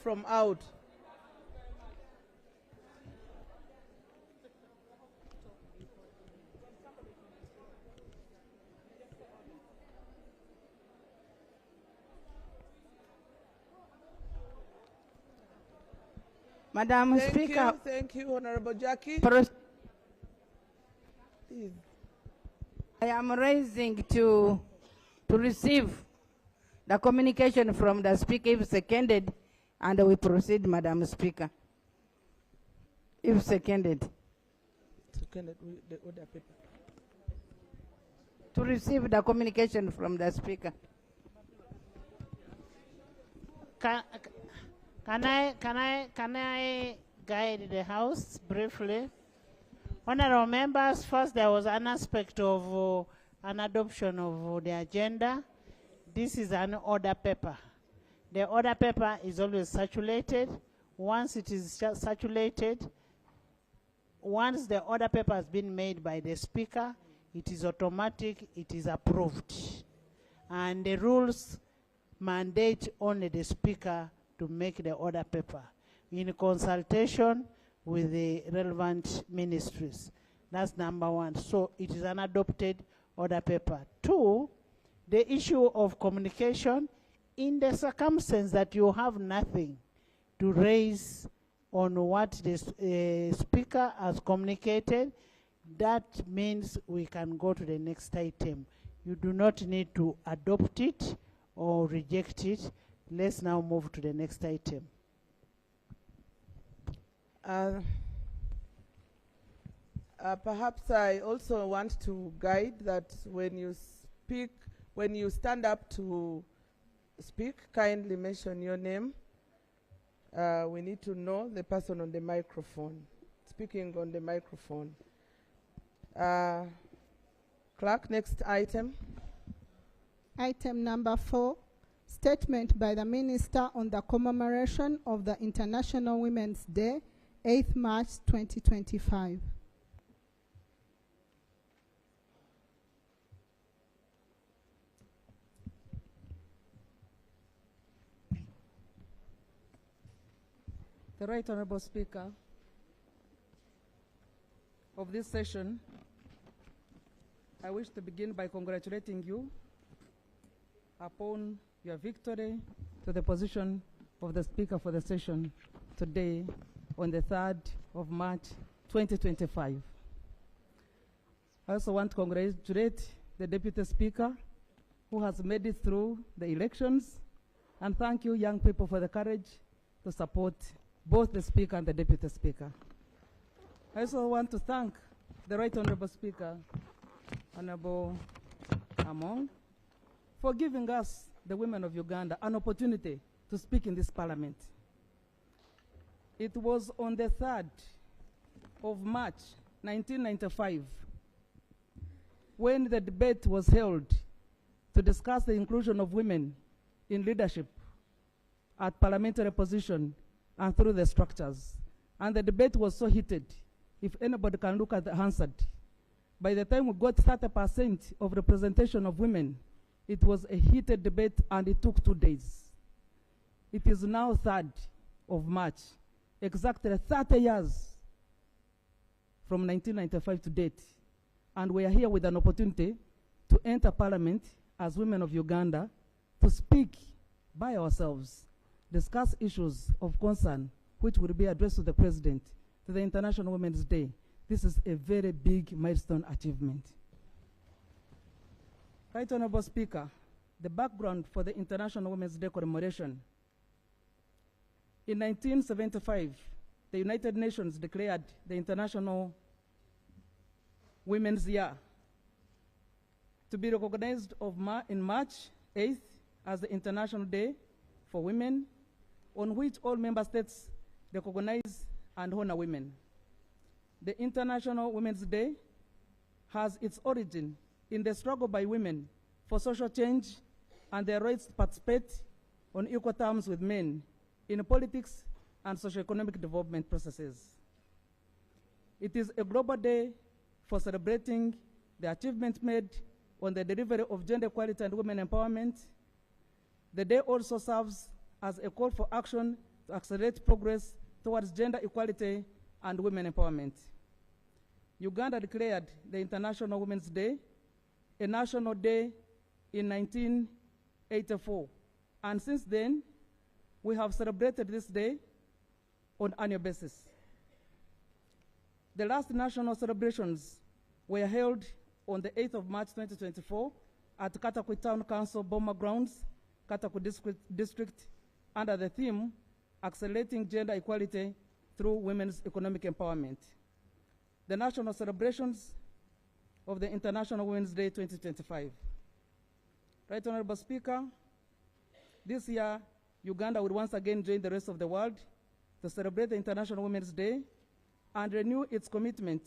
from out. Madam Speaker. Thank you, Honorable Jackie. Please. I am raising to receive the communication from the Speaker if seconded, and we proceed, Madam Speaker. If seconded. Seconded the order paper. To receive the communication from the Speaker. Can I guide the House briefly? Honorable members, first there was an aspect of an adoption of the agenda. This is an order paper. The order paper is always circulated. Once it is circulated, once the order paper has been made by the Speaker, it is automatic, it is approved. And the rules mandate only the Speaker to make the order paper in consultation with the relevant ministries. That's number one. So it is an adopted order paper. Two, the issue of communication, in the circumstance that you have nothing to raise on what the Speaker has communicated, that means we can go to the next item. You do not need to adopt it or reject it. Let's now move to the next item. Perhaps I also want to guide that when you speak, when you stand up to speak, kindly mention your name. We need to know the person on the microphone, speaking on the microphone. Clerk, next item. Item number 4, statement by the Minister on the commemoration of the International Women's Day, 8th March 2025. The Right Honourable Speaker of this session, I wish to begin by congratulating you upon your victory to the position of the Speaker for the session today on the 3rd of March 2025. I also want to congratulate the Deputy Speaker who has made it through the elections, and thank you young people for the courage to support both the Speaker and the Deputy Speaker. I also want to thank the Right Honourable Speaker, Honourable Among, for giving us, the women of Uganda, an opportunity to speak in this Parliament. It was on the 3rd of March 1995 when the debate was held to discuss the inclusion of women in leadership at parliamentary position and through the structures. And the debate was so heated, if anybody can look at the Hansard. By the time we got 30% of representation of women, it was a heated debate and it took 2 days. It is now 3rd of March, exactly 30 years from 1995 to date. And we are here with an opportunity to enter Parliament as women of Uganda to speak by ourselves, discuss issues of concern which will be addressed to the President to the International Women's Day. This is a very big milestone achievement. Right Honourable Speaker, the background for the International Women's Day commemoration. In 1975, the United Nations declared the International Women's Year to be recognized in March 8th as the International Day for Women, on which all member states recognize and honor women. The International Women's Day has its origin in the struggle by women for social change and their rights to participate on equal terms with men in politics and socio-economic development processes. It is a global day for celebrating the achievements made on the delivery of gender equality and women empowerment. The day also serves as a call for action to accelerate progress towards gender equality and women empowerment. Uganda declared the International Women's Day a national day in 1984, and since then, we have celebrated this day on an annual basis. The last national celebrations were held on the 8th of March 2024 at Katakwi Town Council Boma Grounds, Katakwi District, under the theme, Accelerating Gender Equality Through Women's Economic Empowerment. The national celebrations of the International Women's Day 2025. Right, Honorable Speaker, this year, Uganda will once again join the rest of the world to celebrate the International Women's Day and renew its commitment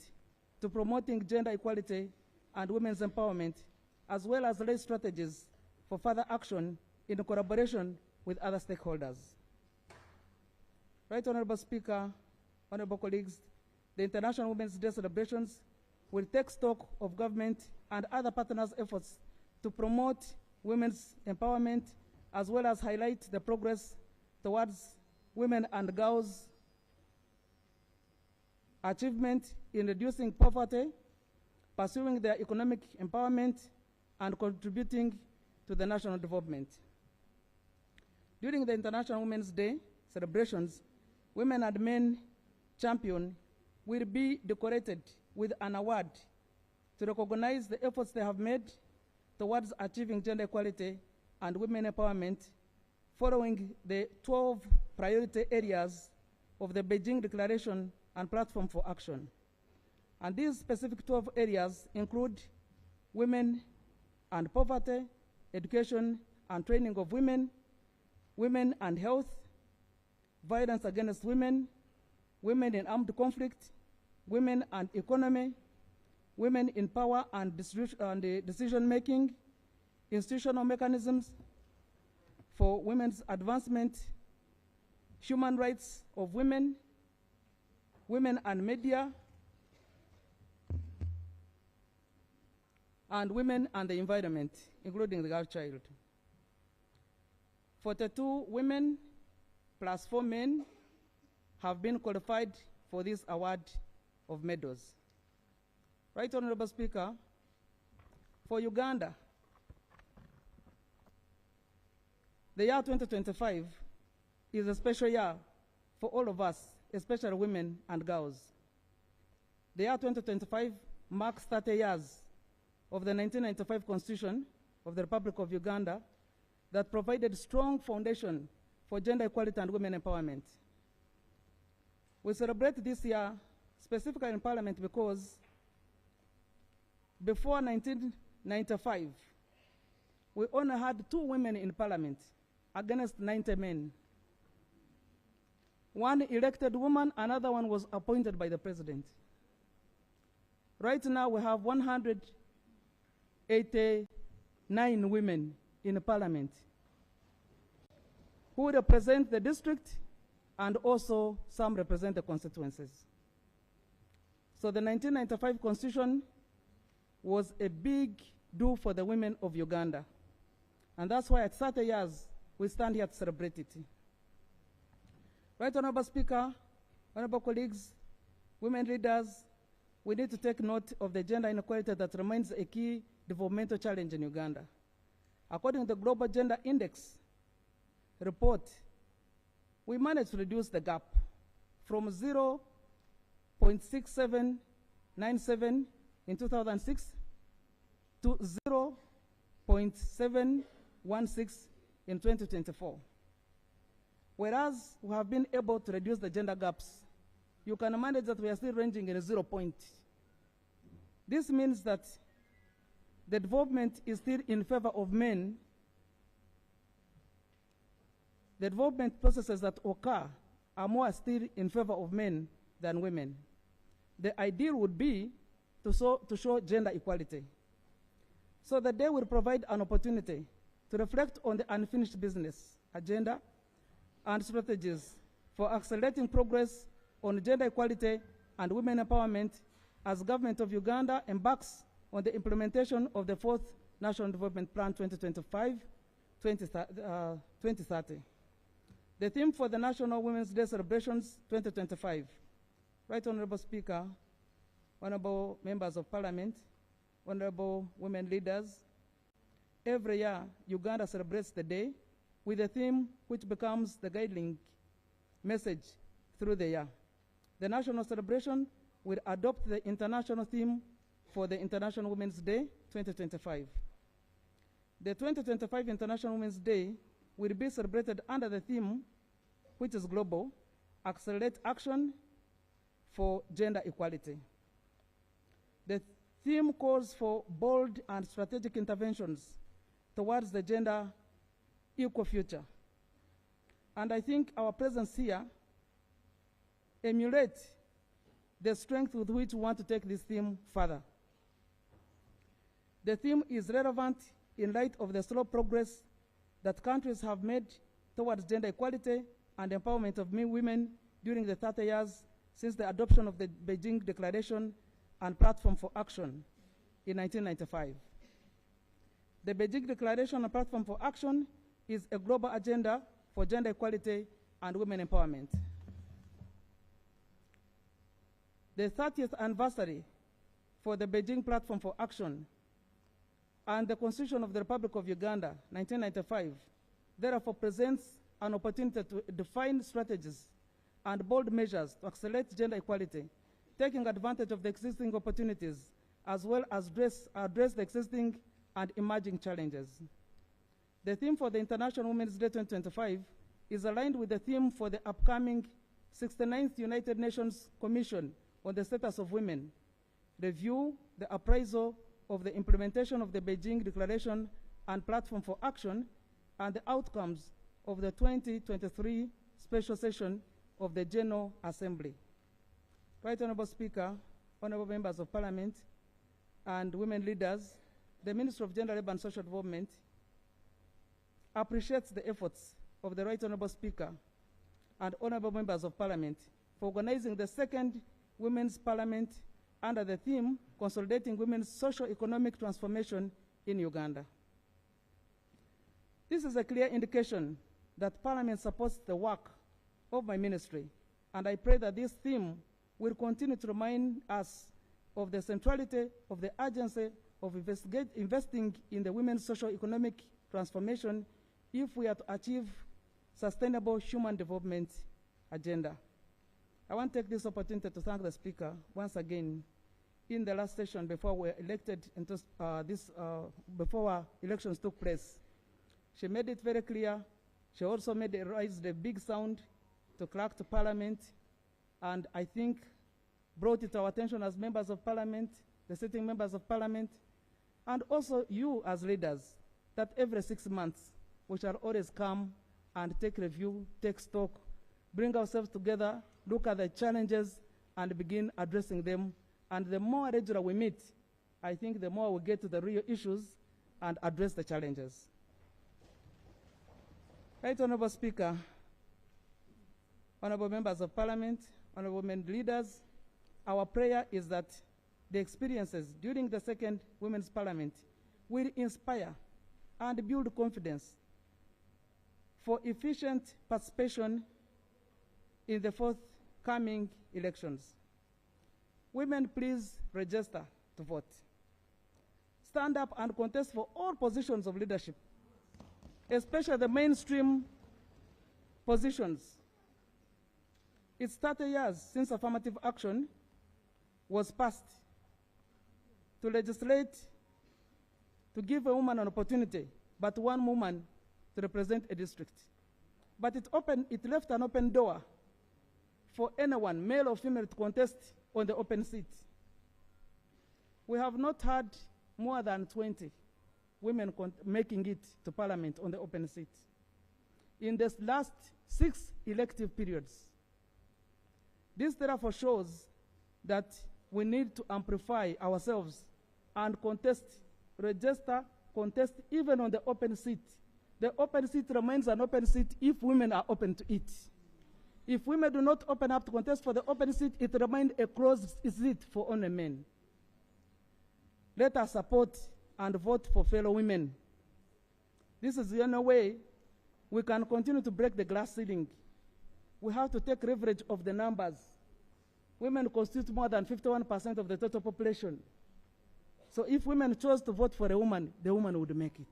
to promoting gender equality and women's empowerment, as well as lay strategies for further action in collaboration with other stakeholders. Right, Honorable Speaker, honorable colleagues, the International Women's Day celebrations will take stock of government and other partners' efforts to promote women's empowerment, as well as highlight the progress towards women and girls' achievement in reducing poverty, pursuing their economic empowerment, and contributing to the national development. During the International Women's Day celebrations, women and men champions will be decorated with an award to recognize the efforts they have made towards achieving gender equality and women empowerment following the 12 priority areas of the Beijing Declaration and Platform for Action. And these specific 12 areas include women and poverty, education and training of women, women and health, violence against women, women in armed conflict, women and economy, women in power and decision-making, institutional mechanisms for women's advancement, human rights of women, women and media, and women and the environment, including the girl child. 42 women plus 4 men have been qualified for this award of medals. Right, Honorable Speaker, for Uganda, the year 2025 is a special year for all of us, especially women and girls. The year 2025 marks 30 years of the 1995 Constitution of the Republic of Uganda that provided strong foundation for gender equality and women empowerment. We celebrate this year specifically in Parliament because before 1995, we only had 2 women in Parliament against 90 men. One elected woman, another one was appointed by the president. Right now we have 189 women in the Parliament who represent the district and also some represent the constituencies. So the 1995 Constitution was a big do for the women of Uganda. And that's why at 30 years, we stand here to celebrate it. Right, Honorable Speaker, honorable colleagues, women leaders, we need to take note of the gender inequality that remains a key developmental challenge in Uganda. According to the Global Gender Index report, we managed to reduce the gap from 0.6797 in 2006 to 0.716 in 2024. Whereas we have been able to reduce the gender gaps, you can imagine that we are still ranging in a 0 point. This means that the development is still in favor of men. The development processes that occur are more still in favor of men than women. The ideal would be to show gender equality. So that they will provide an opportunity to reflect on the unfinished business agenda and strategies for accelerating progress on gender equality and women empowerment as government of Uganda embarks on the implementation of the 4th National Development Plan 2025-2030. The theme for the National Women's Day celebrations 2025. Right Honorable Speaker, honorable members of parliament, honorable women leaders, every year Uganda celebrates the day with a theme which becomes the guiding message through the year. The national celebration will adopt the international theme for the International Women's Day 2025. The 2025 International Women's Day will be celebrated under the theme, which is global, Accelerate Action for Gender Equality. The theme calls for bold and strategic interventions towards the gender equal future. And I think our presence here emulates the strength with which we want to take this theme further. The theme is relevant in light of the slow progress that countries have made towards gender equality and empowerment of women during the 30 years since the adoption of the Beijing Declaration and Platform for Action in 1995. The Beijing Declaration and Platform for Action is a global agenda for gender equality and women empowerment. The 30th anniversary for the Beijing Platform for Action and the Constitution of the Republic of Uganda, 1995, therefore presents an opportunity to define strategies and bold measures to accelerate gender equality, taking advantage of the existing opportunities, as well as address the existing and emerging challenges. The theme for the International Women's Day 2025 is aligned with the theme for the upcoming 69th United Nations Commission on the Status of Women, review the appraisal of the implementation of the Beijing Declaration and Platform for Action, and the outcomes of the 2023 special session of the General Assembly. Right Honorable Speaker, honorable members of Parliament, and women leaders, the Ministry of Gender, Labour and Social Development appreciates the efforts of the Right Honorable Speaker and honorable members of Parliament for organizing the second Women's Parliament under the theme, Consolidating Women's Socio-Economic Transformation in Uganda. This is a clear indication that Parliament supports the work of my ministry, and I pray that this theme will continue to remind us of the centrality of the urgency of investing in the women's socio-economic transformation if we are to achieve sustainable human development agenda. I want to take this opportunity to thank the Speaker once again. In the last session before we were elected into before our elections took place, she made it very clear. She also raised a big sound to clerk to Parliament, and I think brought it to our attention as members of Parliament, the sitting members of Parliament, and also you as leaders, that every 6 months we shall always come and take review, take stock, bring ourselves together, look at the challenges, and begin addressing them. And the more regular we meet, I think the more we get to the real issues and address the challenges. Right Honorable Speaker, honorable members of Parliament, honorable women leaders, our prayer is that the experiences during the second Women's Parliament will inspire and build confidence for efficient participation in the forthcoming elections. Women, please register to vote. Stand up and contest for all positions of leadership, especially the mainstream positions. It's 30 years since affirmative action was passed to legislate to give a woman an opportunity, but one woman to represent a district. But it left an open door for anyone, male or female, to contest on the open seat. We have not had more than 20 women making it to Parliament on the open seat in the last 6 elective periods. This therefore shows that we need to amplify ourselves and contest, register, contest even on the open seat. The open seat remains an open seat if women are open to it. If women do not open up to contest for the open seat, it remains a closed seat for only men. Let us support and vote for fellow women. This is the only way we can continue to break the glass ceiling. We have to take leverage of the numbers. Women constitute more than 51% of the total population. So if women chose to vote for a woman, the woman would make it.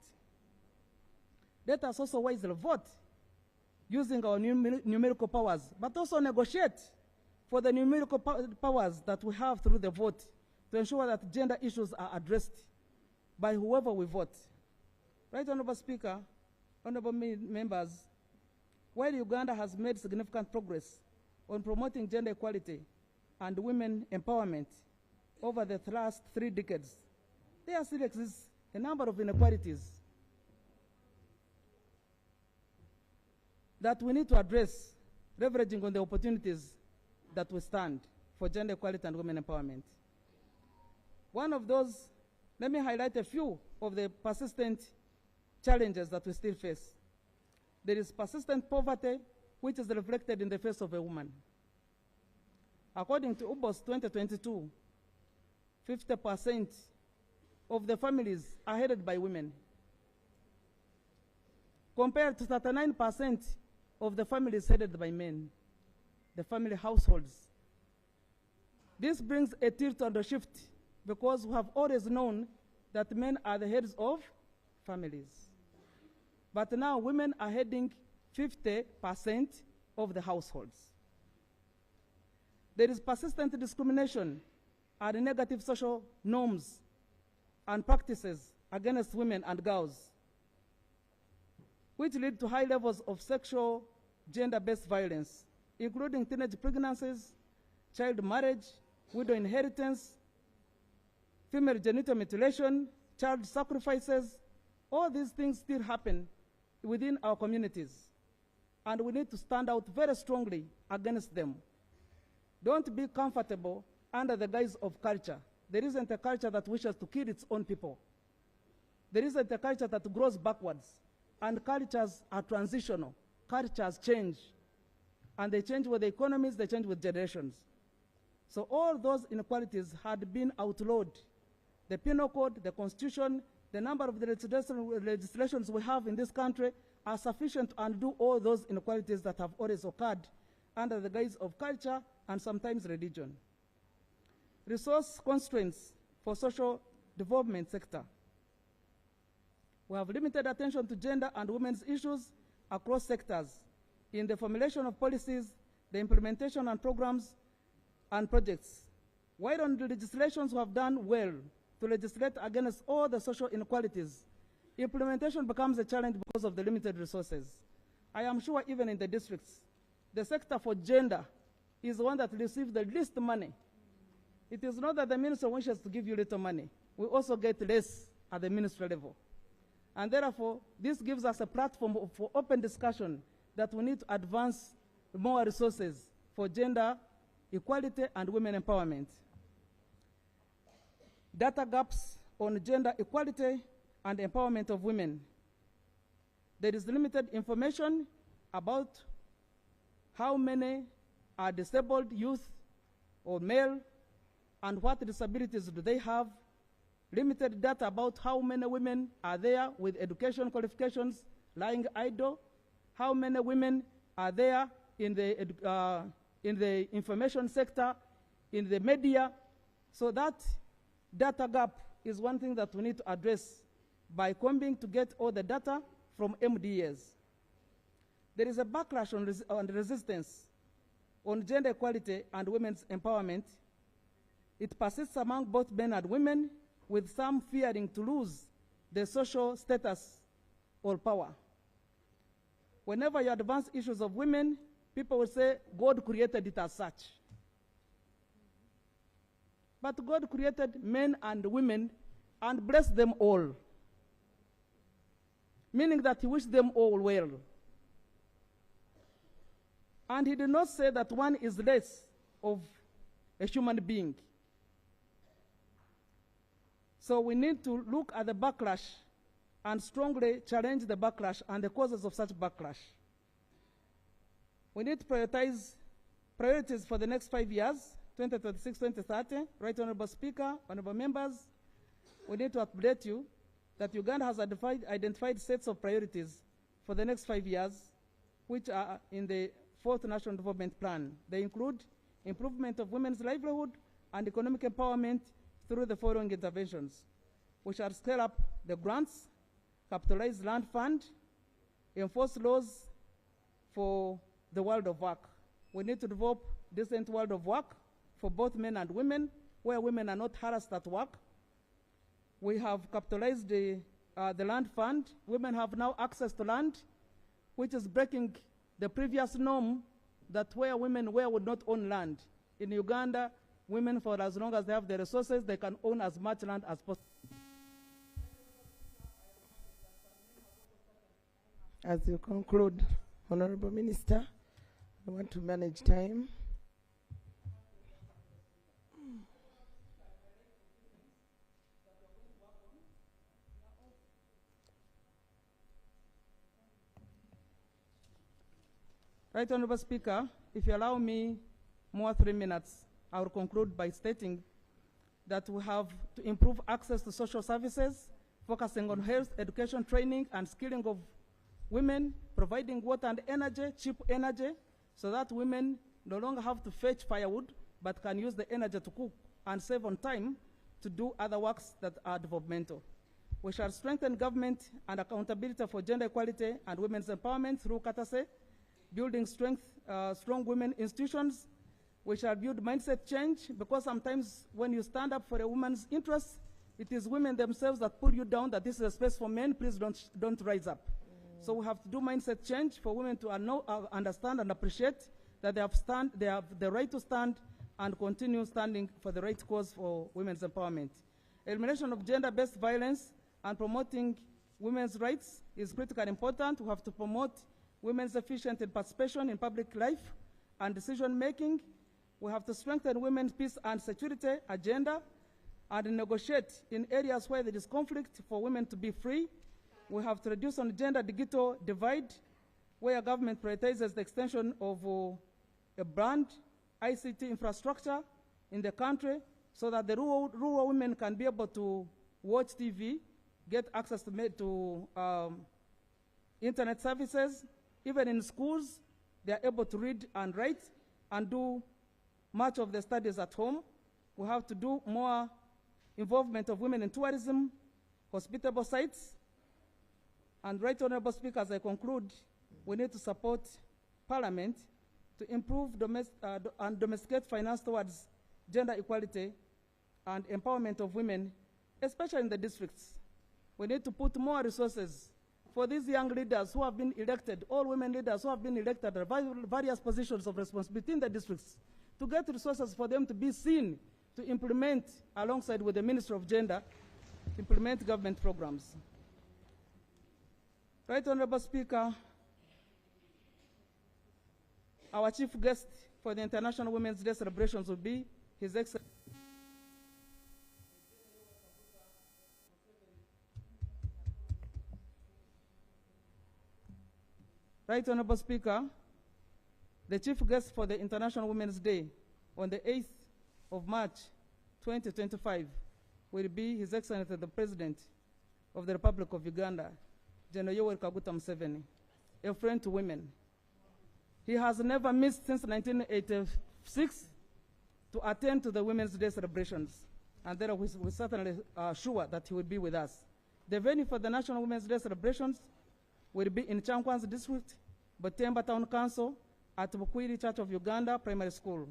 Let us also wisely vote using our numerical powers, but also negotiate for the numerical powers that we have through the vote to ensure that gender issues are addressed by whoever we vote. Right, Honorable Speaker, honorable members, while Uganda has made significant progress on promoting gender equality and women empowerment over the last 3 decades, there still exists a number of inequalities that we need to address, leveraging on the opportunities that we stand for gender equality and women empowerment. One of those, let me highlight a few of the persistent challenges that we still face. There is persistent poverty, which is reflected in the face of a woman. According to UBOS 2022, 50% of the families are headed by women, compared to 39% of the families headed by men, the family households. This brings a tilt and a shift because we have always known that men are the heads of families. But now women are heading 50% of the households. There is persistent discrimination and negative social norms and practices against women and girls, which lead to high levels of sexual gender-based violence, including teenage pregnancies, child marriage, widow inheritance, female genital mutilation, child sacrifices. All these things still happen within our communities, and we need to stand out very strongly against them. Don't be comfortable under the guise of culture. There isn't a culture that wishes to kill its own people. There isn't a culture that grows backwards. And cultures are transitional. Cultures change. And they change with the economies, they change with generations. So all those inequalities had been outlawed. The Penal Code, the Constitution, the number of the legislations we have in this country are sufficient to undo all those inequalities that have always occurred under the guise of culture and sometimes religion. Resource constraints for social development sector. We have limited attention to gender and women's issues across sectors in the formulation of policies, the implementation and programs and projects. While on the legislations we have done well to legislate against all the social inequalities, implementation becomes a challenge because of the limited resources. I am sure even in the districts, the sector for gender is the one that receives the least money. It is not that the minister wishes to give you little money. We also get less at the ministry level. And therefore, this gives us a platform for open discussion that we need to advance more resources for gender equality and women empowerment. Data gaps on gender equality and empowerment of women. There is limited information about how many are disabled youth or male and what disabilities do they have. Limited data about how many women are there with education qualifications lying idle, how many women are there in the information sector, in the media. So that data gap is one thing that we need to address by combing to get all the data from MDAs. There is a backlash on resistance on gender equality and women's empowerment. It persists among both men and women, with some fearing to lose their social status or power. Whenever you advance issues of women, people will say, God created it as such. But God created men and women and blessed them all, meaning that he wished them all well. And he did not say that one is less of a human being. So we need to look at the backlash and strongly challenge the backlash and the causes of such backlash. We need to prioritize priorities for the next 5 years, 2026-2030. Right, Honorable Speaker, honorable members, we need to update you that Uganda has identified sets of priorities for the next 5 years, which are in the 4th National Development Plan. They include improvement of women's livelihood and economic empowerment through the following interventions. We shall scale up the grants, capitalize land fund, enforce laws for the world of work. We need to develop decent world of work for both men and women, where women are not harassed at work. We have capitalized the land fund. Women have now access to land, which is breaking the previous norm that where women would not own land. In Uganda, women, for as long as they have the resources, they can own as much land as possible. As you conclude, Honorable Minister, I want to manage time. Right, Honorable Speaker, if you allow me more 3 minutes, I will conclude by stating that we have to improve access to social services, focusing on health, education, training, and skilling of women, providing water and energy, cheap energy, so that women no longer have to fetch firewood, but can use the energy to cook and save on time to do other works that are developmental. We shall strengthen government and accountability for gender equality and women's empowerment through courtesy, building strong women institutions. We shall build mindset change, because sometimes when you stand up for a woman's interests, it is women themselves that pull you down, that this is a space for men, please don't rise up. So we have to do mindset change for women to understand and appreciate that they have the right to stand and continue standing for the right cause for women's empowerment. Elimination of gender-based violence and promoting women's rights is critically important. We have to promote women's efficient participation in public life and decision-making. We have to strengthen women's peace and security agenda and negotiate in areas where there is conflict for women to be free. We have to reduce on gender digital divide, where government prioritizes the extension of a brand ICT infrastructure in the country, so that the rural women can be able to watch TV, get access to internet services. Even in schools, they are able to read and write and do much of the studies at home. We have to do more involvement of women in tourism, hospitable sites. And right, Honorable Speaker, as I conclude, we need to support Parliament to improve and domesticate finance towards gender equality and empowerment of women, especially in the districts. We need to put more resources for these young leaders who have been elected, all women leaders who have been elected at various positions of responsibility in the districts, to get resources for them to be seen, to implement, alongside with the Ministry of Gender, implement government programs. Right, Honorable Speaker, our chief guest for the International Women's Day celebrations will be His Excellency. Right, Honorable Speaker, the chief guest for the International Women's Day on the 8th of March 2025 will be His Excellency the President of the Republic of Uganda, General Yoweri Kaguta Museveni, a friend to women. He has never missed since 1986 to attend to the Women's Day celebrations, and there we're certainly sure that he will be with us. The venue for the National Women's Day celebrations will be in Chankwan's district, Butemba Town Council, at Bukwiri Church of Uganda Primary School.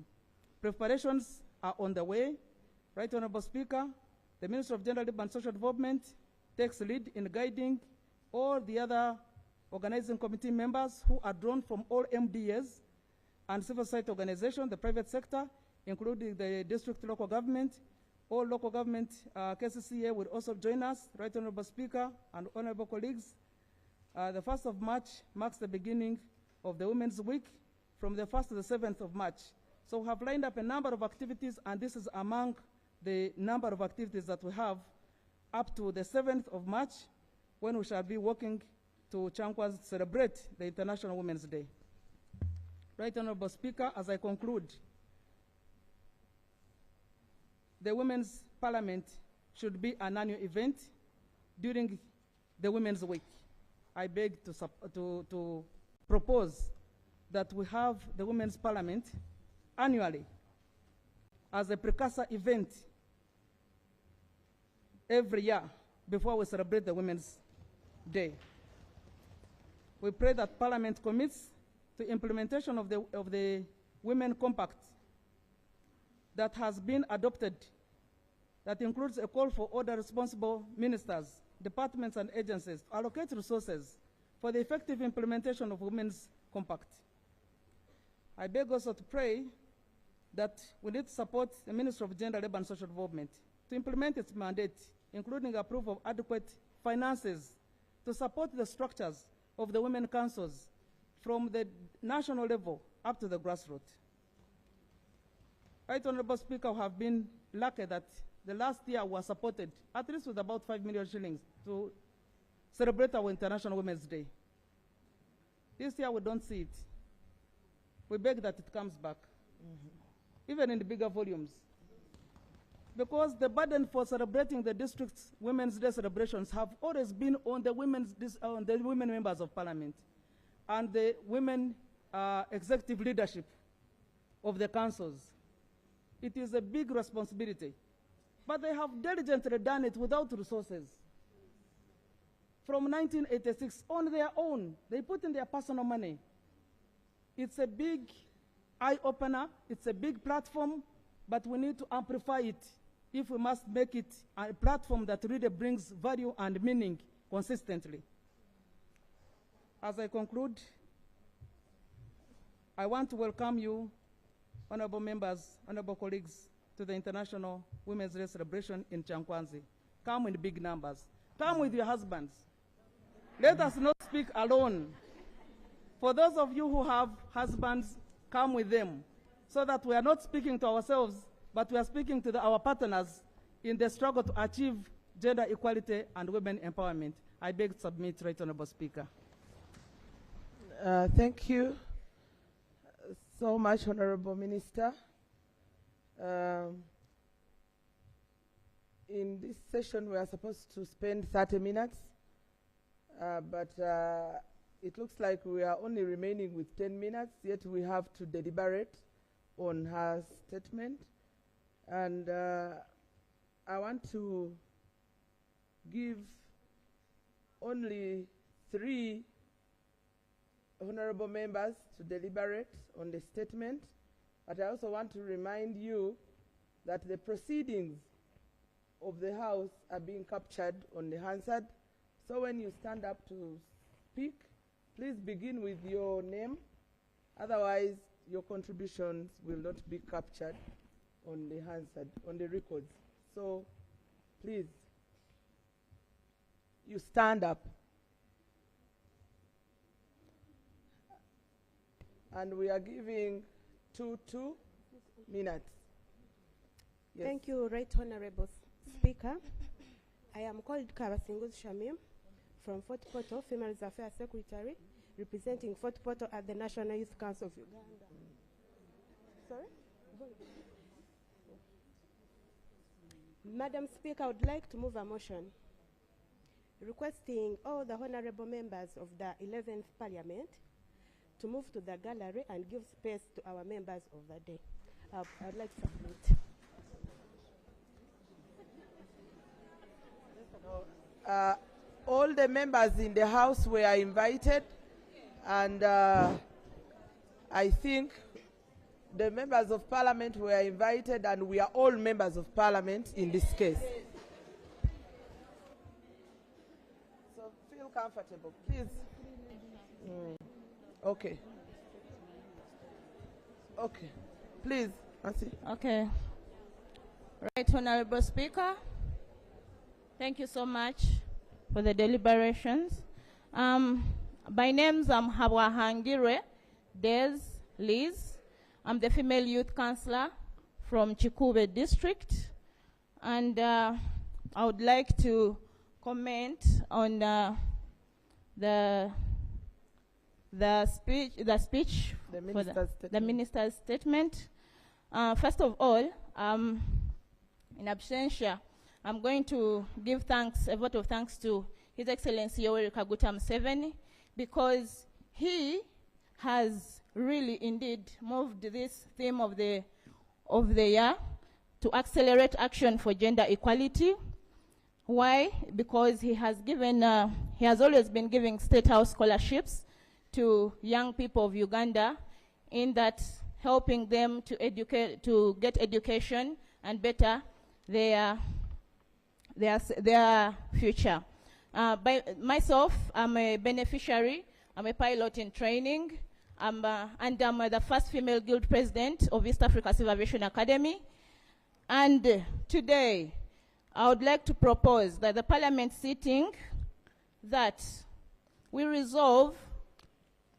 Preparations are on the way. Right, Honorable Speaker, the Ministry of Gender, Labour and Social Development takes lead in guiding all the other organizing committee members who are drawn from all MDAs and civil society organizations, the private sector, including the district local government. All local government KCCA will also join us. Right, Honorable Speaker and honorable colleagues. The 1st of March marks the beginning of the Women's Week from the 1st to the 7th of March. So we have lined up a number of activities, and this is among the number of activities that we have up to the 7th of March, when we shall be working to Chankwas celebrate the International Women's Day. Right, Honorable Speaker, as I conclude, the Women's Parliament should be an annual event during the Women's Week. I beg to propose that we have the Women's Parliament annually as a precursor event every year before we celebrate the Women's Day. We pray that Parliament commits to implementation of the Women Compact that has been adopted, that includes a call for all the responsible ministers, departments, and agencies to allocate resources for the effective implementation of Women's Compact. I beg also to pray that we need to support the Ministry of Gender, Labour and Social Development to implement its mandate, including approval of adequate finances to support the structures of the women councils from the national level up to the grassroots. Right Honorable Speaker, we have been lucky that the last year was supported at least with about 5 million shillings to celebrate our International Women's Day. This year we don't see it. We beg that it comes back, even in the bigger volumes. Because the burden for celebrating the district's Women's Day celebrations have always been on the women members of Parliament and the women executive leadership of the councils. It is a big responsibility. But they have diligently done it without resources. From 1986, on their own, they put in their personal money. It's a big eye-opener, it's a big platform, but we need to amplify it if we must make it a platform that really brings value and meaning consistently. As I conclude, I want to welcome you, honorable members, honorable colleagues, to the International Women's Day celebration in Chankwanzi. Come in big numbers. Come with your husbands. Let us not speak alone. For those of you who have husbands, come with them, so that we are not speaking to ourselves, but we are speaking to our partners in the struggle to achieve gender equality and women empowerment. I beg to submit, Right Honorable Speaker. Thank you so much, Honorable Minister. In this session, we are supposed to spend 30 minutes, but it looks like we are only remaining with 10 minutes, yet we have to deliberate on her statement. And I want to give only 3 honorable members to deliberate on the statement, but I also want to remind you that the proceedings of the House are being captured on the Hansard. So when you stand up to speak, please begin with your name. Otherwise, your contributions will not be captured on the Hansard, on the records. So please, you stand up. And we are giving 2 minutes. Yes. Thank you, Right Honorable Speaker. I am called Kabasingus Shamim from Fort Portal, Female Affairs Secretary, representing Fort Portal at the National Youth Council of Uganda. Sorry? Madam Speaker, I would like to move a motion requesting all the honorable members of the 11th Parliament to move to the gallery and give space to our members of the day. I'd like to submit. All the members in the House were invited, and I think the members of Parliament were invited, and we are all members of Parliament in this case. So feel comfortable, please. Okay. Okay. Please, Nancy. Okay. Right Honorable Speaker, thank you so much for the deliberations. By names, I'm Hawahangire Des Liz. I'm the Female Youth Councillor from Chikube District. And I would like to comment on the speech, the minister's statement. First of all, in absentia, I'm going to give thanks, a vote of thanks to His Excellency Yoweri Kaguta Museveni, because he has really indeed moved this theme of the year to accelerate action for gender equality. Why? Because he has always been giving State House scholarships to young people of Uganda, in that helping them to get education and better their future. By myself, I'm a beneficiary. I'm a pilot in training, and I'm the first female guild president of East Africa Civil Aviation Academy. And today, I would like to propose that the Parliament sitting, that we resolve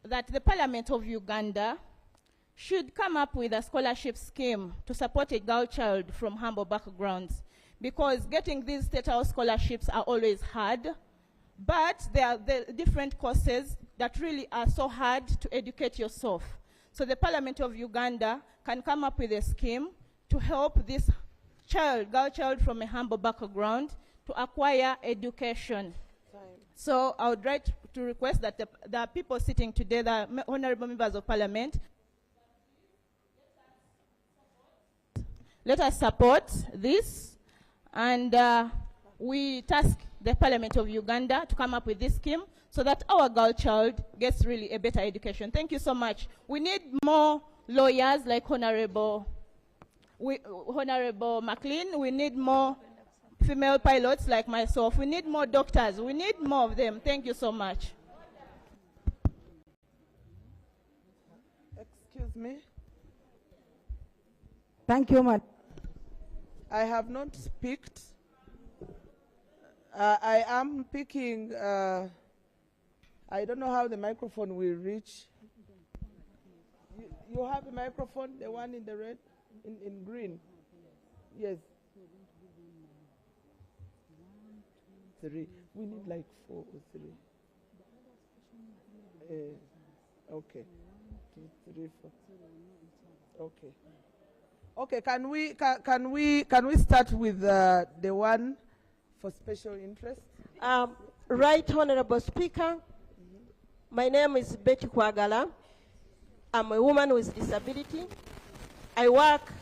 that the Parliament of Uganda should come up with a scholarship scheme to support a girl child from humble backgrounds, because getting these State House scholarships are always hard, but there are the different courses that really are so hard to educate yourself. So the Parliament of Uganda can come up with a scheme to help this girl child from a humble background to acquire education. So I would like to request that the people sitting today, the honorable members of Parliament, let us support this, and we task the Parliament of Uganda to come up with this scheme so that our girl child gets really a better education. Thank you so much. We need more lawyers like Honorable McLean. We need more female pilots like myself. We need more doctors. We need more of them. Thank you so much. Excuse me. Thank you, Madam. I have not picked. I am picking. I don't know how the microphone will reach. You have a microphone, the one in the red, in green. Yes. 3. We need like 4 or 3. Okay. 2, 3, 4. Okay. Okay. Can we start with the one for special interest? Right Honorable Speaker, my name is Betty Kwagala. I'm a woman with disability. I work.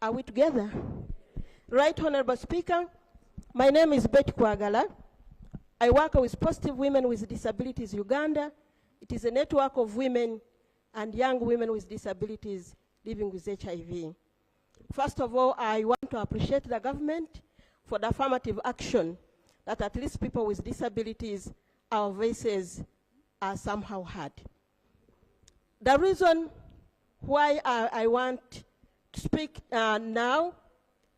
Are we together? Right Honorable Speaker, my name is Betty Kwagala. I work with Positive Women with Disabilities Uganda. It is a network of women and young women with disabilities living with HIV. First of all, I want to appreciate the government for the affirmative action that at least people with disabilities, our voices are somehow heard. The reason why I want to speak now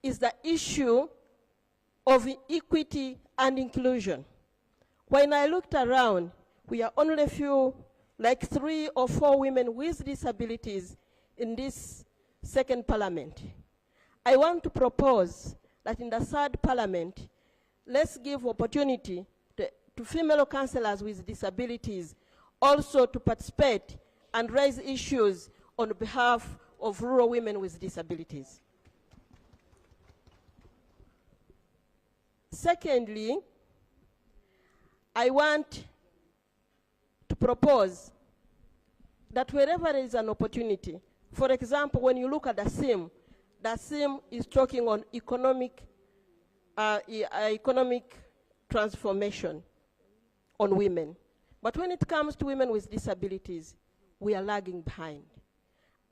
is the issue of equity and inclusion. When I looked around, we are only a few, like 3 or 4 women with disabilities in this second parliament. I want to propose that in the third parliament, let's give opportunity to female councillors with disabilities also to participate and raise issues on behalf of rural women with disabilities. Secondly, I want to propose that wherever there is an opportunity, for example, when you look at the theme is talking on economic transformation on women. But when it comes to women with disabilities, we are lagging behind.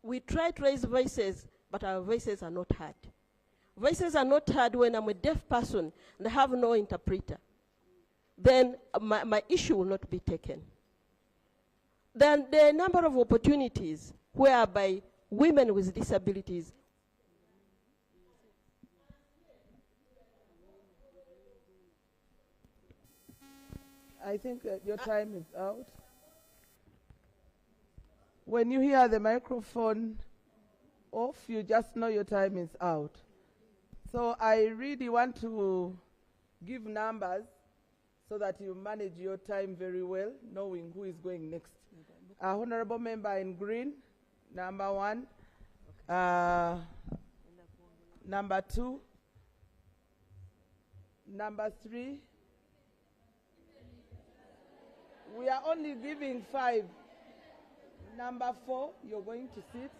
We try to raise voices, but our voices are not heard. Voices are not heard when I'm a deaf person and I have no interpreter. Then my issue will not be taken. Then there are a number of opportunities whereby women with disabilities I think your time is out. When you hear the microphone off, you just know your time is out. So I really want to give numbers so that you manage your time very well, knowing who is going next. Honorable member in green, number 1. Number 2, Number 3. We are only giving 5. Number 4, you're going to sit.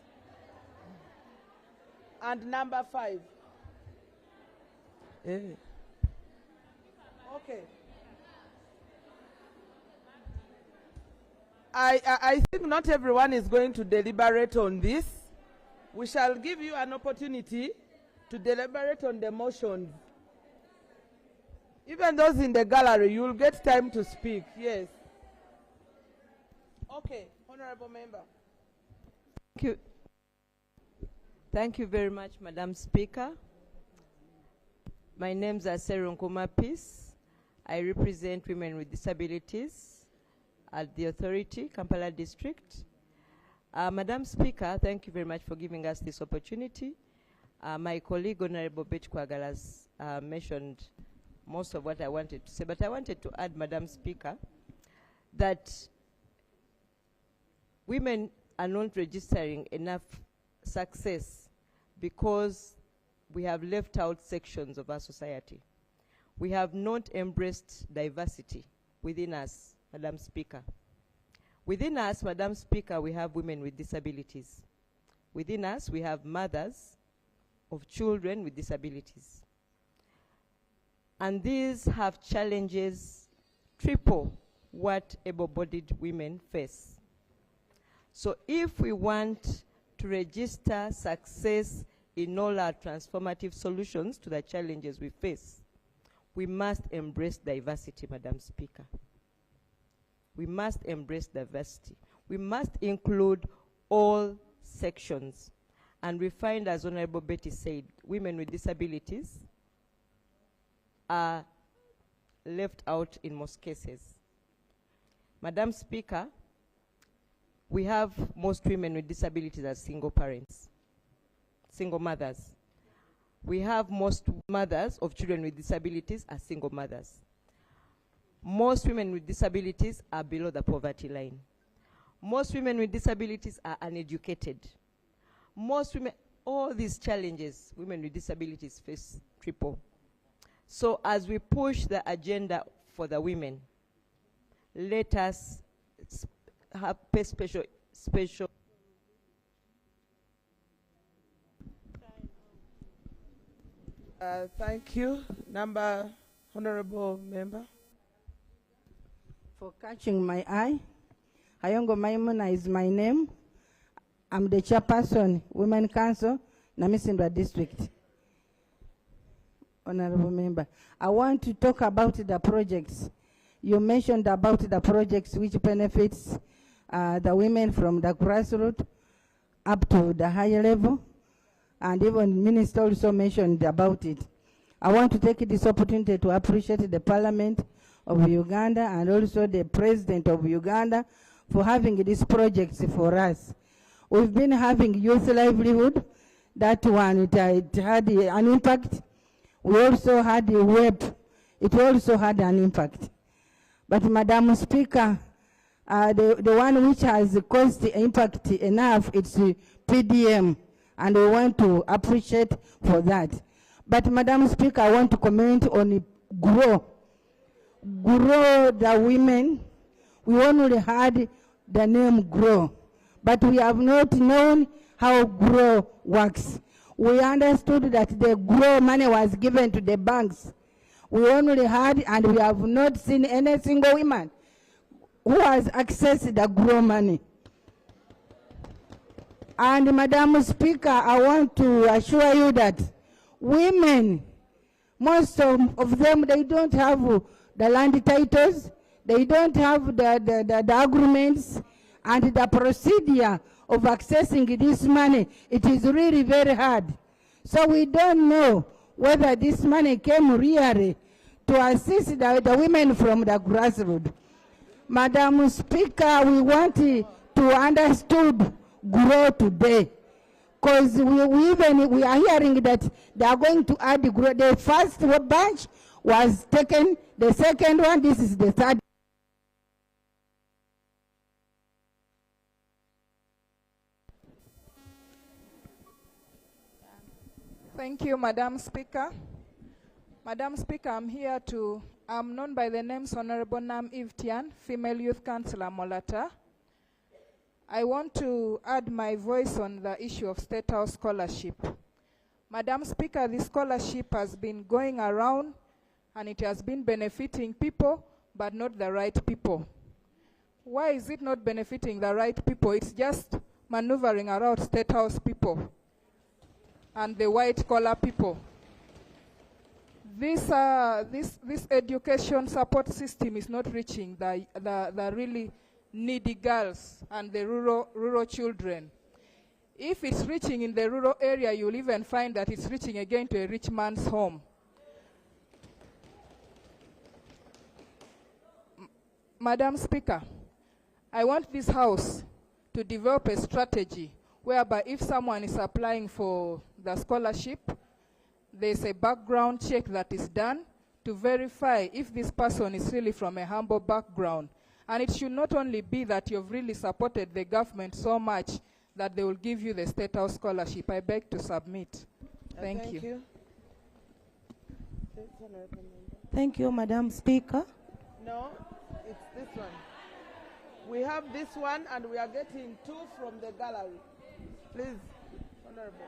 And number 5. Okay. I think not everyone is going to deliberate on this. We shall give you an opportunity to deliberate on the motions. Even those in the gallery, you will get time to speak. Yes. Okay, Honorable Member. Thank you. Thank you very much, Madam Speaker. My name is Seron Kuma Peace. I represent women with disabilities at the authority, Kampala District. Madam Speaker, thank you very much for giving us this opportunity. My colleague, Honorable Betty Kwagala, has mentioned most of what I wanted to say, but I wanted to add, Madam Speaker, that women are not registering enough success because we have left out sections of our society. We have not embraced diversity within us, Madam Speaker. Within us, Madam Speaker, we have women with disabilities. Within us, we have mothers of children with disabilities. And these have challenges triple what able-bodied women face. So if we want to register success in all our transformative solutions to the challenges we face, we must embrace diversity, Madam Speaker. We must embrace diversity. We must include all sections. And we find, as Honorable Betty said, women with disabilities are left out in most cases. Madam Speaker, we have most women with disabilities as single parents, single mothers. We have most mothers of children with disabilities as single mothers. Most women with disabilities are below the poverty line. Most women with disabilities are uneducated. Most women, all these challenges, women with disabilities face triple. So as we push the agenda for the women, let us pay special. Thank you. Honorable Member. For catching my eye, Hayongo Maimuna is my name. I'm the chairperson, Women Council, Namisimba District. Honorable Member, I want to talk about the projects. You mentioned about the projects which benefits the women from the grassroots up to the higher level, and even Minister also mentioned about it. I want to take this opportunity to appreciate the Parliament of Uganda and also the President of Uganda for having these projects for us. We've been having youth livelihood. That one, it had an impact. We also had the web. It also had an impact. But Madam Speaker, the one which has caused the impact enough, it's PDM, and we want to appreciate for that. But Madam Speaker, I want to comment on GROW. GROW, the women, we only had the name GROW, but we have not known how GROW works. We understood that the GROW money was given to the banks. We only had, and we have not seen any single woman who has accessed the GROW money. And Madam Speaker, I want to assure you that women, most of them, they don't have the land titles, they don't have the agreements, and the procedure of accessing this money, it is really very hard. So we don't know whether this money came really to assist the women from the grassroots. Madam Speaker, we want to understand GROW today, because we are hearing that they are going to add GROW. The first batch was taken, the second one, this is the third. Thank you, Madam Speaker. Madam Speaker, I'm known by the names Honorable Nam Ivtian, Female Youth Councillor Molata. I want to add my voice on the issue of State House scholarship. Madam Speaker, this scholarship has been going around and it has been benefiting people, but not the right people. Why is it not benefiting the right people? It's just maneuvering around State House people and the white-collar people. This education support system is not reaching the really needy girls and the rural children. If it's reaching in the rural area, you'll even find that it's reaching again to a rich man's home. Madam Speaker, I want this House to develop a strategy whereby if someone is applying for the scholarship, there's a background check that is done to verify if this person is really from a humble background. And it should not only be that you've really supported the government so much that they will give you the State House scholarship. I beg to submit. Thank you. Thank you, Madam Speaker. No, it's this one. We have this one and we are getting 2 from the gallery. Please, Honorable.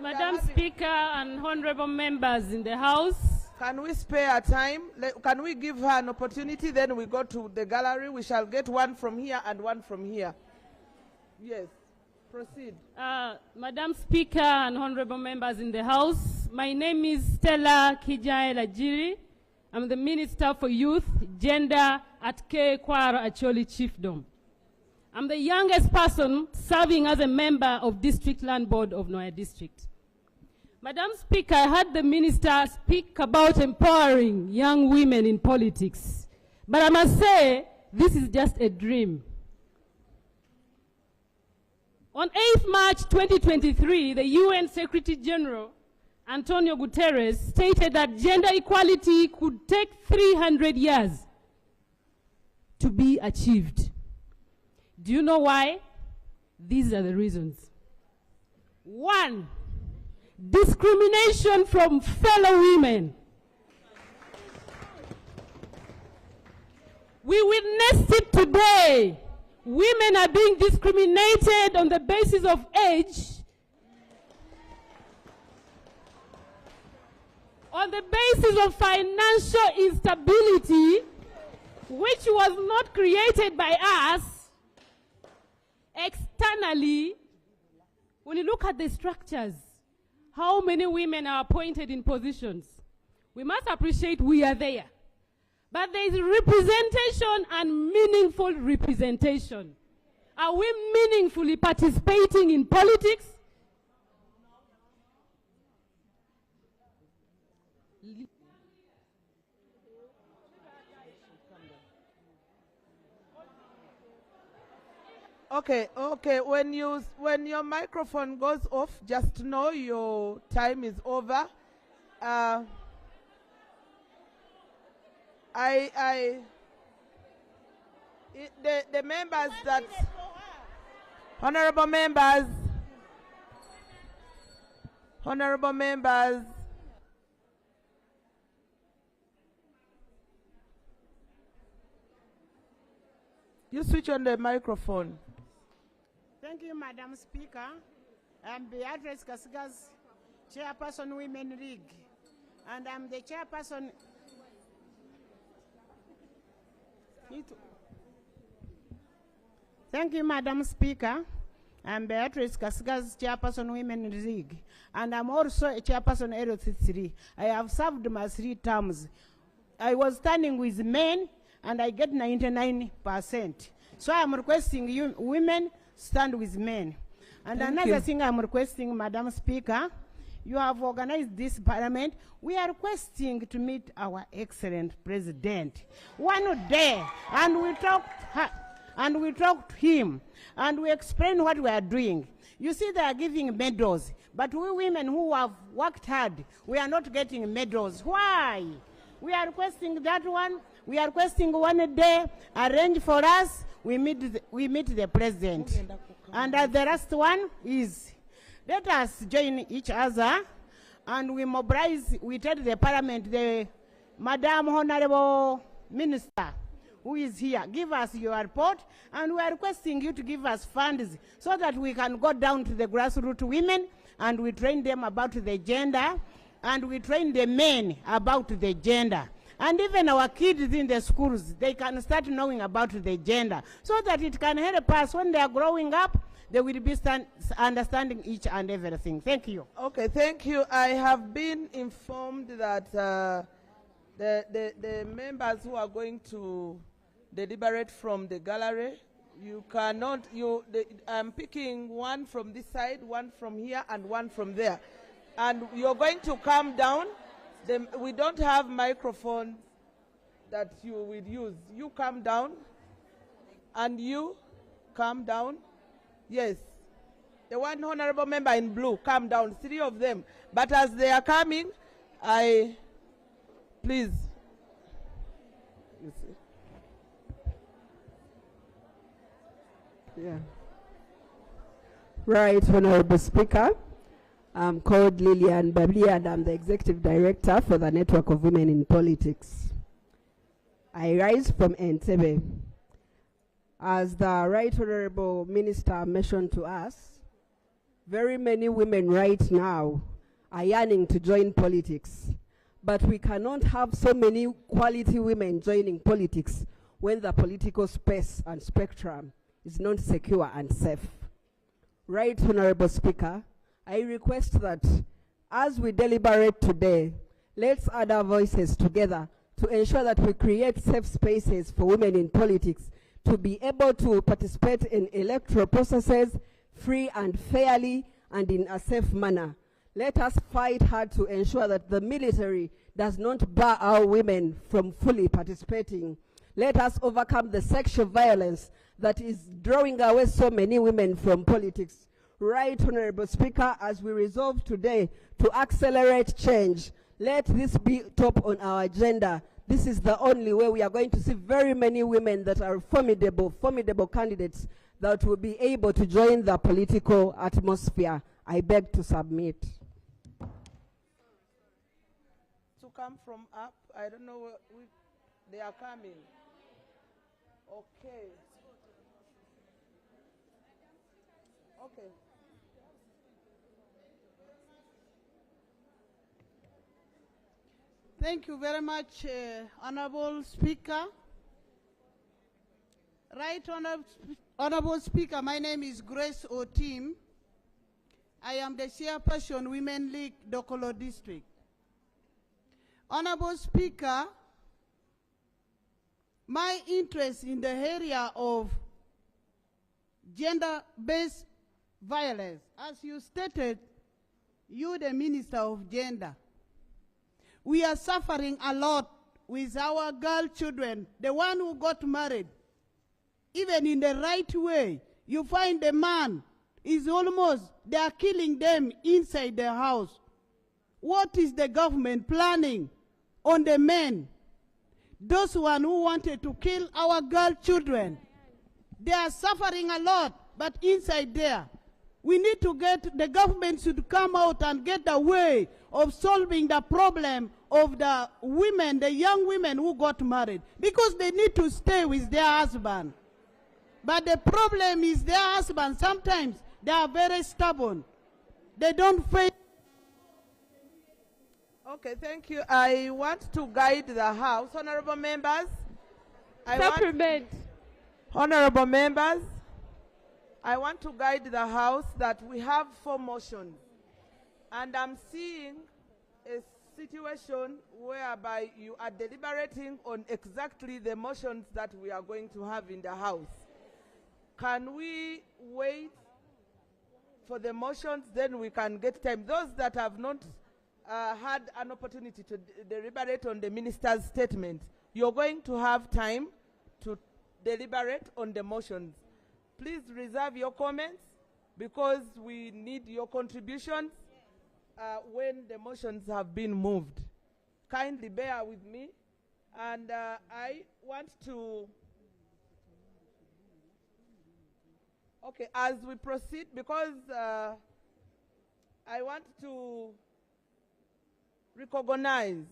Madam Speaker and honorable members in the House. Can we spare time? Can we give her an opportunity? Then we go to the gallery. We shall get 1 from here and 1 from here. Yes, proceed. Madam Speaker and honorable members in the House, my name is Stella Kijai Lajiri. I'm the Minister for Youth, Gender at K. Kwara Acholi Chiefdom. I'm the youngest person serving as a member of District Land Board of Noya District. Madam Speaker, I heard the minister speak about empowering young women in politics. But I must say, this is just a dream. On 8th March 2023, the UN Secretary General, Antonio Guterres, stated that gender equality could take 300 years to be achieved. Do you know why? These are the reasons. 1, discrimination from fellow women. We witnessed it today. Women are being discriminated on the basis of age, on the basis of financial instability, which was not created by us. Externally, when you look at the structures, how many women are appointed in positions? We must appreciate we are there. But there is representation and meaningful representation. Are we meaningfully participating in politics? Okay. When your microphone goes off, just know your time is over. The members that, honorable members, you switch on the microphone. Thank you, Madam Speaker. I'm Beatrice Kasigas, Chairperson Women League, and I'm the chairperson. Thank you, Madam Speaker. I'm Beatrice Kasigas, Chairperson Women League, and I'm also a chairperson LC3. I have served my 3 terms. I was standing with men, and I get 99%. So I'm requesting you women stand with men. And another thing I'm requesting, Madam Speaker, you have organized this parliament. We are requesting to meet our excellent president one day, and we talked to him, and we explained what we are doing. You see, they are giving medals, but we women who have worked hard, we are not getting medals. Why? We are requesting that one. We are requesting one day, arrange for us, we meet the president. And the last one is, let us join each other and we mobilize, we tell the parliament, the Madam Honorable Minister, who is here, give us your report, and we are requesting you to give us funds so that we can go down to the grassroots women and we train them about the gender, and we train the men about the gender. And even our kids in the schools, they can start knowing about the gender so that it can help us when they are growing up. They will be understanding each and everything. Thank you. Okay, thank you. I have been informed that the members who are going to deliberate from the gallery, you cannot, I'm picking one from this side, one from here, and one from there. And you're going to come down. We don't have microphones that you will use. You come down, and you come down. Yes. The one honorable member in blue, come down, 3 of them. But as they are coming, please. You see. Yeah. Right, Honorable Speaker. I'm called Lillian Babli, and I'm the Executive Director for the Network of Women in Politics. I rise from Entebbe. As the Right Honorable Minister mentioned to us, very many women right now are yearning to join politics. But we cannot have so many quality women joining politics when the political space and spectrum is not secure and safe. Right, Honorable Speaker, I request that as we deliberate today, let's add our voices together to ensure that we create safe spaces for women in politics to be able to participate in electoral processes free and fairly and in a safe manner. Let us fight hard to ensure that the military does not bar our women from fully participating. Let us overcome the sexual violence that is drawing away so many women from politics. Right, Honorable Speaker, as we resolve today to accelerate change, let this be top on our agenda. This is the only way we are going to see very many women that are formidable candidates that will be able to join the political atmosphere. I beg to submit. To come from up, I don't know where they are coming. Okay. Okay. Thank you very much, Honorable Speaker. Right, Honorable Speaker, my name is Grace Otim. I am the Chairperson, Women League, Dokolo District. Honorable Speaker, my interest in the area of gender-based violence, as you stated, you the Minister of Gender. We are suffering a lot with our girl children, the one who got married. Even in the right way, you find the man is almost, they are killing them inside the house. What is the government planning on the men? Those one who wanted to kill our girl children. They are suffering a lot, but inside there, we need to get, the government should come out and get a way of solving the problem of the women, the young women who got married, because they need to stay with their husband. But the problem is their husband, sometimes they are very stubborn. They don't face. Okay, thank you. I want to guide the House. Honorable members. Honorable members, I want to guide the House that we have 4 motions. And I'm seeing a situation whereby you are deliberating on exactly the motions that we are going to have in the House. Can we wait for the motions, then we can get time? Those that have not had an opportunity to deliberate on the minister's statement, you're going to have time to deliberate on the motions. Please reserve your comments because we need your contributions when the motions have been moved. Kindly bear with me. And I want to, okay, as we proceed, because I want to recognize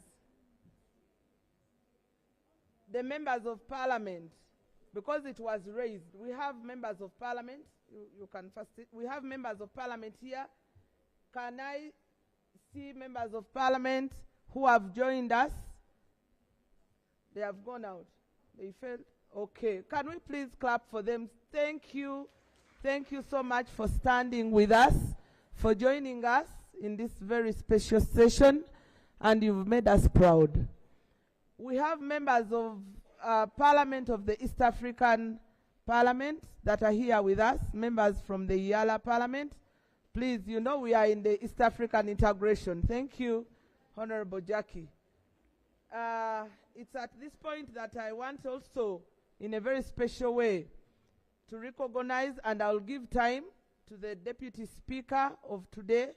the members of parliament because it was raised. We have members of parliament. You can first sit. We have members of parliament here. Can I see members of parliament who have joined us? They have gone out. They failed. Okay. Can we please clap for them? Thank you. Thank you so much for standing with us, for joining us in this very special session, and you've made us proud. We have members of Parliament of the East African Parliament that are here with us, members from the Yala Parliament. Please, you know we are in the East African integration. Thank you, Honorable Jackie. It's at this point that I want also, in a very special way, to recognize, and I'll give time to the Deputy Speaker of today,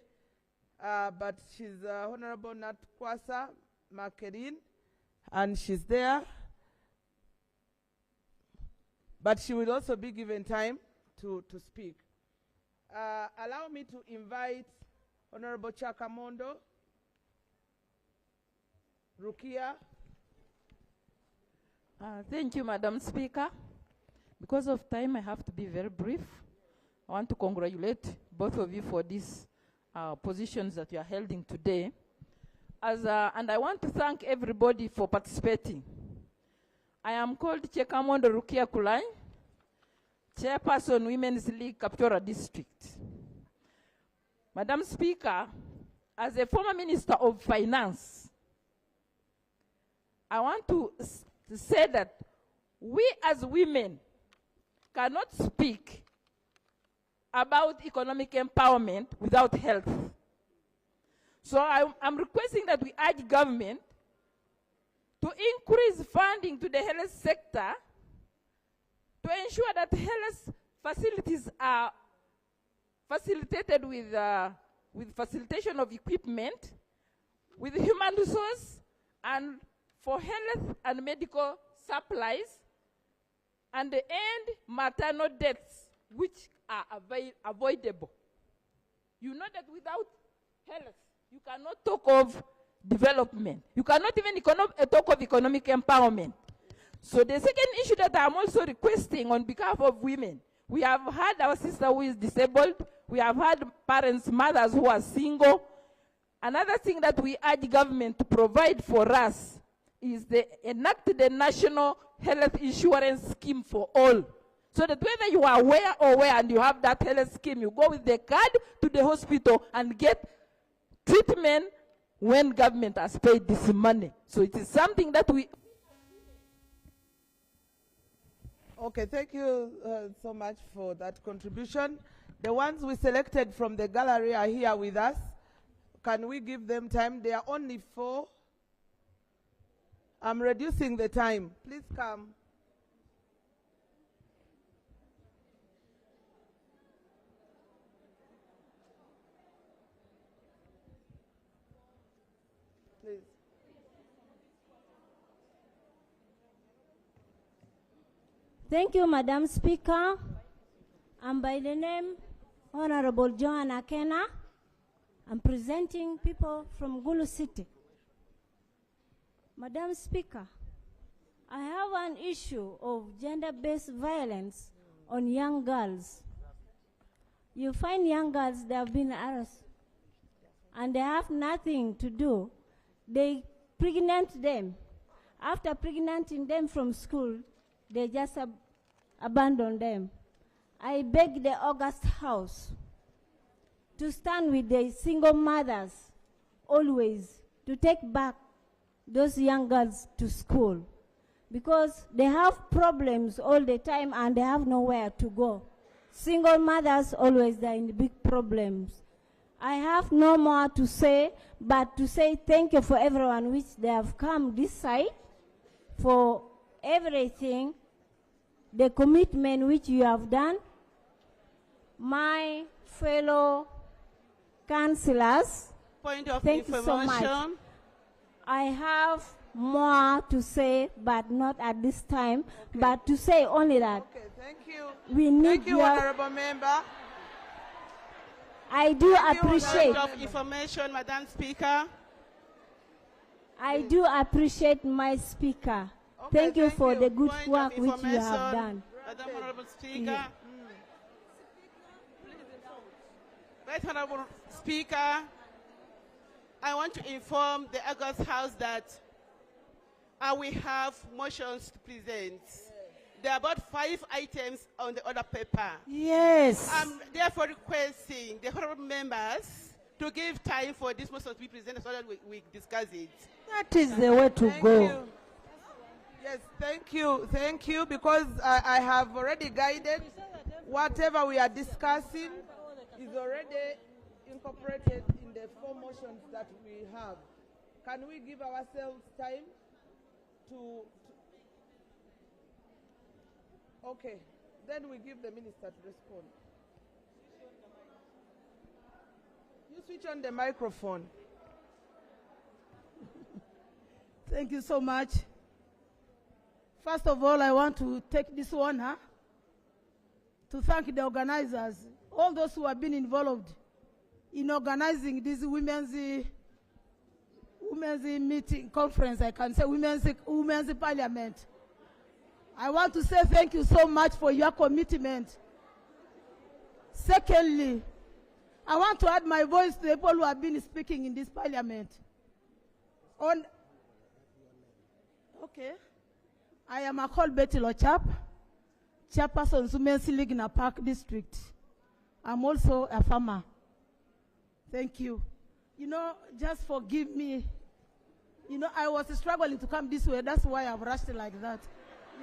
but she's Honorable Nat Kwasa Makerin, and she's there. But she will also be given time to speak. Allow me to invite Honorable Chakamondo, Rukia. Thank you, Madam Speaker. Because of time, I have to be very brief. I want to congratulate both of you for these positions that you are holding today. And I want to thank everybody for participating. I am called Chekamondo Rukia Kulai, Chairperson, Women's League, Kapchora District. Madam Speaker, as a former Minister of Finance, I want to say that we as women cannot speak about economic empowerment without health. So I'm requesting that we urge government to increase funding to the health sector to ensure that health facilities are facilitated with facilitation of equipment, with human resource, and for health and medical supplies, and the end maternal deaths, which are avoidable. You know that without health, you cannot talk of development. You cannot even talk of economic empowerment. So the second issue that I'm also requesting on behalf of women, we have had our sister who is disabled. We have had parents, mothers who are single. Another thing that we urge government to provide for us is enact the National Health Insurance Scheme for all. So that whether you are where and you have that health scheme, you go with the card to the hospital and get treatment when government has paid this money. So it is something that we... Okay, thank you so much for that contribution. The ones we selected from the gallery are here with us. Can we give them time? There are only 4. I'm reducing the time. Please come. Please. Thank you, Madam Speaker. I'm by the name Honorable Joanna Kena. I'm presenting people from Gulu City. Madam Speaker, I have an issue of gender-based violence on young girls. You find young girls, they have been harassed, and they have nothing to do. They pregnant them. After pregnanting them from school, they just abandon them. I beg the August House to stand with the single mothers always to take back those young girls to school, because they have problems all the time and they have nowhere to go. Single mothers always are in big problems. I have no more to say, but to say thank you for everyone which they have come this side, for everything, the commitment which you have done. My fellow councillors, thank you so much. I have more to say, but not at this time, but to say only that. Okay, thank you. We need thank you, Honorable Member. I do appreciate. Of information, Madam Speaker. I do appreciate my speaker. Okay, thank you for the good Point work of which you have information, done. Madam Honorable Speaker. Yeah. Right Honorable Speaker, I want to inform the August House that we have motions to present. There are about 5 items on the order paper. Yes. I'm therefore requesting the honorable members to give time for this motion to be presented so that we discuss it. That is the way to go. You. Yes, thank you, because I have already guided whatever we are discussing is already incorporated in the 4 motions that we have. Can we give ourselves time to okay, then we give the minister to respond. You switch on the microphone. Thank you so much. First of all, I want to take this honor to thank the organizers, all those who have been involved in organizing this women's meeting conference. I can say women's parliament. I want to say thank you so much for your commitment. Secondly, I want to add my voice to the people who have been speaking in this parliament. Okay. I am a call Betty Lochap, chairperson Women's League in a Park District. I'm also a farmer. Thank you. You know, just forgive me. You know, I was struggling to come this way. That's why I've rushed like that.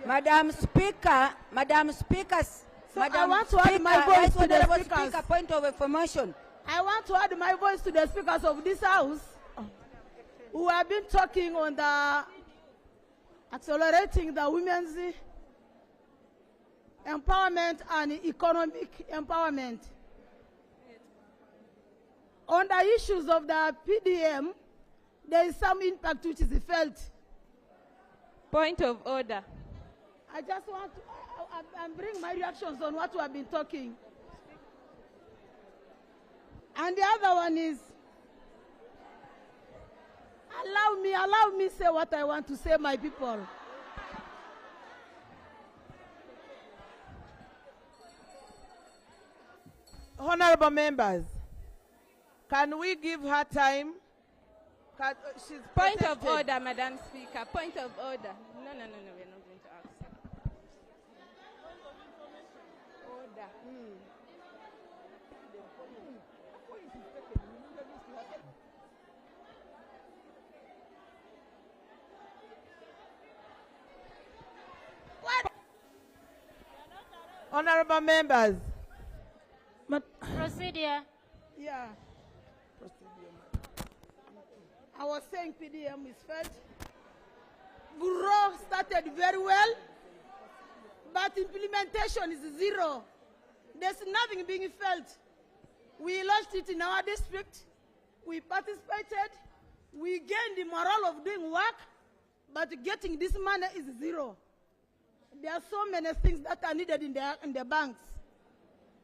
Yeah. Madam Speaker, so I want to add my voice to the speakers. Speaker, point of information. I want to add my voice to the speakers of this house who have been talking on the accelerating the women's empowerment and economic empowerment. On the issues of the PDM, there is some impact which is felt. Point of order. I just want to bring my reactions on what we have been talking. And the other one is, allow me say what I want to say, my people. Honorable members, can we give her time? She's Point protected. of order, Madam Speaker. Point of order. No, we're not going to ask. Order. What? Honorable members. Procedure. Yeah. I was saying PDM is felt. Grow started very well, but implementation is zero. There's nothing being felt. We launched it in our district. We participated. We gained the morale of doing work, but getting this money is zero. There are so many things that are needed in the banks.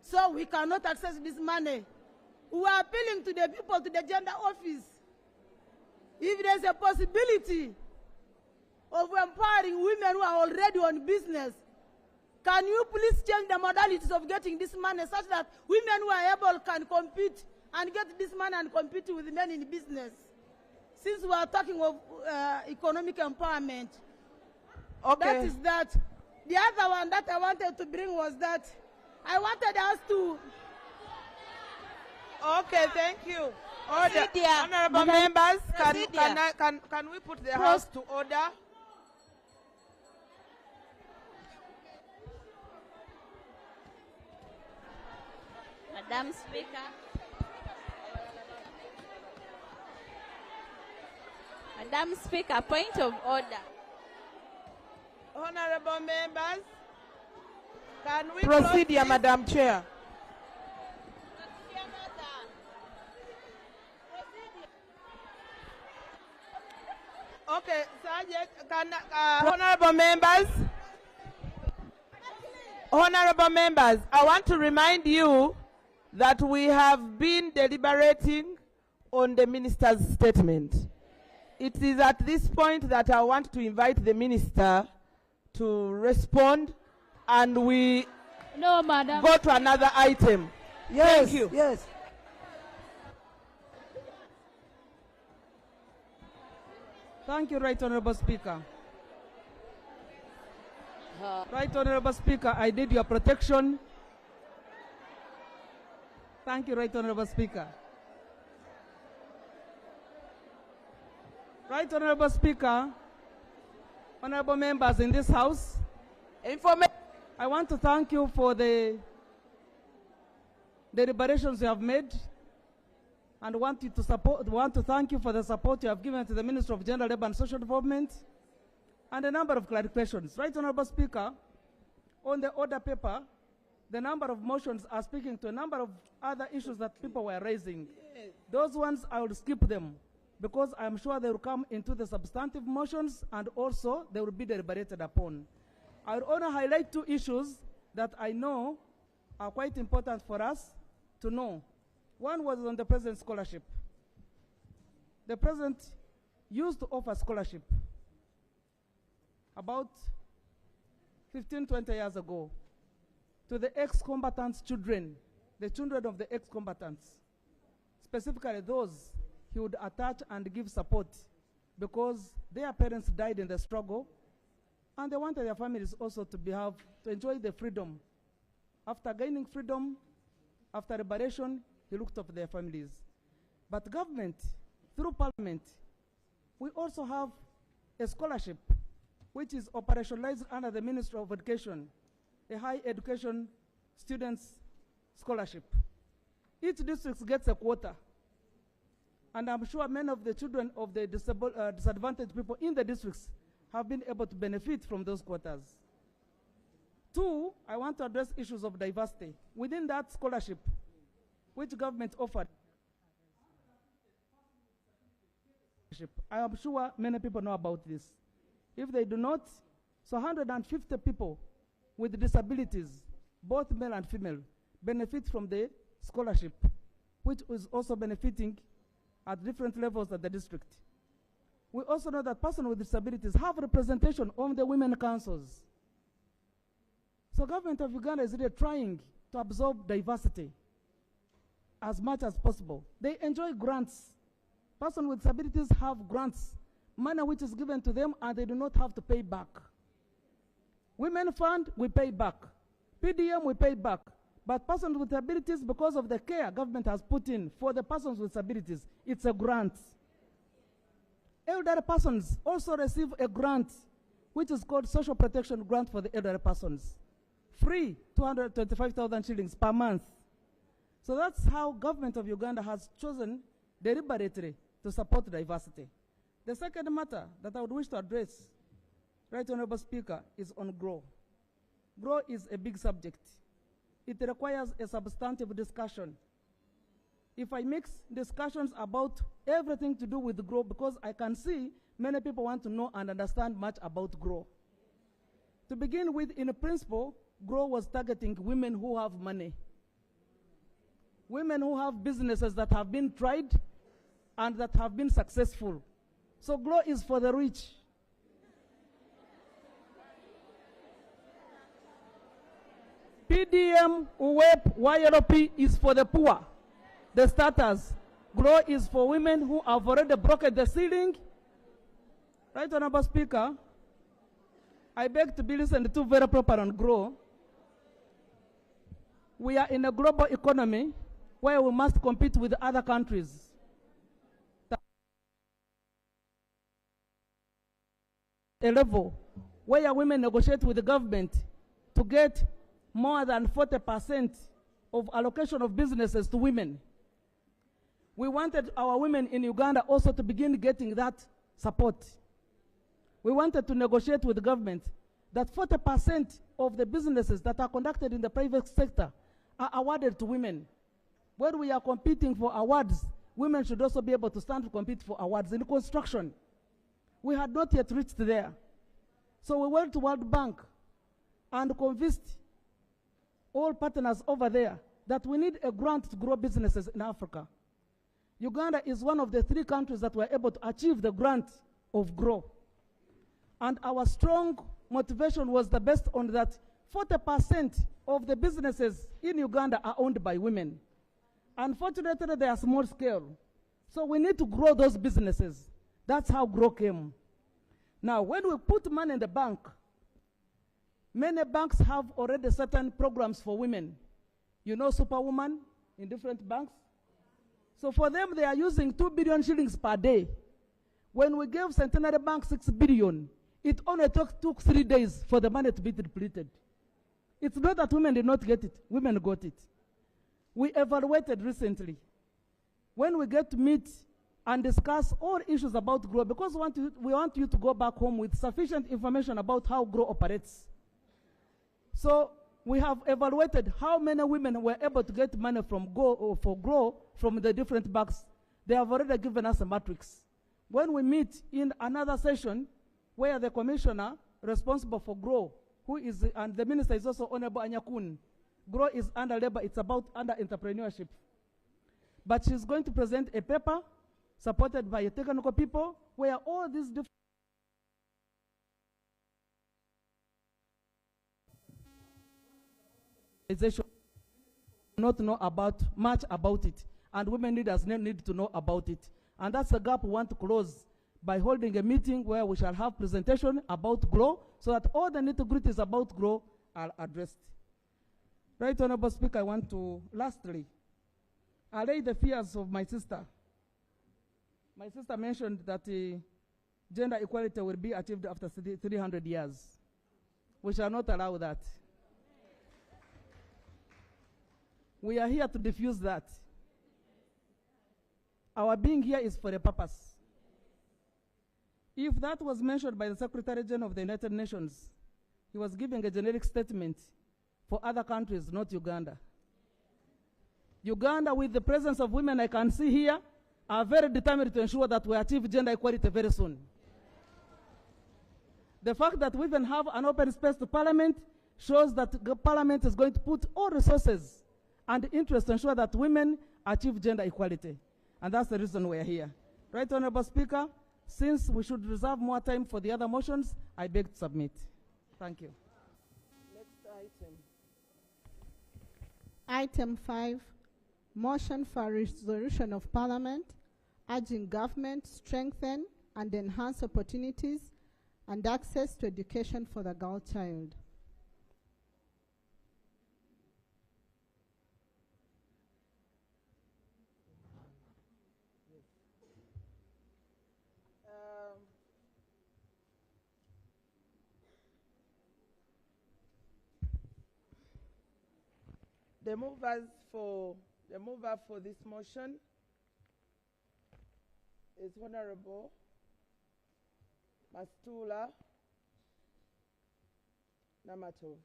So we cannot access this money. We are appealing to the people, to the gender office. If there's a possibility of empowering women who are already on business, can you please change the modalities of getting this money such that women who are able can compete and get this money and compete with men in business? Since we are talking of economic empowerment, okay. That is that. The other one that I wanted to bring was that I wanted us to... Okay, thank you. Order. Honorable members, can we put the House to order? Madam Speaker. Madam Speaker, point of order. Honorable members, can we Procedure, Madam Chair. Okay, Sergeant, honorable members, I want to remind you that we have been deliberating on the minister's statement. It is at this point that I want to invite the minister to respond, and we No, madam. go to another item. Yes, Thank you. yes. Thank you, Right Honorable Speaker. Right Honorable Speaker, I need your protection. Thank you, Right Honorable Speaker. Right Honorable Speaker, honorable members in this House, I want to thank you for the deliberations you have made, and want to thank you for the support you have given to the Minister of Gender, Labour and Social Development, and a number of clarifications. Right Honorable Speaker, on the order paper, the number of motions are speaking to a number of other issues that people were raising. Those ones, I will skip them, because I'm sure they will come into the substantive motions, and also they will be deliberated upon. I will only highlight two issues that I know are quite important for us to know. One was on the President's scholarship. The President used to offer scholarship about 15, 20 years ago to the ex-combatants' children, the children of the ex-combatants, specifically those he would attach and give support because their parents died in the struggle, and they wanted their families also to enjoy the freedom. After gaining freedom, after liberation, he looked after their families. But government, through parliament, we also have a scholarship which is operationalized under the Ministry of Education, a high education students scholarship. Each district gets a quota. And I'm sure many of the children of the disadvantaged people in the districts have been able to benefit from those quotas. Two, I want to address issues of diversity. Within that scholarship, which government offered, I am sure many people know about this. If they do not, so 150 people with disabilities, both male and female, benefit from the scholarship, which is also benefiting at different levels at the district. We also know that persons with disabilities have representation on the women councils. So government of Uganda is really trying to absorb diversity as much as possible. They enjoy grants. Persons with disabilities have grants, money which is given to them, and they do not have to pay back. Women Fund, we pay back. PDM, we pay back. But persons with disabilities, because of the care government has put in for the persons with disabilities, it's a grant. Elderly persons also receive a grant, which is called Social Protection Grant for the elderly persons. Free, 225,000 shillings per month. So that's how government of Uganda has chosen deliberately to support diversity. The second matter that I would wish to address, Right Honorable Speaker, is on GROW. GROW is a big subject. It requires a substantive discussion. If I mix discussions about everything to do with GROW, because I can see many people want to know and understand much about GROW. To begin with, in principle, GROW was targeting women who have money. Women who have businesses that have been tried and that have been successful. So GROW is for the rich. PDM, UWEP, YLOP is for the poor, the starters. GROW is for women who have already broken the ceiling. Right Honorable Speaker, I beg to be listened to very proper on GROW. We are in a global economy where we must compete with other countries. A level where women negotiate with the government to get more than 40% of allocation of businesses to women. We wanted our women in Uganda also to begin getting that support. We wanted to negotiate with the government that 40% of the businesses that are conducted in the private sector are awarded to women. When we are competing for awards, women should also be able to stand to compete for awards in construction. We had not yet reached there. So we went to World Bank and convinced all partners over there that we need a grant to grow businesses in Africa. Uganda is one of the 3 countries that were able to achieve the grant of GROW. And our strong motivation was the based on that 40% of the businesses in Uganda are owned by women. Unfortunately, they are small scale. So we need to grow those businesses. That's how GROW came. Now, when we put money in the bank, many banks have already certain programs for women. You know Superwoman in different banks? So for them, they are using 2 billion shillings per day. When we gave Centenary Bank 6 billion, it only took 3 days for the money to be depleted. It's not that women did not get it. Women got it. We evaluated recently. When we get to meet and discuss all issues about GROW, because we want you to go back home with sufficient information about how GROW operates. So we have evaluated how many women were able to get money from GROW from the different banks. They have already given us a matrix. When we meet in another session where the commissioner responsible for GROW, and the minister is also Honorable Anyakun. GROW is under labor, it's about under entrepreneurship. But she's going to present a paper supported by technical people where all these different organizations not know much about it, and women leaders need to know about it. And that's the gap we want to close by holding a meeting where we shall have presentation about GROW so that all the nitty-gritties about GROW are addressed. Right, Honorable Speaker, I want to, lastly, allay the fears of my sister. My sister mentioned that gender equality will be achieved after 300 years. We shall not allow that. We are here to diffuse that. Our being here is for a purpose. If that was mentioned by the Secretary General of the United Nations, he was giving a generic statement for other countries, not Uganda. Uganda, with the presence of women I can see here, are very determined to ensure that we achieve gender equality very soon. The fact that we even have an open space to Parliament shows that the Parliament is going to put all resources and interest to ensure that women achieve gender equality. And that's the reason we are here. Right, Honorable Speaker, since we should reserve more time for the other motions, I beg to submit. Thank you. Next item. Item 5, motion for resolution of Parliament urging government strengthen and enhance opportunities and access to education for the girl child. The mover for this motion is Honorable Mastula Namato.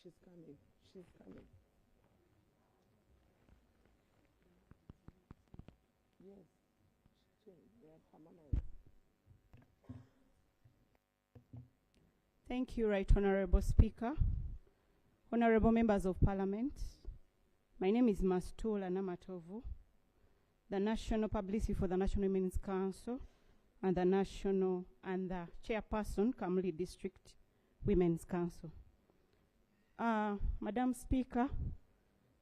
She's coming. She's coming. Yes. Thank you, Right Honorable Speaker. Honorable Members of Parliament, my name is Mastula Namatovu, the National Publicity for the National Women's Council and the Chairperson, Kamuli District Women's Council. Madam Speaker,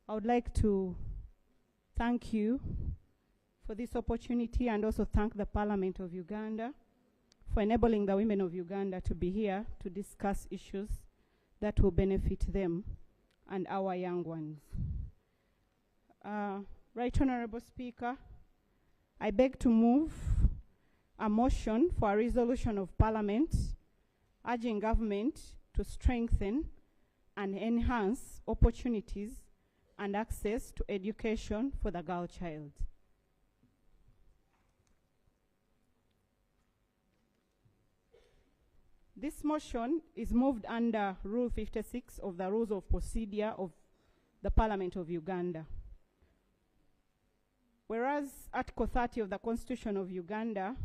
I would like to thank you for this opportunity and also thank the Parliament of Uganda for enabling the women of Uganda to be here to discuss issues that will benefit them and our young ones. Right Honorable Speaker, I beg to move a motion for a resolution of Parliament urging government to strengthen and enhance opportunities and access to education for the girl child. This motion is moved under Rule 56 of the Rules of Procedure of the Parliament of Uganda. Whereas Article 30 of the Constitution of Uganda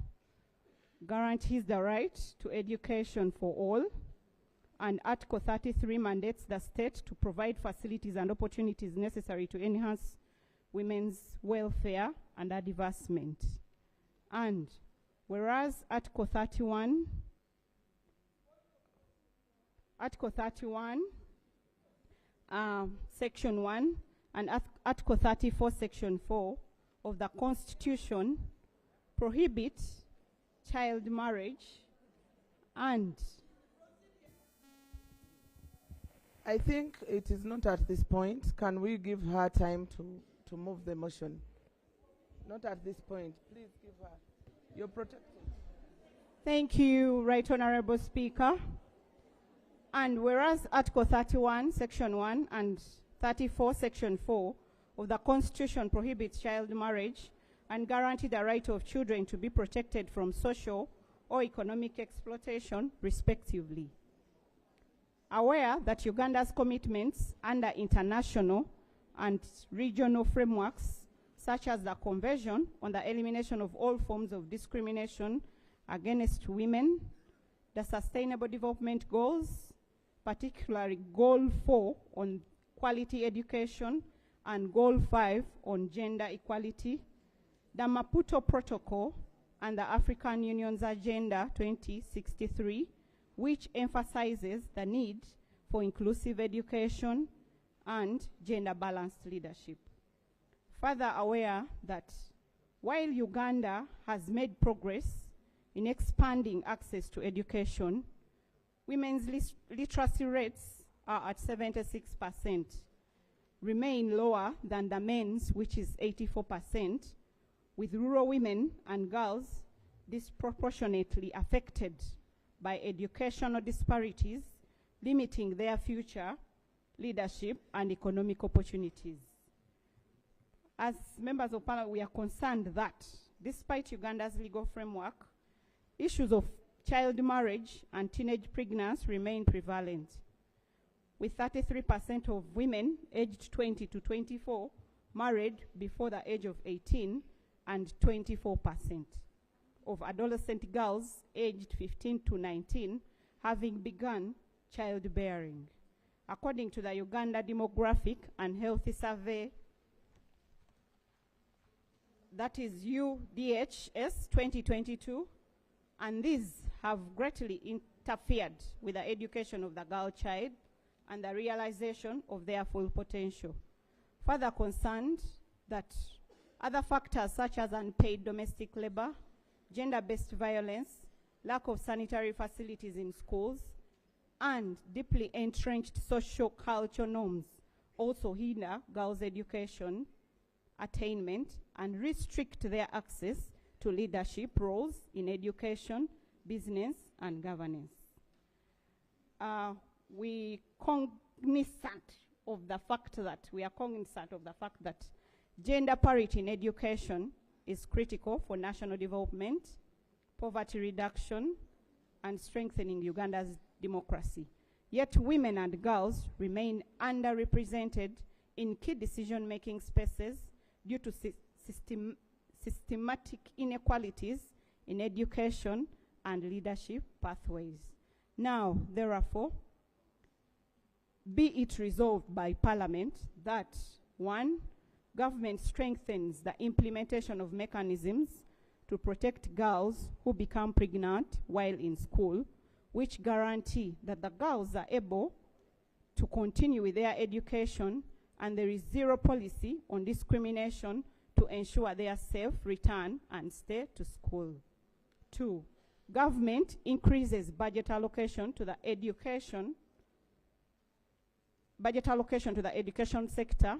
guarantees the right to education for all, And Article 33 mandates the state to provide facilities and opportunities necessary to enhance women's welfare and advancement. And whereas Article 31, Section 1 and Article 34, Section 4 of the Constitution prohibit child marriage, and I think it is not at this point. Can we give her time to move the motion? Not at this point. Please give her. You're protected. Thank you, Right Honorable Speaker. And whereas Article 31, Section 1 and 34, Section 4 of the Constitution prohibits child marriage and guarantee the right of children to be protected from social or economic exploitation, respectively. Aware that Uganda's commitments under international and regional frameworks, such as the Convention on the Elimination of All Forms of Discrimination Against Women, the Sustainable Development Goals, particularly Goal 4 on quality education and Goal 5 on gender equality, the Maputo Protocol and the African Union's Agenda 2063, which emphasizes the need for inclusive education and gender-balanced leadership. Further aware that while Uganda has made progress in expanding access to education, women's literacy rates are at 76%, remain lower than the men's, which is 84%, with rural women and girls disproportionately affected by educational disparities, limiting their future leadership and economic opportunities. As members of Parliament, we are concerned that despite Uganda's legal framework, issues of child marriage and teenage pregnancy remain prevalent, with 33% of women aged 20 to 24 married before the age of 18 and 24% of adolescent girls aged 15 to 19 having begun childbearing. According to the Uganda Demographic and Health Survey, that is UDHS 2022, and these have greatly interfered with the education of the girl child and the realization of their full potential. Further concerned that other factors such as unpaid domestic labor, gender-based violence, lack of sanitary facilities in schools, and deeply entrenched social cultural norms also hinder girls' education attainment and restrict their access to leadership roles in education, business, and governance. We are cognizant of the fact that gender parity in education is critical for national development, poverty reduction, and strengthening Uganda's democracy. Yet women and girls remain underrepresented in key decision-making spaces due to systematic inequalities in education and leadership pathways. Now, therefore, be it resolved by Parliament that 1, government strengthens the implementation of mechanisms to protect girls who become pregnant while in school, which guarantee that the girls are able to continue with their education, and there is zero policy on discrimination to ensure their safe return and stay to school. 2, government increases budget allocation to the education sector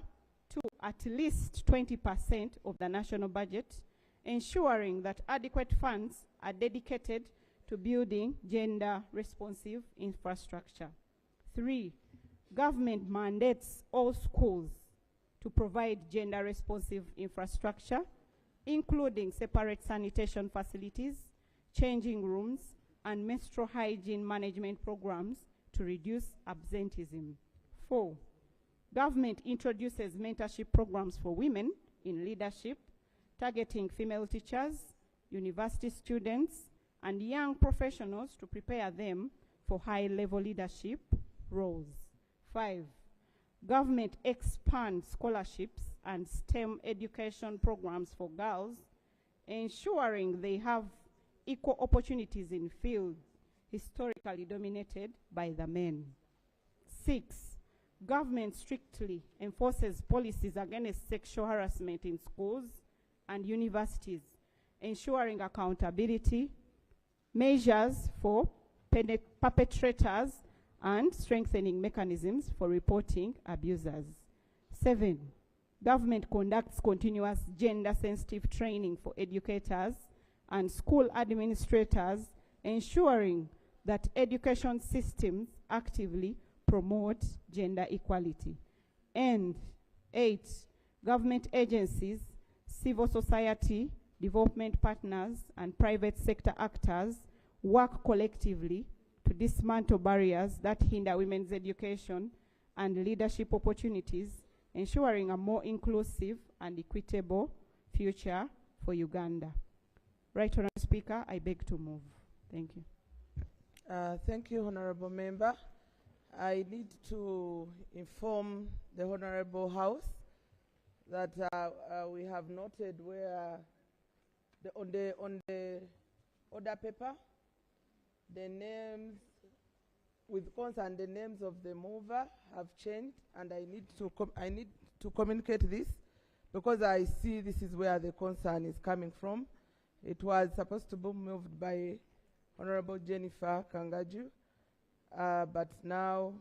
to at least 20% of the national budget, ensuring that adequate funds are dedicated to building gender-responsive infrastructure. 3, government mandates all schools to provide gender-responsive infrastructure, including separate sanitation facilities, changing rooms, and menstrual hygiene management programs to reduce absenteeism. 4, government introduces mentorship programs for women in leadership, targeting female teachers, university students, and young professionals to prepare them for high-level leadership roles. 5, government expands scholarships and STEM education programs for girls, ensuring they have equal opportunities in fields historically dominated by the men. 6, government strictly enforces policies against sexual harassment in schools and universities, ensuring accountability, measures for perpetrators, and strengthening mechanisms for reporting abusers. 7, government conducts continuous gender-sensitive training for educators and school administrators, ensuring that education systems actively promote gender equality. And 8, government agencies, civil society, development partners, and private sector actors work collectively to dismantle barriers that hinder women's education and leadership opportunities, ensuring a more inclusive and equitable future for Uganda. Right Honourable Speaker, I beg to move. Thank you. Thank you, Honourable Member. I need to inform the Honourable House that we have noted where on the order paper, the names, with concern, the names of the mover have changed, and I need to communicate this because I see this is where the concern is coming from. It was supposed to be moved by Honorable Jennifer Kangaju, but now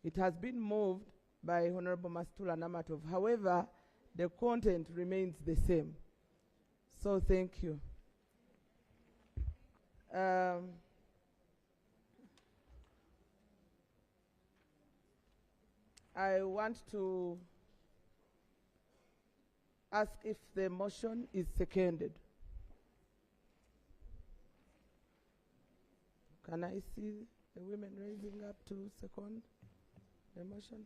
it has been moved by Honorable Mastula Namatov. However, the content remains the same. So thank you. I want to ask if the motion is seconded. Can I see the women raising up to second the motion?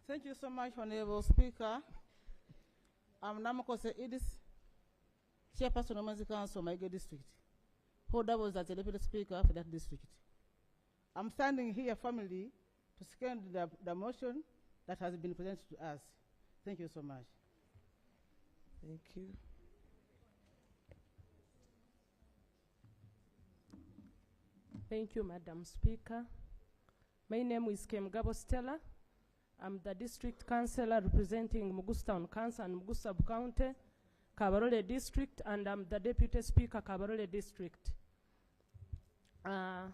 Thank you so much, Honorable Speaker. I'm Namakose Idis, Chairperson of the Council, Michael District. Who doubles as the Deputy Speaker for that district. I'm standing here formally to second the motion that has been presented to us. Thank you so much. Thank you. Thank you, Madam Speaker. My name is Kemgabo Stella. I'm the District Councillor representing Mugustown Council and Mugusab County, Kabarole District, and I'm the Deputy Speaker, Kabarole District. I'm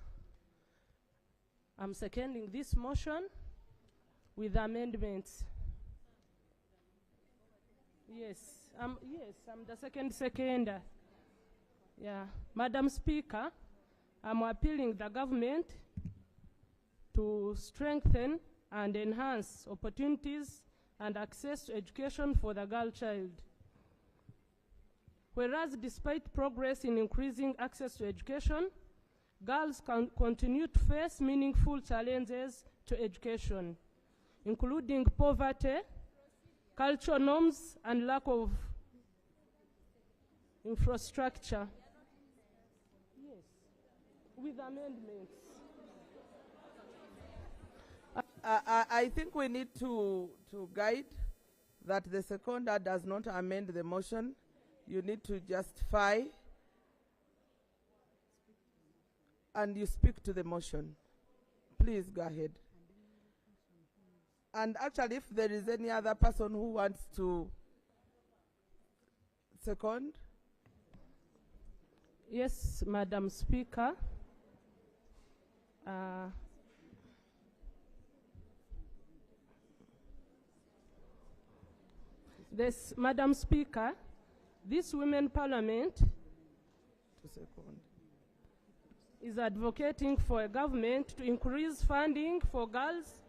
seconding this motion with amendments. Yes, I'm the seconder. Yeah, Madam Speaker, I'm appealing the government to strengthen and enhance opportunities and access to education for the girl child. Whereas despite progress in increasing access to education, girls continue to face meaningful challenges to education, including poverty, cultural norms, and lack of infrastructure. Yes, with amendments. I think we need to guide that the seconder does not amend the motion. You need to justify and you speak to the motion. Please go ahead. And actually, if there is any other person who wants to second. Yes, Madam Speaker. Madam Speaker, this Women Parliament is advocating for a government to increase funding for girls'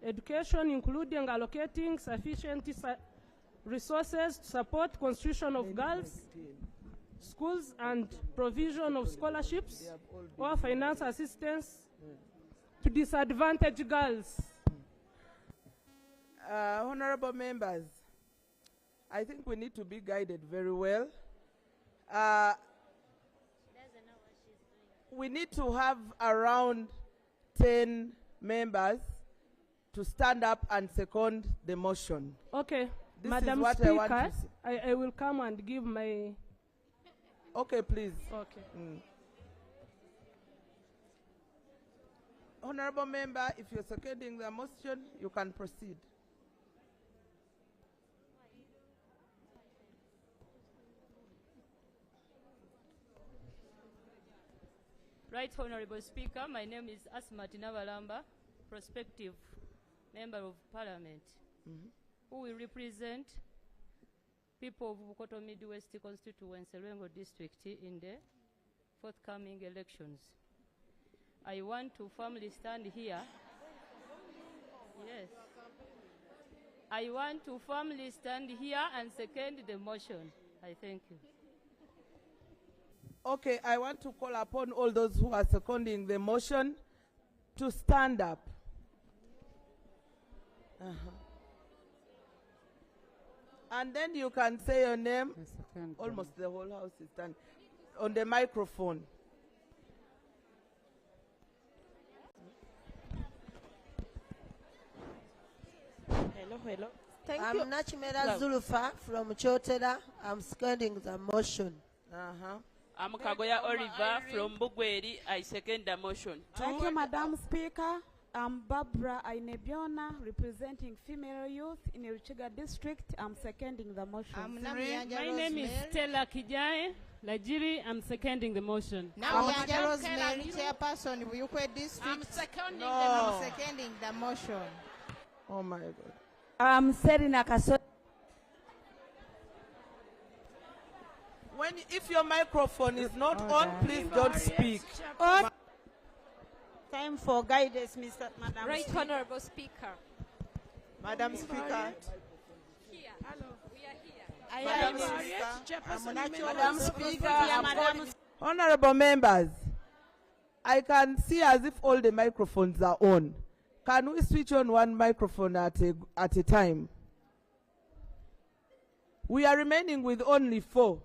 education, including allocating sufficient resources to support construction of girls' schools and provision of scholarships or financial assistance to disadvantaged girls. Honorable members, I think we need to be guided very well. we need to have around 10 members to stand up and second the motion. Okay, This Madam is what Speaker, I want to say. I will come and give my... Okay, please. Okay. Honorable member, if you're seconding the motion, you can proceed. Right Honorable Speaker, my name is Asma Tinabalamba, prospective member of Parliament, who will represent people of Bukoto Midwest constituency, Lwengo district in the forthcoming elections. I want to firmly stand here. Yes. I want to firmly stand here and second the motion. I thank you. Okay, I want to call upon all those who are seconding the motion to stand up. And then you can say your name. Almost the whole house is standing on the microphone. Hello. I'm Nachimera Zulufa from Chotera. I'm seconding the motion. I'm Kagoya Oliver from Bugweri. I second the motion. Thank you, Madam Speaker. I'm Barbara Ainebiona, representing female youth in Ruchiga district. I'm seconding the motion. My name is Stella Kijai Lajiri. I'm seconding the motion. Namyanja Rosemary, chairperson, Buyukwe district. I'm seconding the motion. Oh my God. I'm Serena Kaso. If your microphone is not on, please don't speak. Time for guidance, Madam Right Speaker. Honorable Speaker. Madam Speaker. Here. Hello, we are here. Madam Speaker. Honorable members, I can see as if all the microphones are on. Can we switch on one microphone at a time? We are remaining with only 4.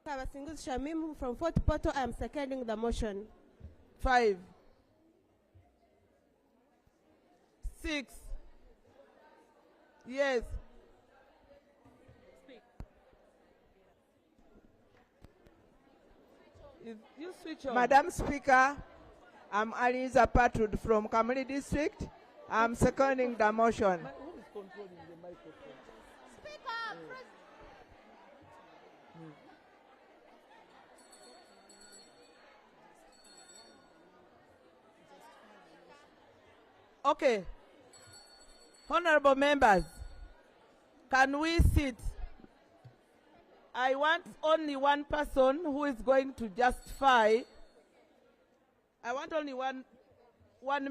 Kabasingus Shamim from Fort Portal. I am seconding the motion. 5. 6. Yes. You switch on. Madam Speaker, I'm Aliza Patrud from Kamuli District. I'm seconding the motion. Who is controlling the microphone? Okay. Honorable members, can we sit? I want only one person who is going to justify. I want only one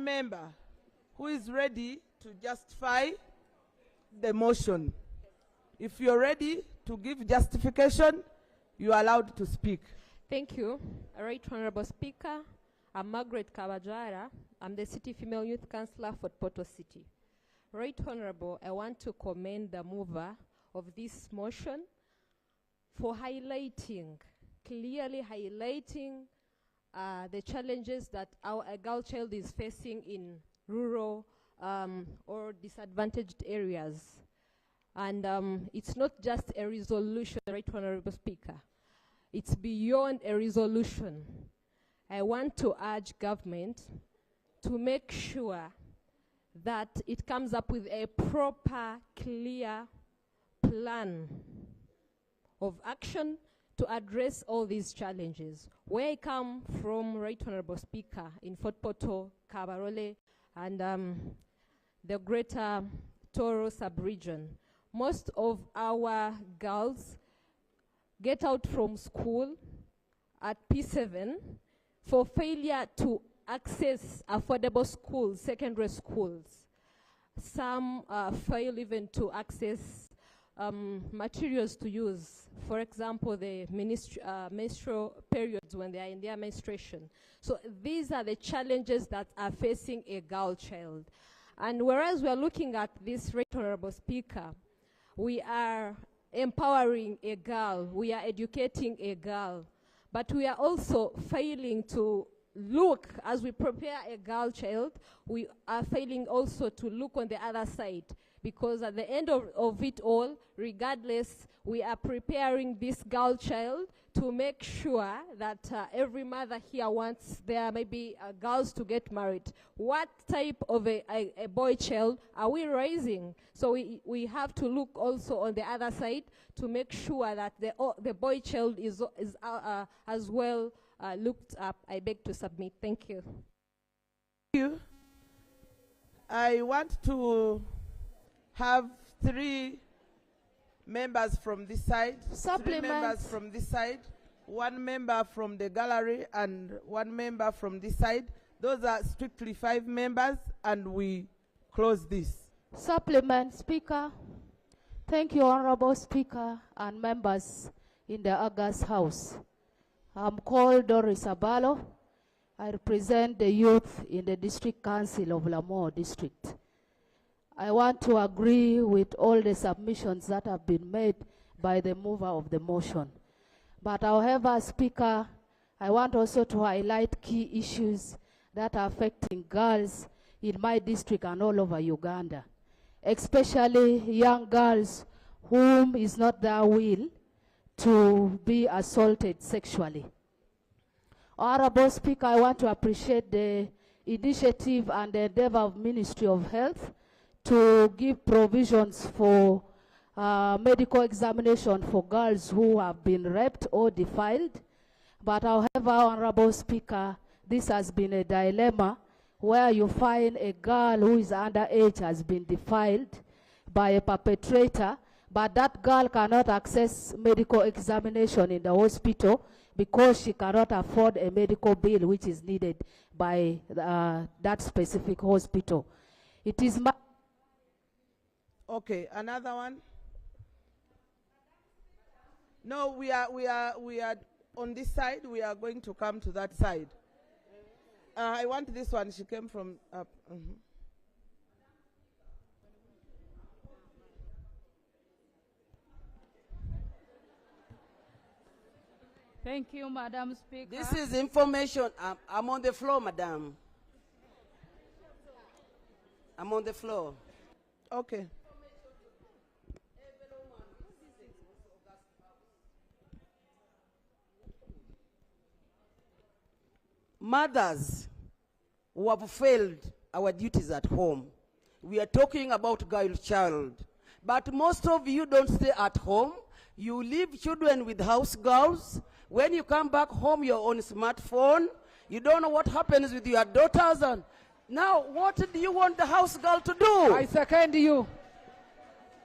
member who is ready to justify the motion. If you're ready to give justification, you are allowed to speak. Thank you. Right Honorable Speaker, I'm Margaret Kabajara. I'm the City Female Youth Councillor for Porto City. Right Honorable, I want to commend the mover of this motion for clearly highlighting the challenges that a girl child is facing in rural or disadvantaged areas. And it's not just a resolution, Right Honorable Speaker. It's beyond a resolution. I want to urge government to make sure that it comes up with a proper, clear plan of action to address all these challenges. Where I come from, Right Honorable Speaker, in Fort Portal, Kabarole, and the greater Toro sub-region, most of our girls get out from school at P7 for failure to access affordable schools, secondary schools. Some fail even to access materials to use. For example, the menstrual periods when they are in their menstruation. So these are the challenges that are facing a girl child. And whereas we are looking at this, Right Honorable Speaker, we are empowering a girl. We are educating a girl. But we are also failing to look, as we prepare a girl child, we are failing also to look on the other side. Because at the end of it all, regardless, we are preparing this girl child to make sure that every mother here wants there maybe girls to get married. What type of a boy child are we raising? So we have to look also on the other side to make sure that the boy child is as well looked up. I beg to submit. Thank you. Thank you. I want to have 3 members from this side, 3 members from this side, 1 member from the gallery, and 1 member from this side. Those are strictly 5 members, and we close this. Supplement, Speaker. Thank you, Honorable Speaker and members in the August House. I'm called Doris Abalo. I represent the youth in the District Council of Lamour District. I want to agree with all the submissions that have been made by the mover of the motion. But however, Speaker, I want also to highlight key issues that are affecting girls in my district and all over Uganda, especially young girls whom is not their will to be assaulted sexually. Honorable Speaker, I want to appreciate the initiative and the endeavor of Ministry of Health to give provisions for medical examination for girls who have been raped or defiled. But however, Honorable Speaker, this has been a dilemma where you find a girl who is underage has been defiled by a perpetrator, but that girl cannot access medical examination in the hospital because she cannot afford a medical bill which is needed by that specific hospital. It is my... Okay, another one. No, we are on this side. We are going to come to that side. I want this one. She came from up. Thank you, Madam Speaker. This is information. I'm on the floor, Madam. I'm on the floor. Okay. Mothers who have failed our duties at home. We are talking about girl child. But most of you don't stay at home. You leave children with house girls. When you come back home, you're on smartphone. You don't know what happens with your daughters. And now, what do you want the house girl to do? I second you.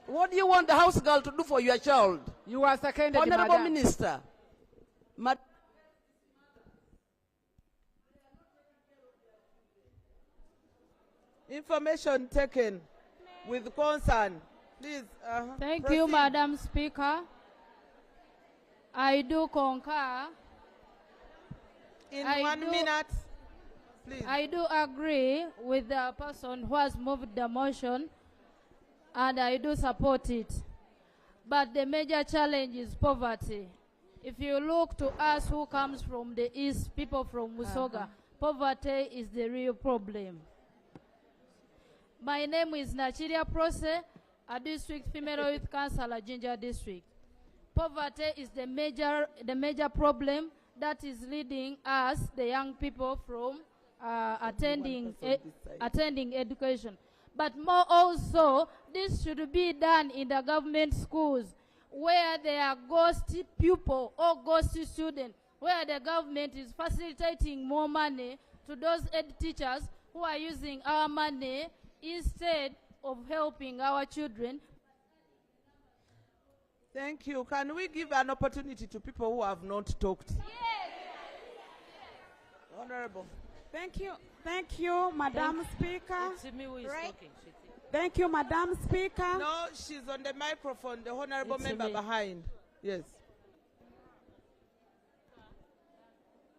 What do you want the house girl to do for your child? You are seconded, Honorable Madam. Minister. Information taken with concern. Please. Thank you, Madam Speaker. I do concur. In 1 minute, please. I do agree with the person who has moved the motion, and I do support it. But the major challenge is poverty. If you look to us who comes from the east, people from Musoga, poverty is the real problem. My name is Nachiria Prose, a district female youth councillor, Jinja District. Poverty is the major problem that is leading us, the young people, from attending education. But more also, this should be done in the government schools where there are ghost pupil or ghost students, where the government is facilitating more money to those ed teachers who are using our money instead of helping our children. Thank you. Can we give an opportunity to people who have not talked? Yes. Honorable. Thank you. Thank you, Madam Speaker. It's me who is talking. Thank you, Madam Speaker. No, she's on the microphone, the honorable It's member me. behind. Yes.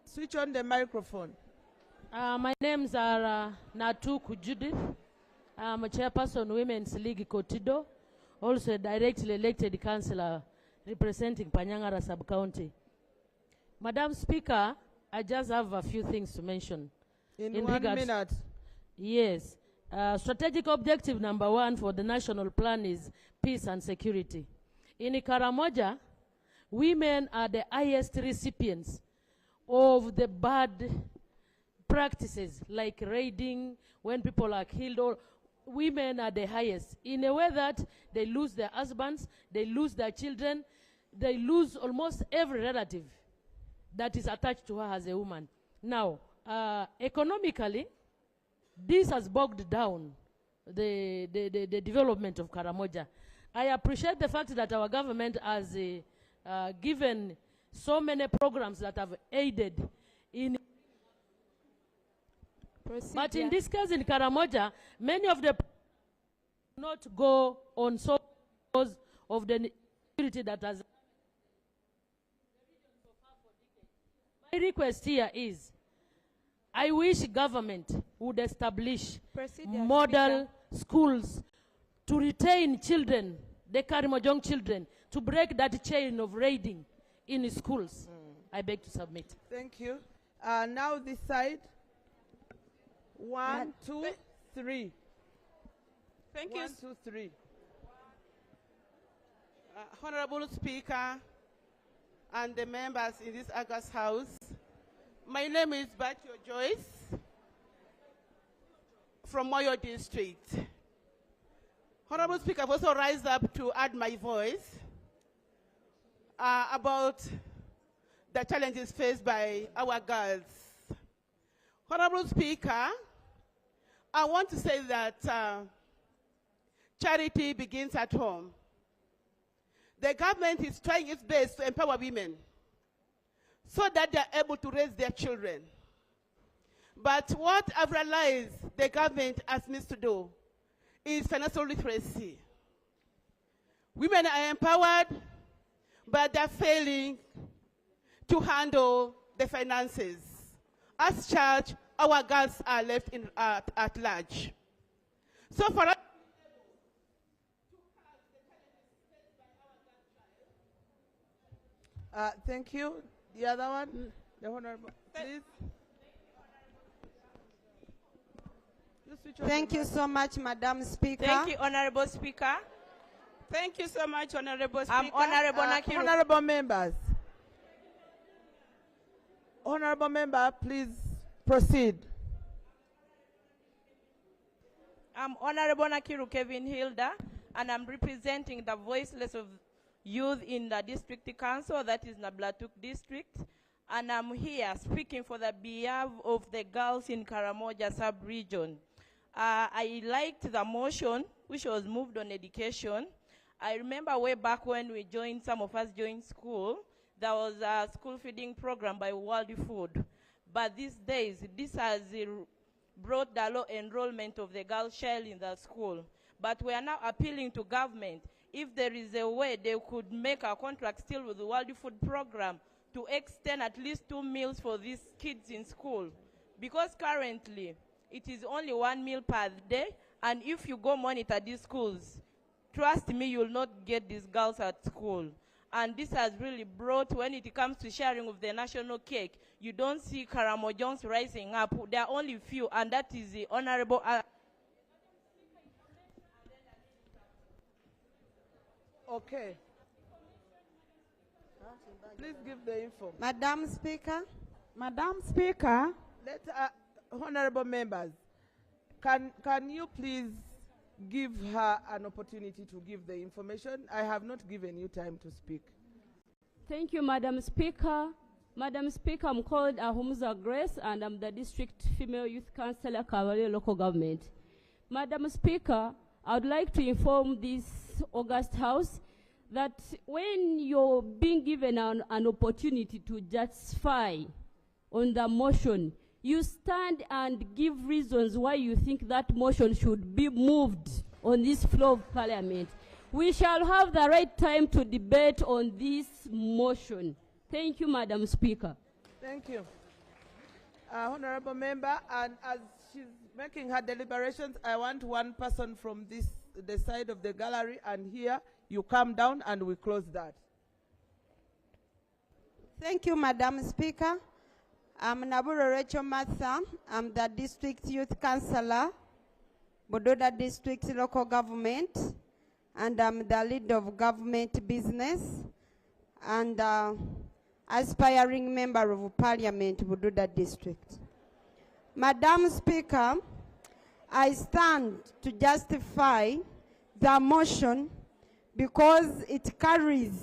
Switch on the microphone. My names are Natuku Judith. I'm a chairperson Women's League Kotido. also a directly elected councillor representing Panyangara sub-county. Madam Speaker, I just have a few things to mention. In 1 minute. Yes. Strategic objective number 1 for the national plan is peace and security. In Karamoja, women are the highest recipients of the bad practices like raiding, when people are killed, or women are the highest, in a way that they lose their husbands, they lose their children, they lose almost every relative that is attached to her as a woman. Now, economically, this has bogged down the development of Karamoja. I appreciate the fact that our government has given so many programs that have aided in. But in this case in Karamoja, many of the not go on so because of the security that has. My request here is, I wish government would establish model schools to retain children, the Karimojong children, to break that chain of raiding in schools. I beg to submit. Thank you. Now this side. 1, 2, 3. Thank you. 1, 2, 3. Honorable Speaker and the members in this August House, my name is Batio Joyce from Moyo District. Honorable Speaker, I've also rise up to add my voice about the challenges faced by our girls. Honorable Speaker, I want to say that charity begins at home. The government is trying its best to empower women so that they're able to raise their children. But what I've realized the government has missed to do is financial literacy. Women are empowered, but they're failing to handle the finances. As church, our girls are left at large. So for us, thank you. The other one, the honorable, please. Thank you so much, Madam Speaker. Thank you, Honorable Speaker. Thank you so much, Honorable Speaker. Honorable Nakiru. Honorable members. Honorable member, please proceed. I'm Honorable Nakiru Kevin Hilda, and I'm representing the voiceless of youth in the district council, that is Nablatuk district. And I'm here speaking for the behalf of the girls in Karamoja sub-region. I liked the motion which was moved on education. I remember way back when some of us joined school, there was a school feeding program by World Food. But these days, this has brought the low enrollment of the girl child in the school. But we are now appealing to government, if there is a way they could make a contract still with the World Food Program to extend at least 2 meals for these kids in school. Because currently, it is only 1 meal per day, and if you go monitor these schools, trust me, you will not get these girls at school. And this has really brought, when it comes to sharing of the national cake, you don't see Karamojongs rising up. There are only few, and that is the honorable. Okay. Please give the info. Madam Speaker. Madam Speaker. Let honorable members, can you please give her an opportunity to give the information? I have not given you time to speak. Thank you, Madam Speaker. Madam Speaker, I'm called Ahumuza Grace, and I'm the District Female Youth Councillor, Cavalier Local Government. Madam Speaker, I would like to inform this August House that when you're being given an opportunity to justify on the motion, you stand and give reasons why you think that motion should be moved on this floor of Parliament. We shall have the right time to debate on this motion. Thank you, Madam Speaker. Thank you. Honorable member, and as she's making her deliberations, I want one person from this the side of the gallery, and here you come down and we close that. Thank you, Madam Speaker. I'm Naburo Rachel Martha. I'm the District Youth Councillor, Bududa District Local Government, and I'm the lead of government business and aspiring member of Parliament, Bududa District. Madam Speaker, I stand to justify the motion because it carries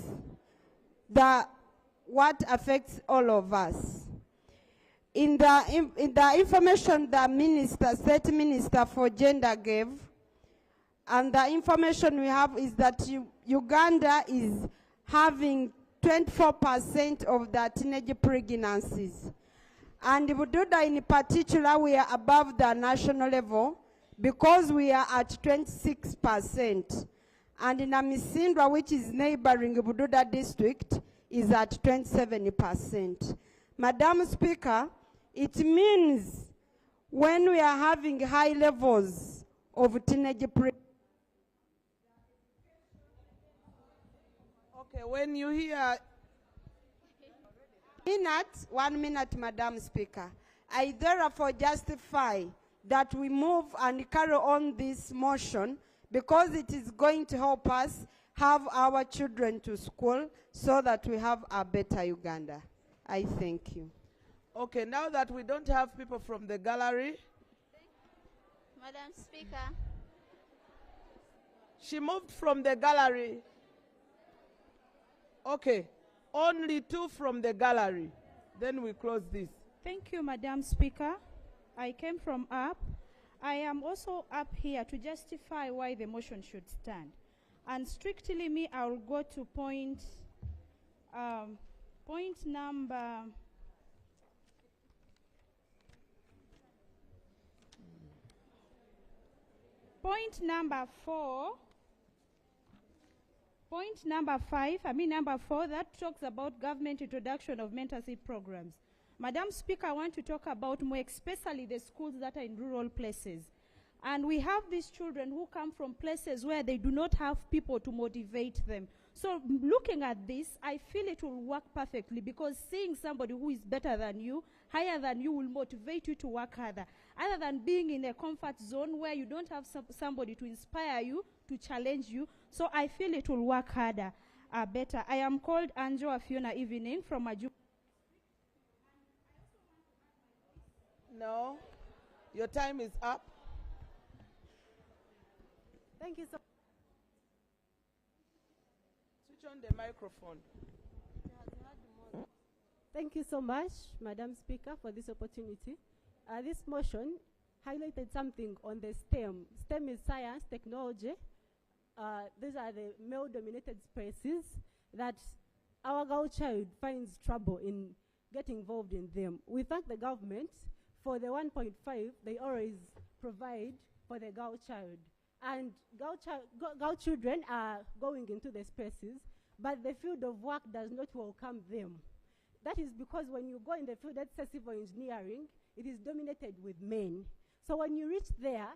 what affects all of us. In the information the State Minister for Gender gave, and the information we have is that Uganda is having 24% of the teenage pregnancies. And Bududa in particular, we are above the national level because we are at 26%. And in Amisindwa, which is neighboring Bududa district, is at 27%. Madam Speaker, it means when we are having high levels of teenage pregnancy. Okay, when you hear... 1 minute, Madam Speaker. I therefore justify that we move and carry on this motion because it is going to help us have our children to school so that we have a better Uganda. I thank you. Okay, now that we don't have people from the gallery. Madam Speaker. She moved from the gallery. Okay, only 2 from the gallery. Then we close this. Thank you, Madam Speaker. I came from up. I am also up here to justify why the motion should stand. And strictly me, I will go to point number... Point number 4, point number 5, number 4, that talks about government introduction of mentorship programs. Madam Speaker, I want to talk about more especially the schools that are in rural places. And we have these children who come from places where they do not have people to motivate them. So looking at this, I feel it will work perfectly because seeing somebody who is better than you, higher than you, will motivate you to work harder. Other than being in a comfort zone where you don't have somebody to inspire you, to challenge you. So I feel it will work harder, better. I am called Angela Fiona Evening from Maju. No, your time is up. Thank you so Switch on the microphone. Thank you so much, Madam Speaker, for this opportunity. This motion highlighted something on the STEM. STEM is science, technology. These are the male-dominated spaces that our girl child finds trouble in getting involved in them. We thank the government for the 1.5 they always provide for the girl child. And girl children are going into the spaces, but the field of work does not welcome them. That is because when you go in the field, let's say civil engineering, it is dominated with men. So when you reach there,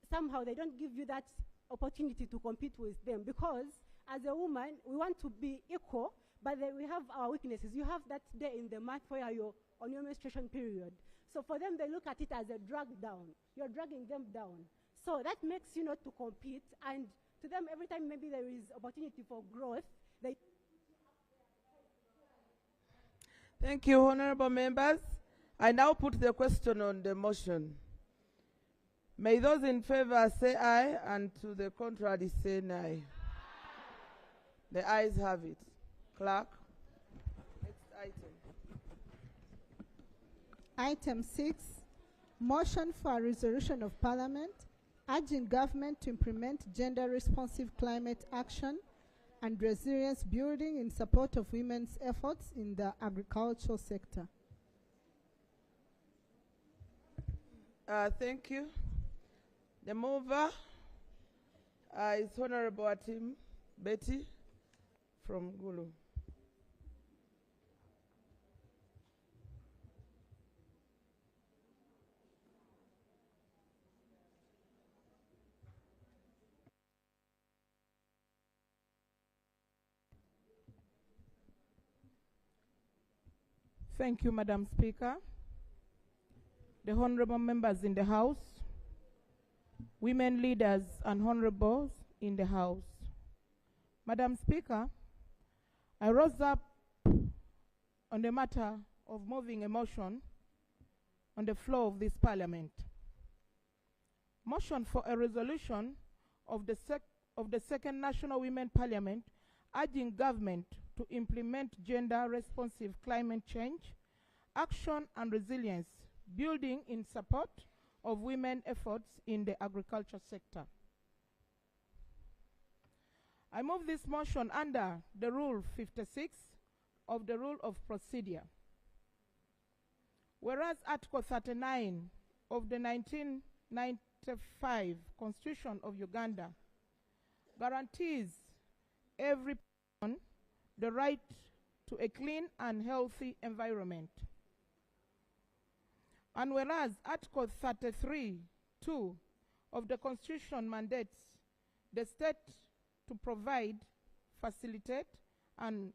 somehow they don't give you that opportunity to compete with them because as a woman, we want to be equal, but then we have our weaknesses. You have that day in the month where you're on your menstruation period. So for them, they look at it as a drag down. You're dragging them down. So that makes you not to compete, and to them, every time maybe there is opportunity for growth, they... Thank you, honorable members. I now put the question on the motion. May those in favor say aye, and to the contrary say nay. The ayes have it. Clerk. Next item. Item 6, motion for a resolution of Parliament urging government to implement gender-responsive climate action and resilience building in support of women's efforts in the agricultural sector. Thank you. The mover is Honorable Atim Betty from Gulu. Thank you, Madam Speaker. The honorable members in the House, women leaders and honorables in the House. Madam Speaker, I rose up on the matter of moving a motion on the floor of this Parliament. Motion for a resolution of the Second National Women Parliament urging government to implement gender-responsive climate change, action and resilience, building in support of women efforts in the agriculture sector. I move this motion under the Rule 56 of the Rule of Procedure. Whereas Article 39 of the 1995 Constitution of Uganda guarantees every person the right to a clean and healthy environment. And whereas Article 33(2) of the Constitution mandates the state to provide, facilitate, and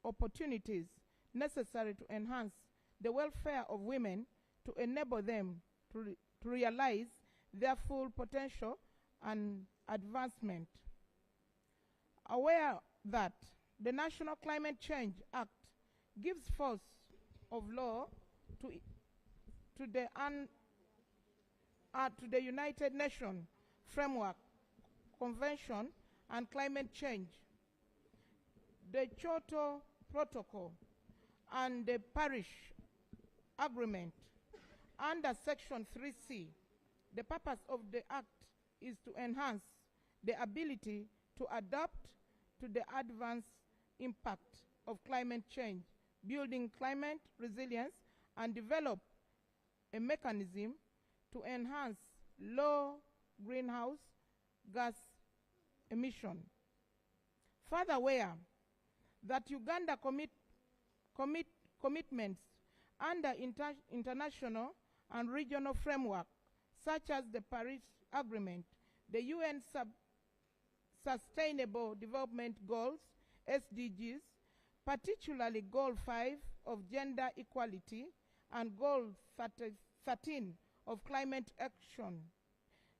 opportunities necessary to enhance the welfare of women to enable them to realize their full potential and advancement. Aware that the National Climate Change Act gives force of law to the United Nations Framework Convention on Climate Change, the Kyoto Protocol, and the Paris Agreement. Under Section 3C, the purpose of the Act is to enhance the ability to adapt to the adverse impact of climate change, building climate resilience, and develop a mechanism to enhance low greenhouse gas emission. Further aware that Uganda commitments under international and regional framework, such as the Paris Agreement, the UN Sustainable Development Goals, SDGs, particularly Goal 5 of gender equality and Goal 13 of climate action,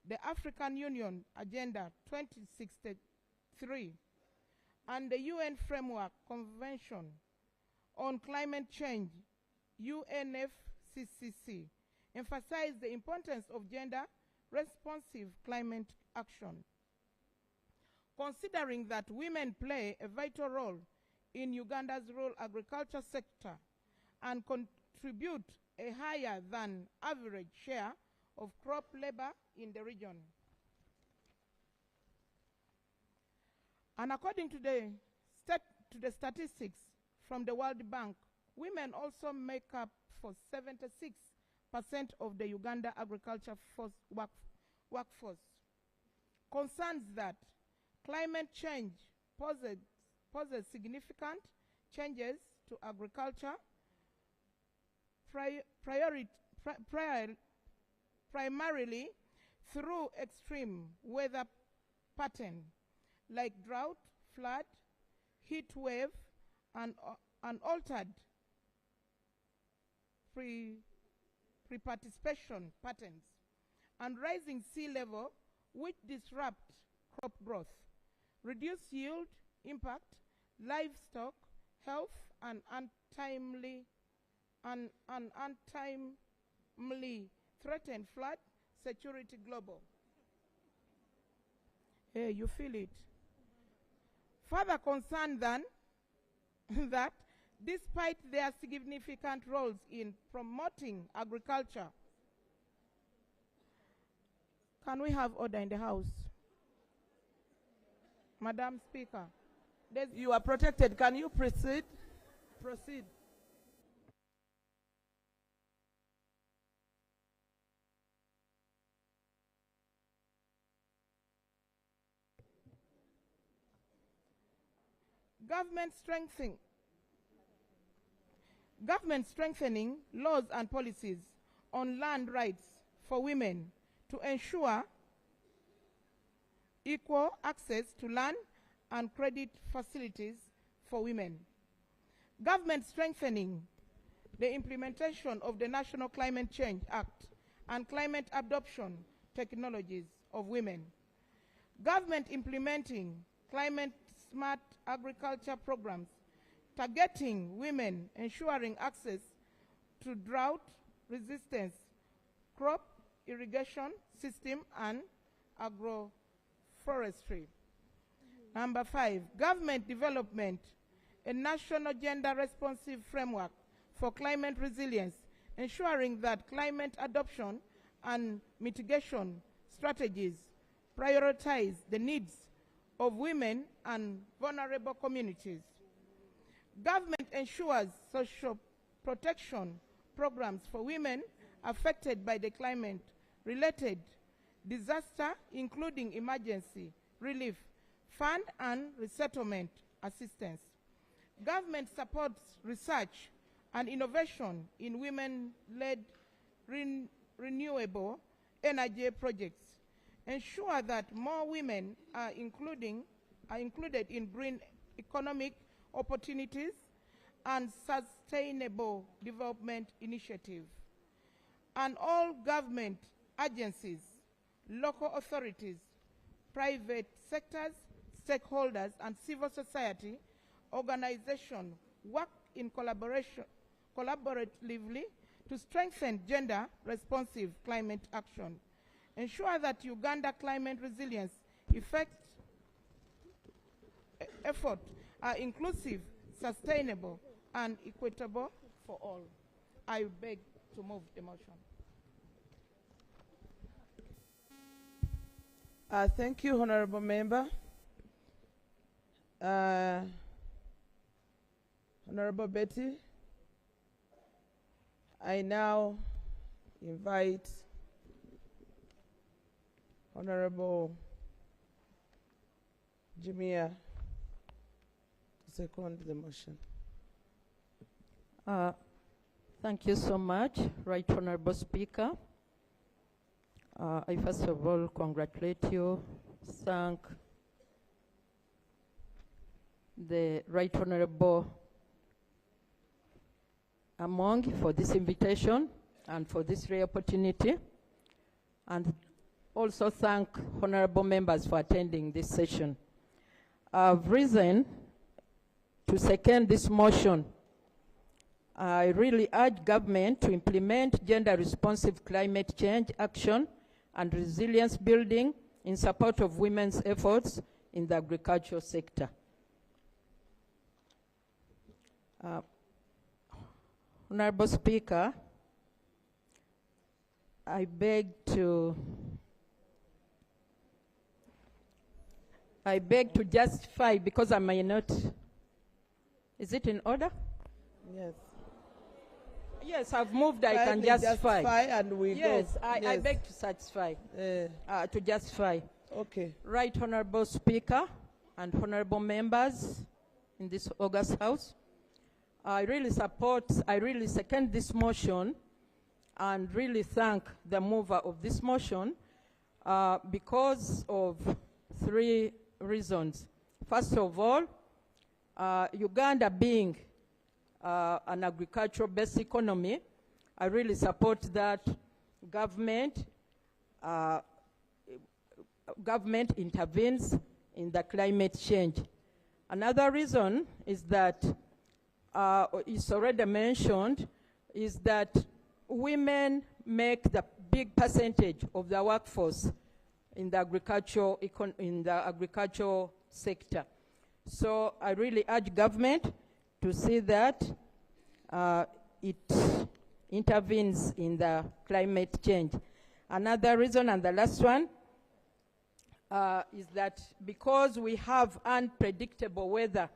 the African Union Agenda 2063, and the UN Framework Convention on Climate Change, UNFCCC, emphasize the importance of gender-responsive climate action. Considering that women play a vital role in Uganda's rural agriculture sector and contribute a higher than average share of crop labor in the region. And according to the statistics from the World Bank, women also make up for 76% of the Uganda agriculture workforce. Concerns that climate change poses significant changes to agriculture, primarily through extreme weather patterns like drought, flood, heat wave, and altered pre-participation patterns, and rising sea level, which disrupt crop growth, reduce yield, impact livestock health, and untimely threaten flood security global. Hey, you feel it. Further concerned than that, despite their significant roles in promoting agriculture, can we have order in the House? Madam Speaker, you are protected. Can you proceed? Proceed. Government strengthening laws and policies on land rights for women to ensure equal access to land and credit facilities for women. Government strengthening the implementation of the National Climate Change Act and climate adoption technologies of women. Government implementing climate-smart agriculture programs targeting women, ensuring access to drought resistance, crop irrigation system, and agroforestry. Number 5, government development, a national gender-responsive framework for climate resilience, ensuring that climate adoption and mitigation strategies prioritize the needs of women and vulnerable communities. Government ensures social protection programs for women affected by the climate-related disaster, including emergency relief fund and resettlement assistance. Government supports research and innovation in women-led renewable energy projects. Ensure that more women are included in green economic opportunities and sustainable development initiatives. And all government agencies, local authorities, private sectors, stakeholders, and civil society organizations work in collaboratively to strengthen gender-responsive climate action. Ensure that Uganda climate resilience efforts are inclusive, sustainable, and equitable for all. I beg to move the motion. Thank you, Honorable Member. Honorable Betty, I now invite Honorable Jumia to second the motion. Thank you so much, Right Honorable Speaker. I first of all congratulate you, thank the Right Honorable Among for this invitation and for this rare opportunity, and also thank honorable members for attending this session. I've risen to second this motion. I really urge government to implement gender-responsive climate change action and resilience building in support of women's efforts in the agricultural sector. Honorable Speaker, I beg to justify, because I may not. Is it in order? Yes. Yes, I've moved. I can justify. And we yes, go. I beg to satisfy. To justify. Okay. Right Honorable Speaker and honorable members in this august House, I really second this motion and really thank the mover of this motion because of 3 reasons. First of all, Uganda being an agricultural-based economy, I really support that government intervenes in the climate change. Another reason is that, it's already mentioned, is that women make the big percentage of the workforce in the agricultural sector. So I really urge government to see that it intervenes in the climate change. Another reason, and the last one, is that because we have unpredictable weather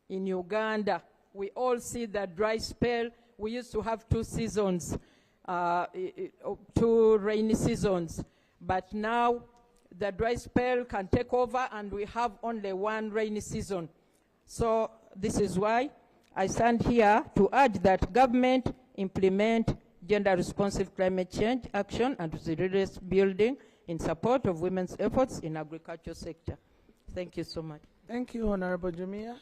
in Uganda, we all see the dry spell. We used to have 2 seasons, 2 rainy seasons, but now the dry spell can take over and we have only 1 rainy season. So this is why I stand here to urge that government implement gender-responsive climate change action and resilience building in support of women's efforts in agriculture sector. Thank you so much. Thank you, Honorable Jumia.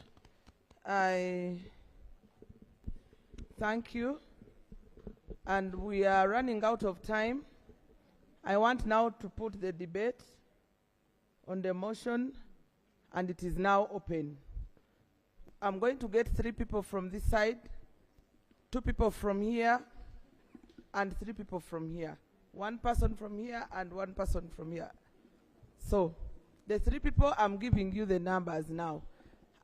I Thank you. And we are running out of time. I want now to put the debate on the motion, and it is now open. I'm going to get 3 people from this side, 2 people from here, and 3 people from here. 1 person from here and 1 person from here. So, the 3 people, I'm giving you the numbers now.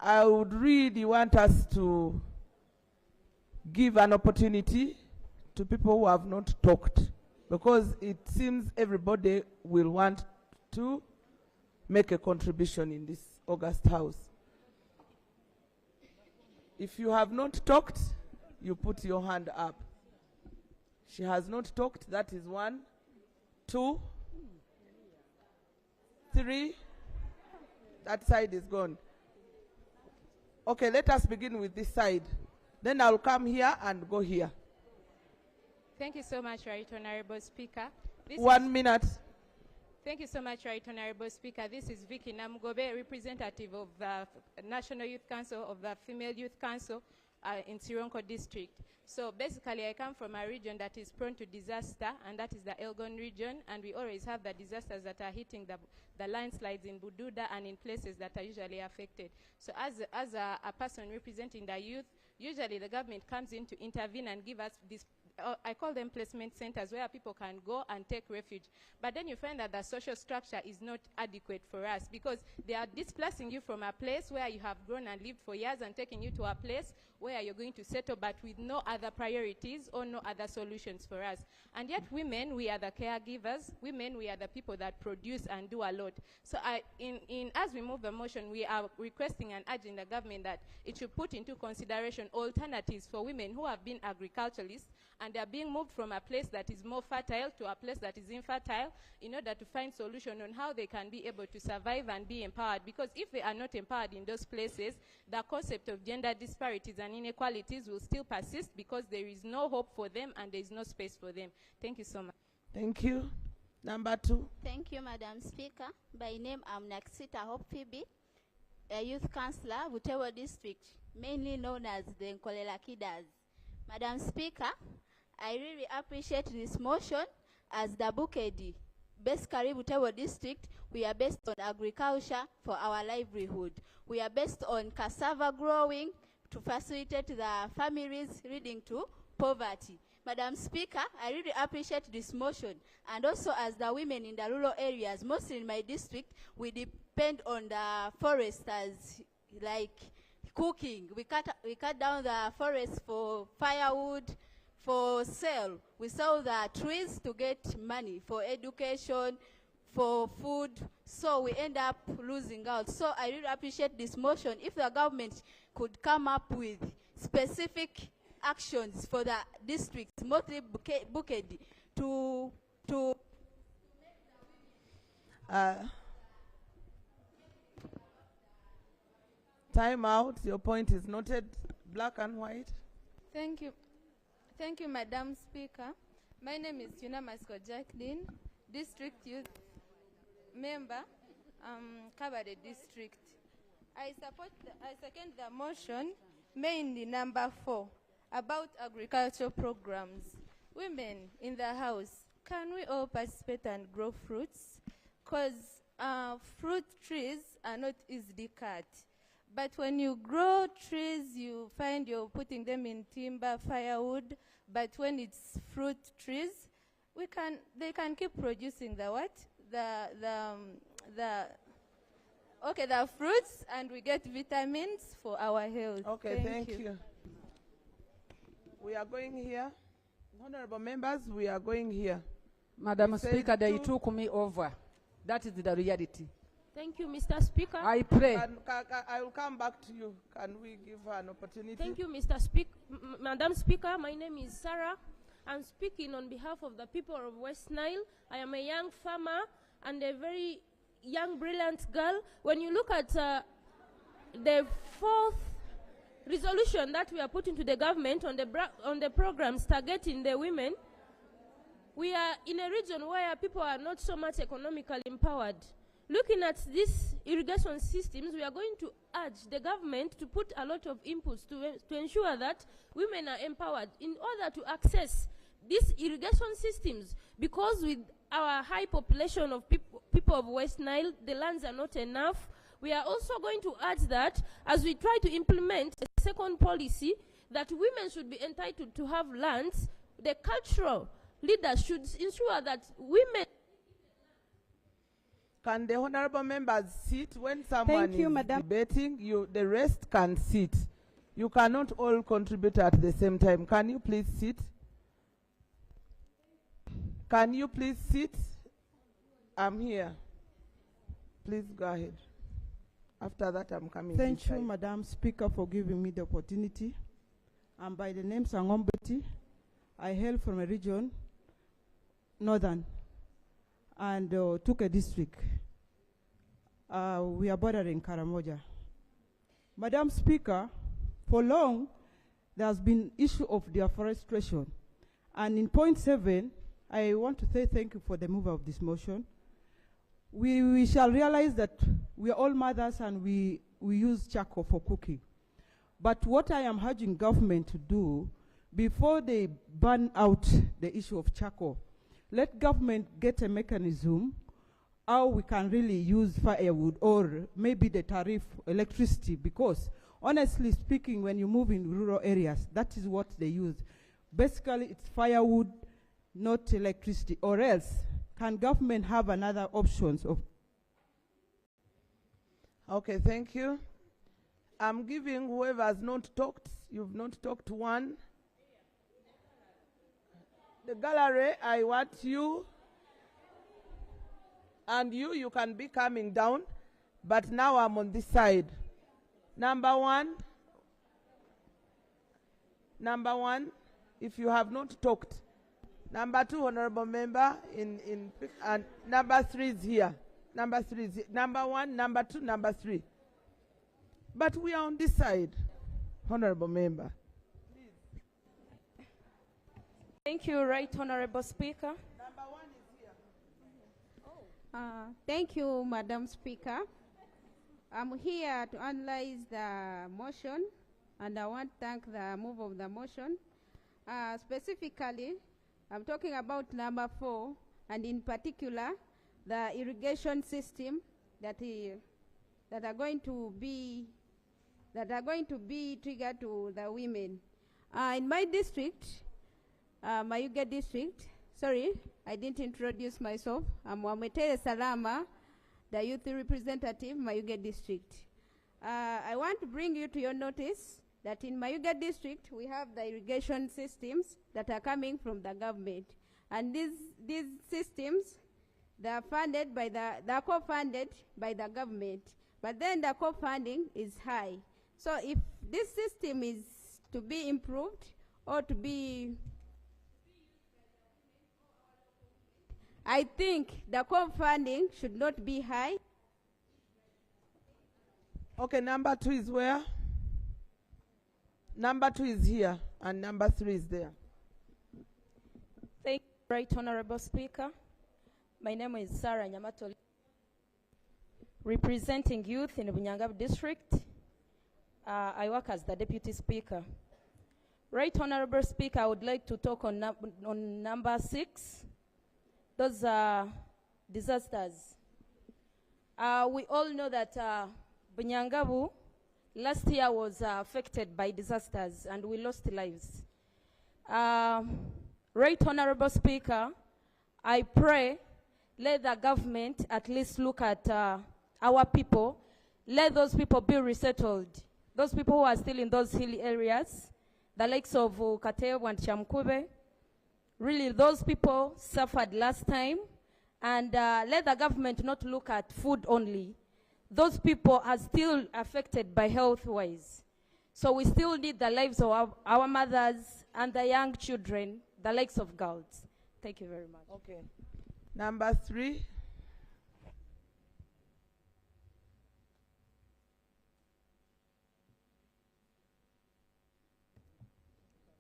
I would really want us to give an opportunity to people who have not talked, because it seems everybody will want to make a contribution in this August House. If you have not talked, you put your hand up. She has not talked. That is 1, 2, 3. That side is gone. Okay, let us begin with this side. Then I'll come here and go here. Thank you so much, Right Honorable Speaker. 1 minute. Thank you so much, Right Honorable Speaker. This is Vicky Namugobe, representative of the National Youth Council, of the Female Youth Council in Sironko District. So basically, I come from a region that is prone to disaster, and that is the Elgon region, and we always have the disasters that are hitting the landslides in Bududa and in places that are usually affected. So as a person representing the youth, usually the government comes in to intervene and give us this, I call them placement centers, where people can go and take refuge. But then you find that the social structure is not adequate for us, because they are displacing you from a place where you have grown and lived for years and taking you to a place where you're going to settle, but with no other priorities or no other solutions for us. And yet women, we are the caregivers. Women, we are the people that produce and do a lot. So as we move the motion, we are requesting and urging the government that it should put into consideration alternatives for women who have been agriculturalists, and they are being moved from a place that is more fertile to a place that is infertile, in order to find solution on how they can be able to survive and be empowered. Because if they are not empowered in those places, the concept of gender disparities and inequalities will still persist, because there is no hope for them and there is no space for them. Thank you so much. Thank you. Number 2. Thank you, Madam Speaker. By name, I'm Naksita Hope Phoebe, a youth councillor, Butewo District, mainly known as the Nkolela Kidas. Madam Speaker, I really appreciate this motion, as the Bukedi, basically Butewo District, we are based on agriculture for our livelihood. We are based on cassava growing to facilitate the families leading to poverty. Madam Speaker, I really appreciate this motion. And also, as the women in the rural areas, mostly in my district, we depend on the foresters, like cooking. We cut down the forest for firewood, for sale. We sell the trees to get money for education, for food, so we end up losing out. So I really appreciate this motion. If the government could come up with specific actions for the districts, mostly Bukedi, to time out. Your point is noted. Black and white. Thank you. Thank you, Madam Speaker. My name is Yuna Masko Jacqueline, District Youth Member, Kabade District. I second the motion, mainly number 4, about agricultural programs. Women in the house, can we all participate and grow fruits? Because fruit trees are not easily cut. But when you grow trees, you find you're putting them in timber, firewood. But when it's fruit trees, they can keep producing the what? The fruits, and we get vitamins for our health. Okay, thank you. We are going here. Honorable members, we are going here. Madam Speaker, they took me over. That is the reality. Thank you, Mr. Speaker. I pray. I will come back to you. Can we give her an opportunity? Thank you, Mr. Speaker. Madam Speaker, my name is Sarah. I'm speaking on behalf of the people of West Nile. I am a young farmer and a very young, brilliant girl. When you look at the 4th resolution that we are putting to the government on the programs targeting the women, we are in a region where people are not so much economically empowered. looking at these irrigation systems, we are going to urge the government to put a lot of inputs to ensure that women are empowered in order to access these irrigation systems, because with our high population of people of West Nile, the lands are not enough. We are also going to urge that as we try to implement a second policy, that women should be entitled to have lands. The cultural leaders should ensure that women... Can the honorable members sit when someone is debating? The rest can sit. You cannot all contribute at the same time. Can you please sit? Can you please sit? I'm here. Please go ahead. After that, I'm coming. Thank you, Madam Speaker, for giving me the opportunity. I'm by the name Sangombeti. I hail from a region, northern, and Tuke district. We are bordering Karamoja. Madam Speaker, for long, there has been issue of deforestation. And in point 7, I want to say thank you for the move of this motion. We shall realize that we are all mothers and we use charcoal for cooking. But what I am urging government to do, before they ban out the issue of charcoal, let government get a mechanism how we can really use firewood or maybe the tariff electricity, because honestly speaking, when you move in rural areas, that is what they use. Basically, it's firewood, not electricity, or else can government have another options of... Okay, thank you. I'm giving whoever has not talked, you've not talked one. The gallery, I want you, and you can be coming down, but now I'm on this side. Number one, if you have not talked. Number 2, honorable member, and number 3 is here. Number 3 is here. Number 1, number 2, number 3. But we are on this side, honorable member. Thank you, Right Honorable Speaker. Number 1 is here. Thank you, Madam Speaker. I'm here to analyze the motion, and I want to thank the move of the motion. Specifically, I'm talking about number 4, and in particular, the irrigation system that are going to be triggered to the women. In my district, Mayuge district, sorry, I didn't introduce myself. I'm Wametere Salama, the youth representative, Mayuge district. I want to bring you to your notice that in Mayuge district, we have the irrigation systems that are coming from the government. And these systems, they are funded by they're co-funded by the government. But then the co-funding is high. So if this system is to be improved or to be, I think the co-funding should not be high. Okay, number 2 is where? Number 2 is here, and number 3 is there. Thank you, Right Honorable Speaker. My name is Sarah Nyamatoli, representing youth in the Bunyangab district. I work as the Deputy Speaker. Right Honorable Speaker, I would like to talk on number 6. Those are disasters. We all know that Bunyangabu last year was affected by disasters and we lost lives. Right Honorable Speaker, I pray let the government at least look at our people. Let those people be resettled. Those people who are still in those hilly areas, the likes of Katev and Chamkube, really those people suffered last time, and let the government not look at food only. Those people are still affected by health-wise. So we still need the lives of our mothers and the young children, the likes of girls. Thank you very much. Okay. Number 3.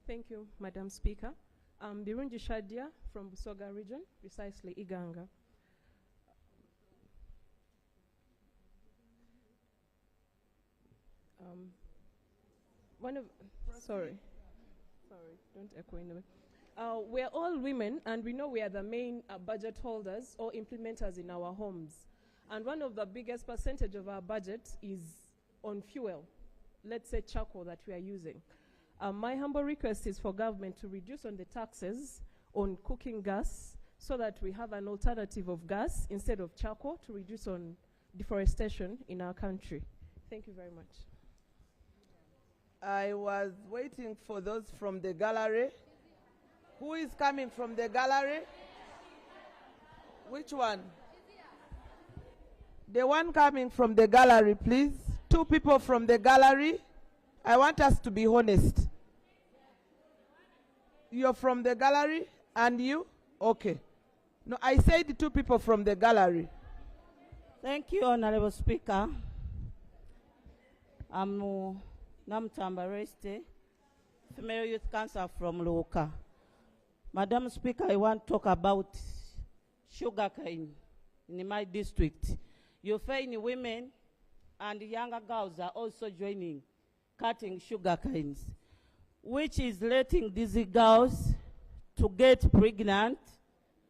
Thank you, Madam Speaker. I'm Birunji Shadia from Busoga region, precisely Iganga. One of, sorry, don't echo in the way. We're all women, and we know we are the main budget holders or implementers in our homes. And one of the biggest percentage of our budget is on fuel, let's say charcoal that we are using. My humble request is for government to reduce on the taxes on cooking gas so that we have an alternative of gas instead of charcoal, to reduce on deforestation in our country. Thank you very much. I was waiting for those from the gallery. Who is coming from the gallery? Which one? The one coming from the gallery, please. 2 people from the gallery. I want us to be honest. You're from the gallery, and you? Okay. No, I said 2 people from the gallery. Thank you, Honorable Speaker. I'm Namtamba Reste, Female Youth Council from Luoka. Madam Speaker, I want to talk about sugarcane in my district. You find women and younger girls are also joining cutting sugar canes, which is letting these girls to get pregnant,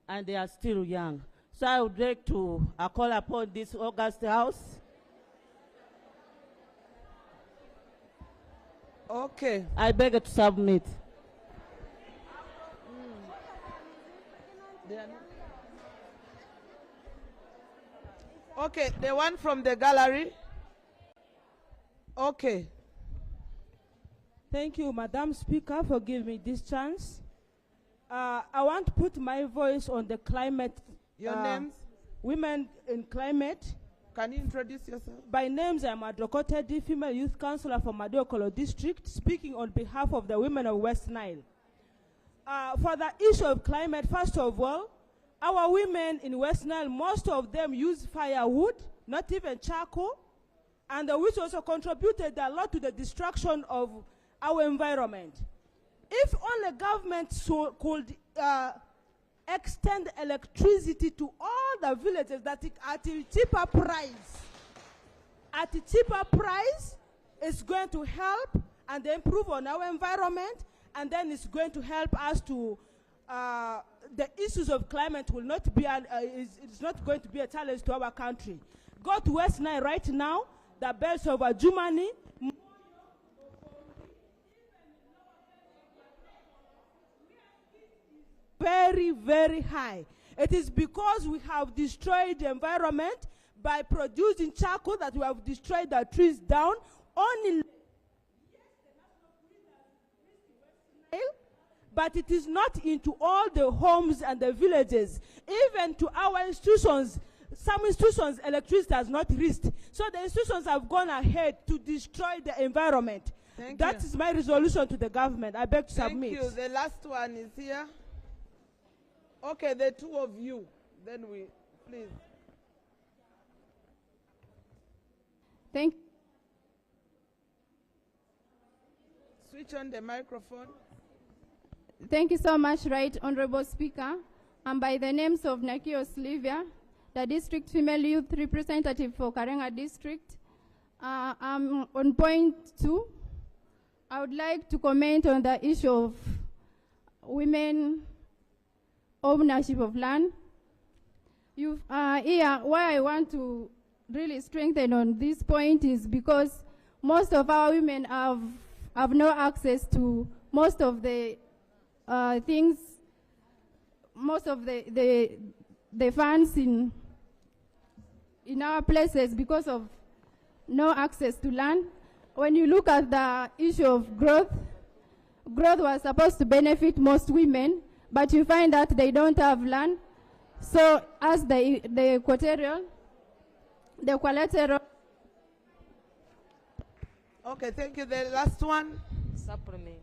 and they are still young. So I would like to call upon this August House. Okay. I beg to submit. Okay, the one from the gallery. Okay. Thank you, Madam Speaker, for giving me this chance. I want to put my voice on the climate. Your names? Women in Climate. Can you introduce yourself? By names, I'm Adokote D, Female Youth Councillor from Madokolo District, speaking on behalf of the women of West Nile. For the issue of climate, first of all, our women in West Nile, most of them use firewood, not even charcoal, and which also contributed a lot to the destruction of our environment. If only government could extend electricity to all the villages that at a cheaper price, it's going to help and improve on our environment, and then it's going to help us to the issues of climate will not be it's not going to be a challenge to our country. Go to West Nile right now, the belts of Germany. Very, very high. It is because we have destroyed the environment by producing charcoal that we have destroyed the trees down. Only, but it is not into all the homes and the villages. Even to our institutions, some institutions, electricity has not reached. So the institutions have gone ahead to destroy the environment. That is my resolution to the government. I beg to submit. Thank you. The last one is here. Okay, the 2 of you. Then we, please. Switch on the microphone. Thank you so much, Right Honorable Speaker. And by the names of Nakio Slivia, the District Female Youth Representative for Karenga District, I'm on point 2. I would like to comment on the issue of women ownership of land. Here, why I want to really strengthen on this point is because most of our women have no access to most of the things, most of the funds in our places because of no access to land. When you look at the issue of growth was supposed to benefit most women, but you find that they don't have land. So as the collateral. Okay, thank you. The last one. Supplement.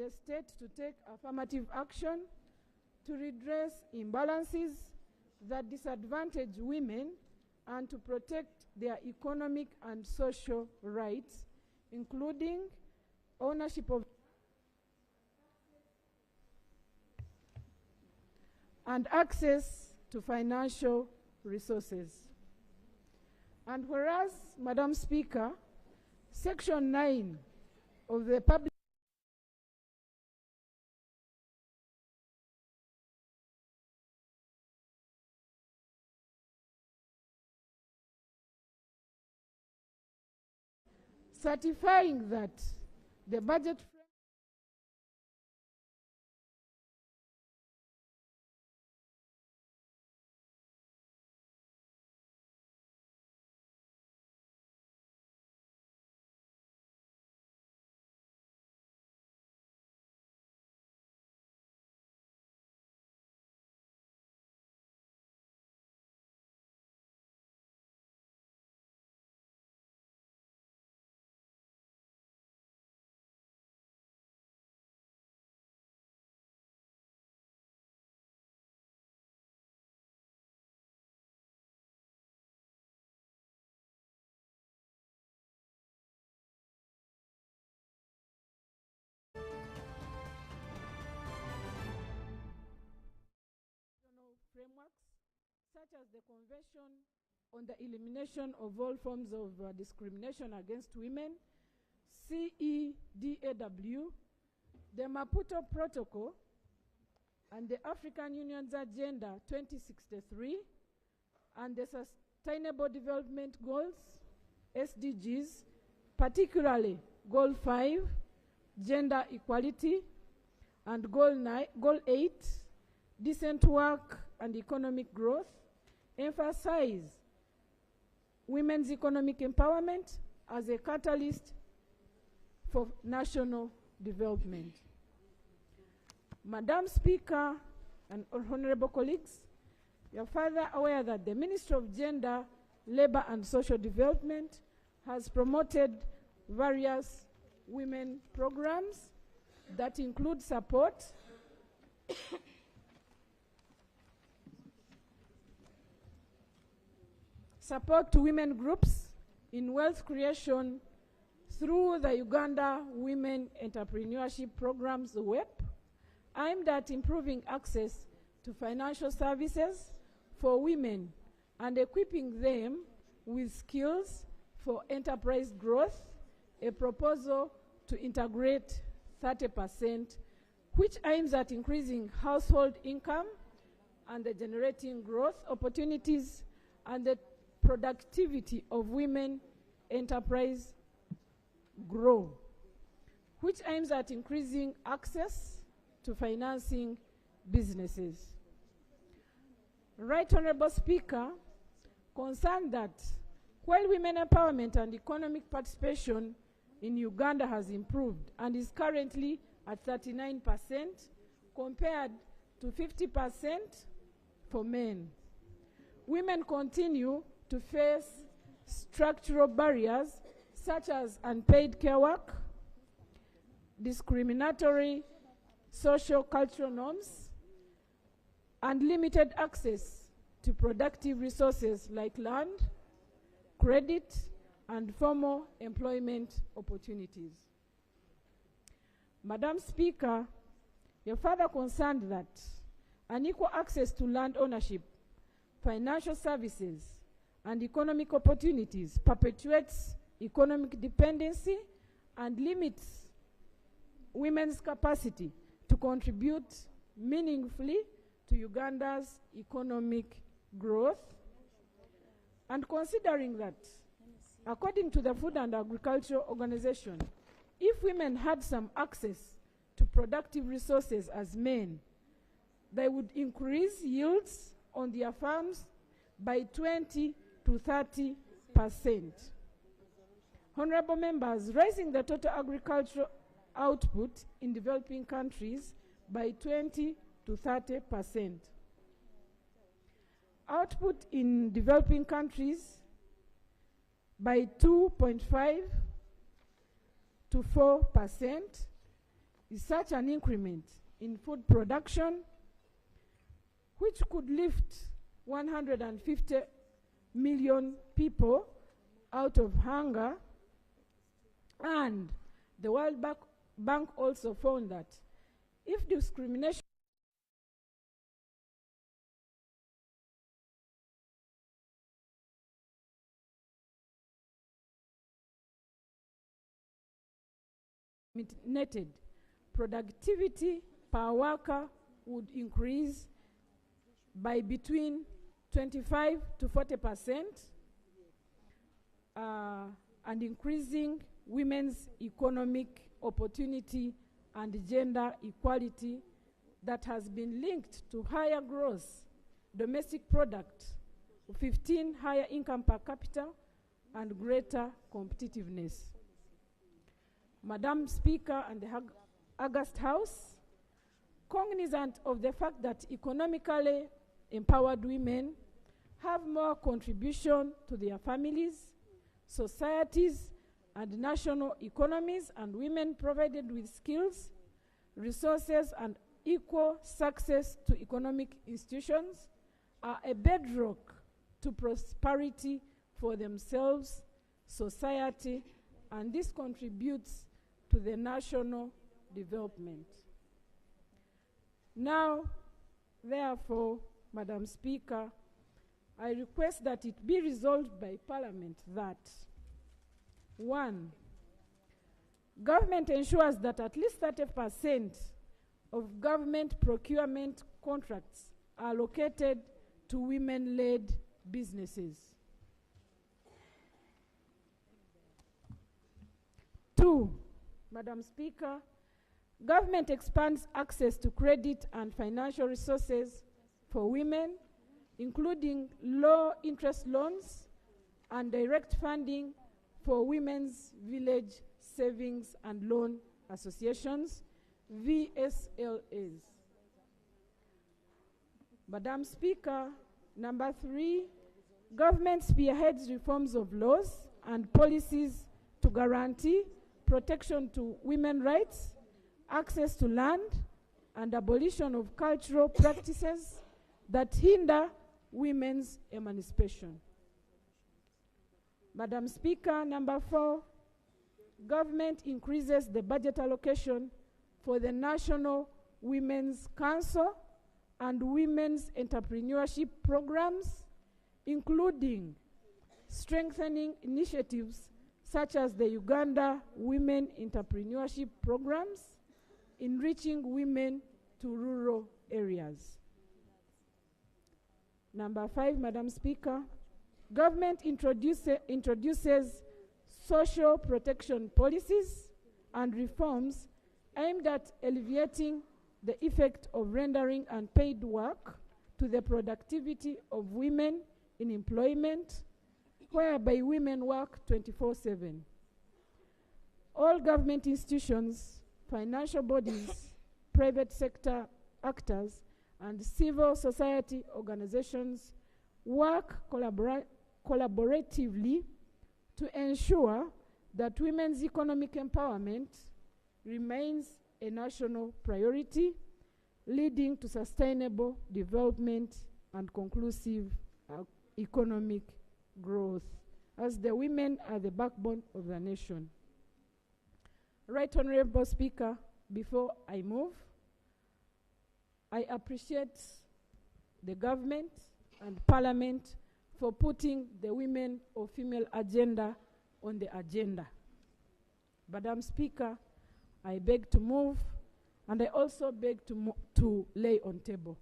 the state to take affirmative action to redress imbalances that disadvantage women and to protect their economic and social rights, including ownership of and access to financial resources. And whereas, Madam Speaker, Section 9 of the Public certifying that the budget frameworks, such as the Convention on the Elimination of All Forms of Discrimination Against Women, CEDAW, the Maputo Protocol, and the African Union's Agenda 2063, and the Sustainable Development Goals, SDGs, particularly Goal 5, Gender Equality, and Goal 8, Decent Work and Economic Growth, emphasize women's economic empowerment as a catalyst for national development. Madam Speaker and honorable colleagues, you are further aware that the Ministry of Gender, Labor and Social Development has promoted various women programs that include support to women groups in wealth creation through the Uganda Women Entrepreneurship Programs WEP, aimed at improving access to financial services for women and equipping them with skills for enterprise growth, a proposal to integrate 30%, which aims at increasing household income and the generating growth opportunities and the productivity of women enterprise grow, which aims at increasing access to financing businesses. Right Honorable Speaker, concerned that while women empowerment and economic participation in Uganda has improved and is currently at 39% compared to 50% for men, women continue to face structural barriers such as unpaid care work, discriminatory social cultural norms, and limited access to productive resources like land, credit, and formal employment opportunities. Madam Speaker, you're further concerned that unequal access to land ownership, financial services, and economic opportunities perpetuates economic dependency and limits women's capacity to contribute meaningfully to Uganda's economic growth. And considering that, according to the Food and Agriculture Organization, if women had some access to productive resources as men, they would increase yields on their farms by 20 to 30%. Honorable members, raising the total agricultural output in developing countries by 20 to 30%. Output in developing countries by 2.5 to 4% is such an increment in food production, which could lift 150 million people out of hunger. And the World Bank also found that if discrimination netted, productivity per worker would increase by between 25 to 40%, and increasing women's economic opportunity and gender equality that has been linked to higher gross domestic product, 15 higher income per capita, and greater competitiveness. Madam Speaker and the August House, cognizant of the fact that economically empowered women have more contribution to their families, societies, and national economies, and women provided with skills, resources, and equal success to economic institutions are a bedrock to prosperity for themselves, society, and this contributes to the national development. Now, therefore, Madam Speaker, I request that it be resolved by Parliament that 1. Government ensures that at least 30% of government procurement contracts are allocated to women-led businesses. 2, Madam Speaker, government expands access to credit and financial resources for women, including low-interest loans and direct funding for women's village savings and loan associations, VSLAs. Madam Speaker, number 3, government spearheads reforms of laws and policies to guarantee protection to women's rights, access to land, and abolition of cultural practices that hinder women's emancipation. Madam Speaker, number 4, government increases the budget allocation for the National Women's Council and women's entrepreneurship programs, including strengthening initiatives such as the Uganda Women Entrepreneurship Programs, enriching women to rural areas. Number 5, Madam Speaker, government introduces social protection policies and reforms aimed at alleviating the effect of rendering unpaid work to the productivity of women in employment, whereby women work 24/7. All government institutions, financial bodies, private sector actors, and civil society organizations work collaboratively to ensure that women's economic empowerment remains a national priority, leading to sustainable development and conclusive economic growth, as the women are the backbone of the nation. Right Honorable Speaker, before I move, I appreciate the government and Parliament for putting the women or female agenda on the agenda. Madam Speaker, I beg to move, and I also beg to lay on table.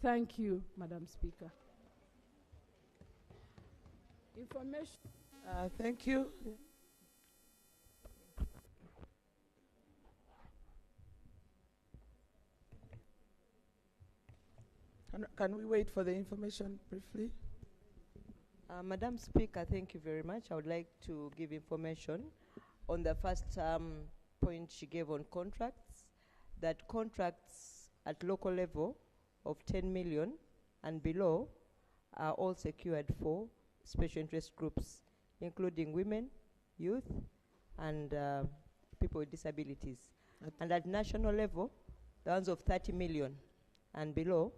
Thank you, Madam Speaker. Information. Thank you. Can we wait for the information briefly? Madam Speaker, thank you very much. I would like to give information on the first point she gave on contracts, that contracts at local level of 10 million and below are all secured for special interest groups, including women, youth, and people with disabilities. And at national level, the ones of 30 million and below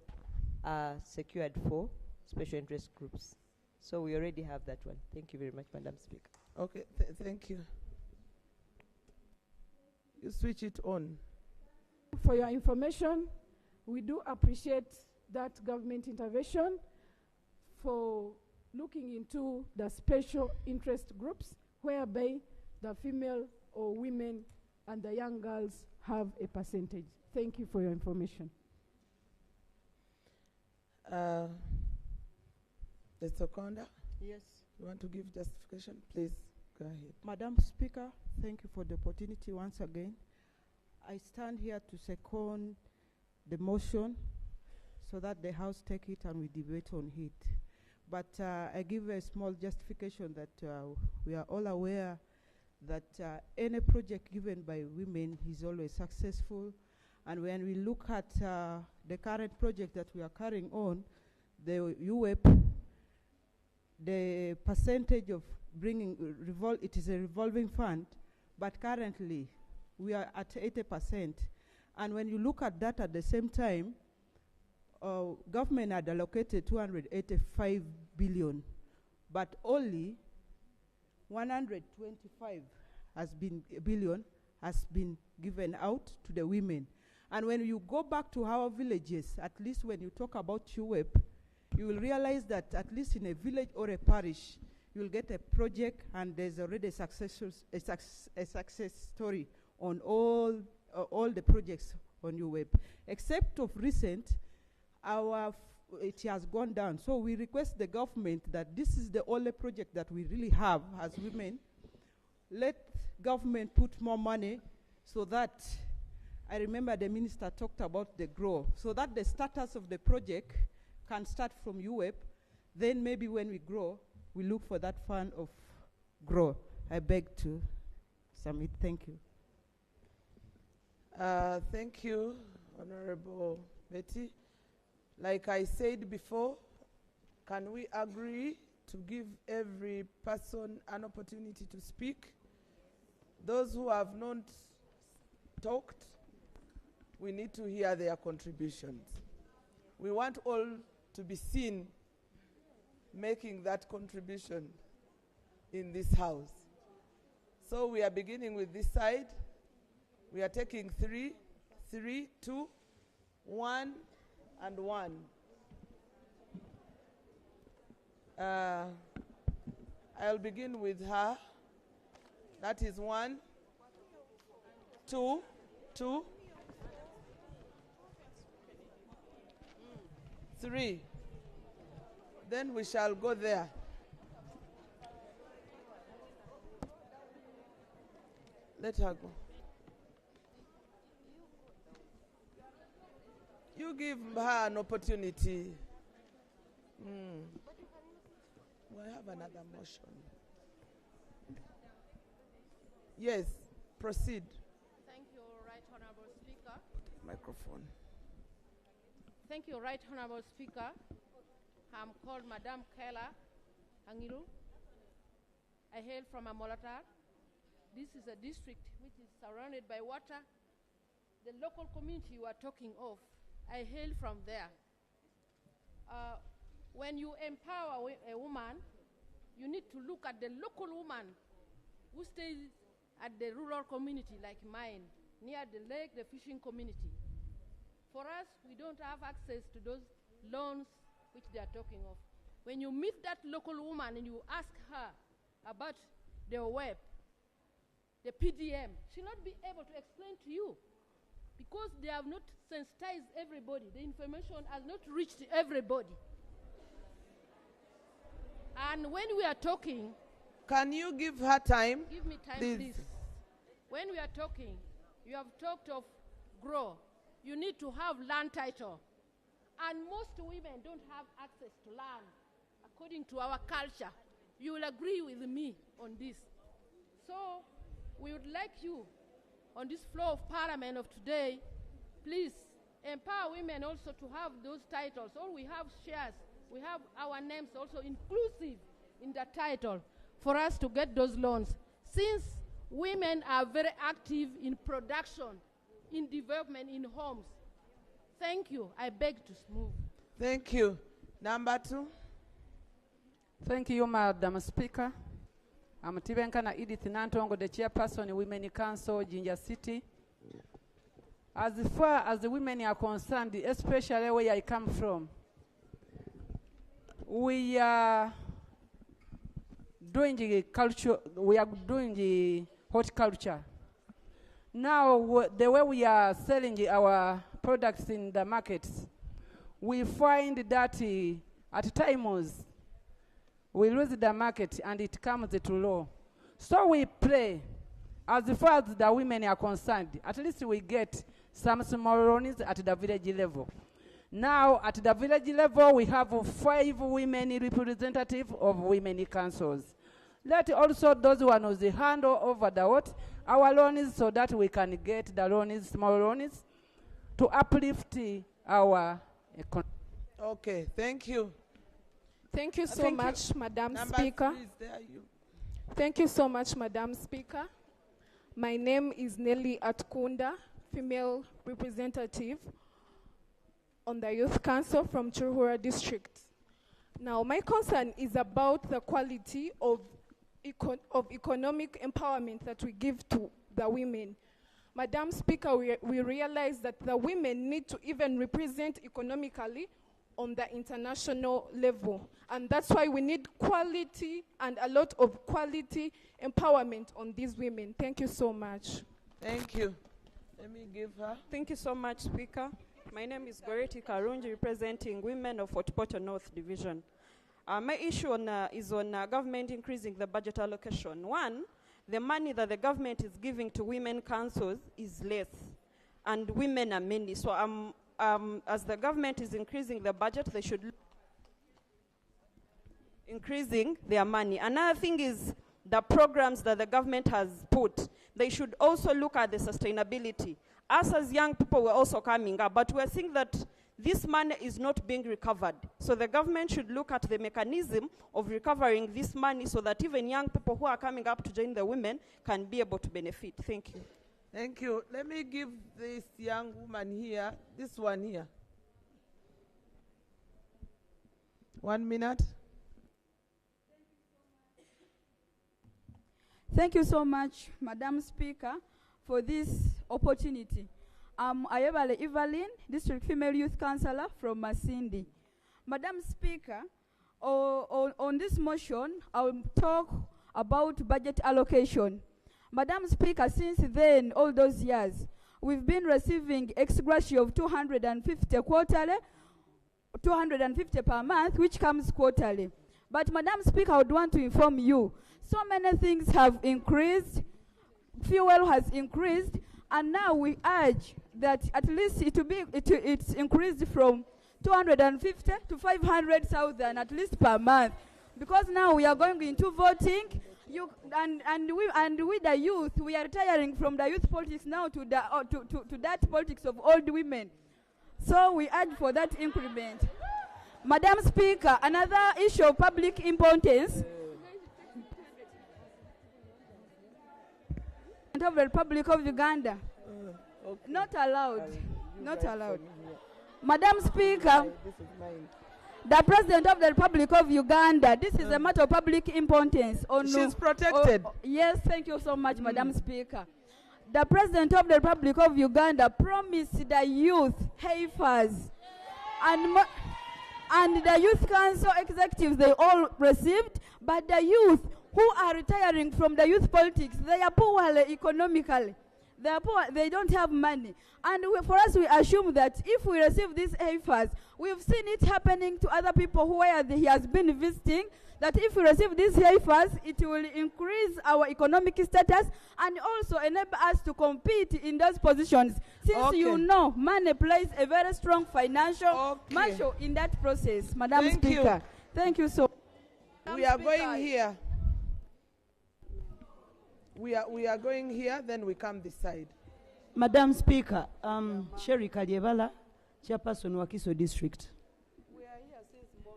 are secured for special interest groups. So we already have that one. Thank you very much, Madam Speaker. Okay, thank you. You switch it on. For your information, we do appreciate that government intervention for looking into the special interest groups whereby the female or women and the young girls have a percentage. Thank you for your information. The seconder? Yes. You want to give justification? Please, go ahead. Madam Speaker, thank you for the opportunity once again. I stand here to second the motion so that the House take it and we debate on it. But I give a small justification that we are all aware that any project given by women is always successful. And when we look at the current project that we are carrying on, the UWEP, the percentage of bringing, it is a revolving fund, but currently we are at 80%. And when you look at that at the same time, government had allocated 285 billion, but only 125 billion has been given out to the women. And when you go back to our villages, at least when you talk about UWEP, you will realize that at least in a village or a parish, you will get a project and there's already a success story on all the projects on UWEP. Except of recent, it has gone down. So we request the government that this is the only project that we really have as women. Let government put more money so that, I remember the minister talked about the grow, so that the status of the project can start from UWEP. Then maybe when we grow, we look for that fund of grow. I beg to submit. Thank you. Thank you, Honorable Betty. Like I said before, can we agree to give every person an opportunity to speak? Those who have not talked, we need to hear their contributions. We want all to be seen making that contribution in this house. So we are beginning with this side. We are taking 3, 2, 1, and 1. I'll begin with her. That is 1, 2, 3. Then we shall go there. Let her go. You give her an opportunity. We'll have another motion. Yes, proceed. Thank you, Right Honorable Speaker. Microphone. Thank you, Right Honorable Speaker. I'm called Madam Kela Angiru. I hail from Amolatar. This is a district which is surrounded by water. The local community you are talking of, I hail from there. When you empower a woman, you need to look at the local woman who stays at the rural community like mine, near the lake, the fishing community. For us, we don't have access to those loans which they are talking of. When you meet that local woman and you ask her about the web, the PDM, she'll not be able to explain to you because they have not sensitized everybody. The information has not reached everybody. And when we are talking... Can you give her time? Give me time, please. When we are talking, you have talked of grow. You need to have land title. And most women don't have access to land according to our culture. You will agree with me on this. So we would like you, on this floor of Parliament of today, please empower women also to have those titles. Or we have shares. We have our names also inclusive in the title for us to get those loans. Since women are very active in production, in development, in homes. Thank you. I beg to move. Thank you. Number 2. Thank you, Madam Speaker. I'm Tibenkana Edith Nantongo, the chairperson of Women Council, Jinja City. As far as the women are concerned, especially where I come from, we are doing the culture, we are doing the horticulture. Now, the way we are selling our products in the markets, we find that at times we lose the market and it comes too low. So we pray, as far as the women are concerned, at least we get some small loans at the village level. Now, at the village level, we have 5 women representatives of women councils. Let also those ones handle over our loans so that we can get the loans, small loans, to uplift our economy. Okay, thank you. Thank you so much, Madam Speaker. Thank you so much, Madam Speaker. My name is Nelly Atkunda, female representative on the Youth Council from Churhura District. Now, my concern is about the quality of economic empowerment that we give to the women. Madam Speaker, we realize that the women need to even represent economically on the international level. And that's why we need quality and a lot of quality empowerment on these women. Thank you so much. Thank you. Let me give her. Thank you so much, Speaker. My name is Goreti Karunji, representing women of Fort Portal North Division. My issue is on government increasing the budget allocation. One, the money that the government is giving to women councils is less, and women are many. So as the government is increasing the budget, they should look increasing their money. Another thing is the programs that the government has put. They should also look at the sustainability. Us as young people, we're also coming up, but we're seeing that this money is not being recovered. So the government should look at the mechanism of recovering this money so that even young people who are coming up to join the women can be able to benefit. Thank you. Thank you. Let me give this young woman here, this one here. 1 minute. Thank you so much, Madam Speaker, for this opportunity. I'm Ayebale Evelyn, District Female Youth Councillor from Masindi. Madam Speaker, on this motion, I will talk about budget allocation. Madam Speaker, since then, all those years, we've been receiving ex gratia of 250 quarterly, 250 per month, which comes quarterly. But Madam Speaker, I would want to inform you, so many things have increased, fuel has increased, and now we urge that at least it's increased from 250 to 500,000 at least per month, because now we are going into voting. And we the youth, we are retiring from the youth politics now to that politics of old women. So we urge for that increment. Madam Speaker, another issue of public importance of the Republic of Uganda. Not allowed. Not allowed. Madam Speaker, the President of the Republic of Uganda, this is a matter of public importance. She's protected. Yes, thank you so much, Madam Speaker. The President of the Republic of Uganda promised the youth heifers, and the Youth Council executives, they all received, but the youth who are retiring from the youth politics, they are poor economically. They are poor, they don't have money. And for us, we assume that if we receive these heifers, we've seen it happening to other people where he has been visiting, that if we receive these heifers, it will increase our economic status and also enable us to compete in those positions. Since you know, money plays a very strong financial measure in that process, Madam Speaker. Thank you so much. We are going here. We are going here, then we come this side. Madam Speaker, Sherry Kalyebala, Chairperson Wakiso District.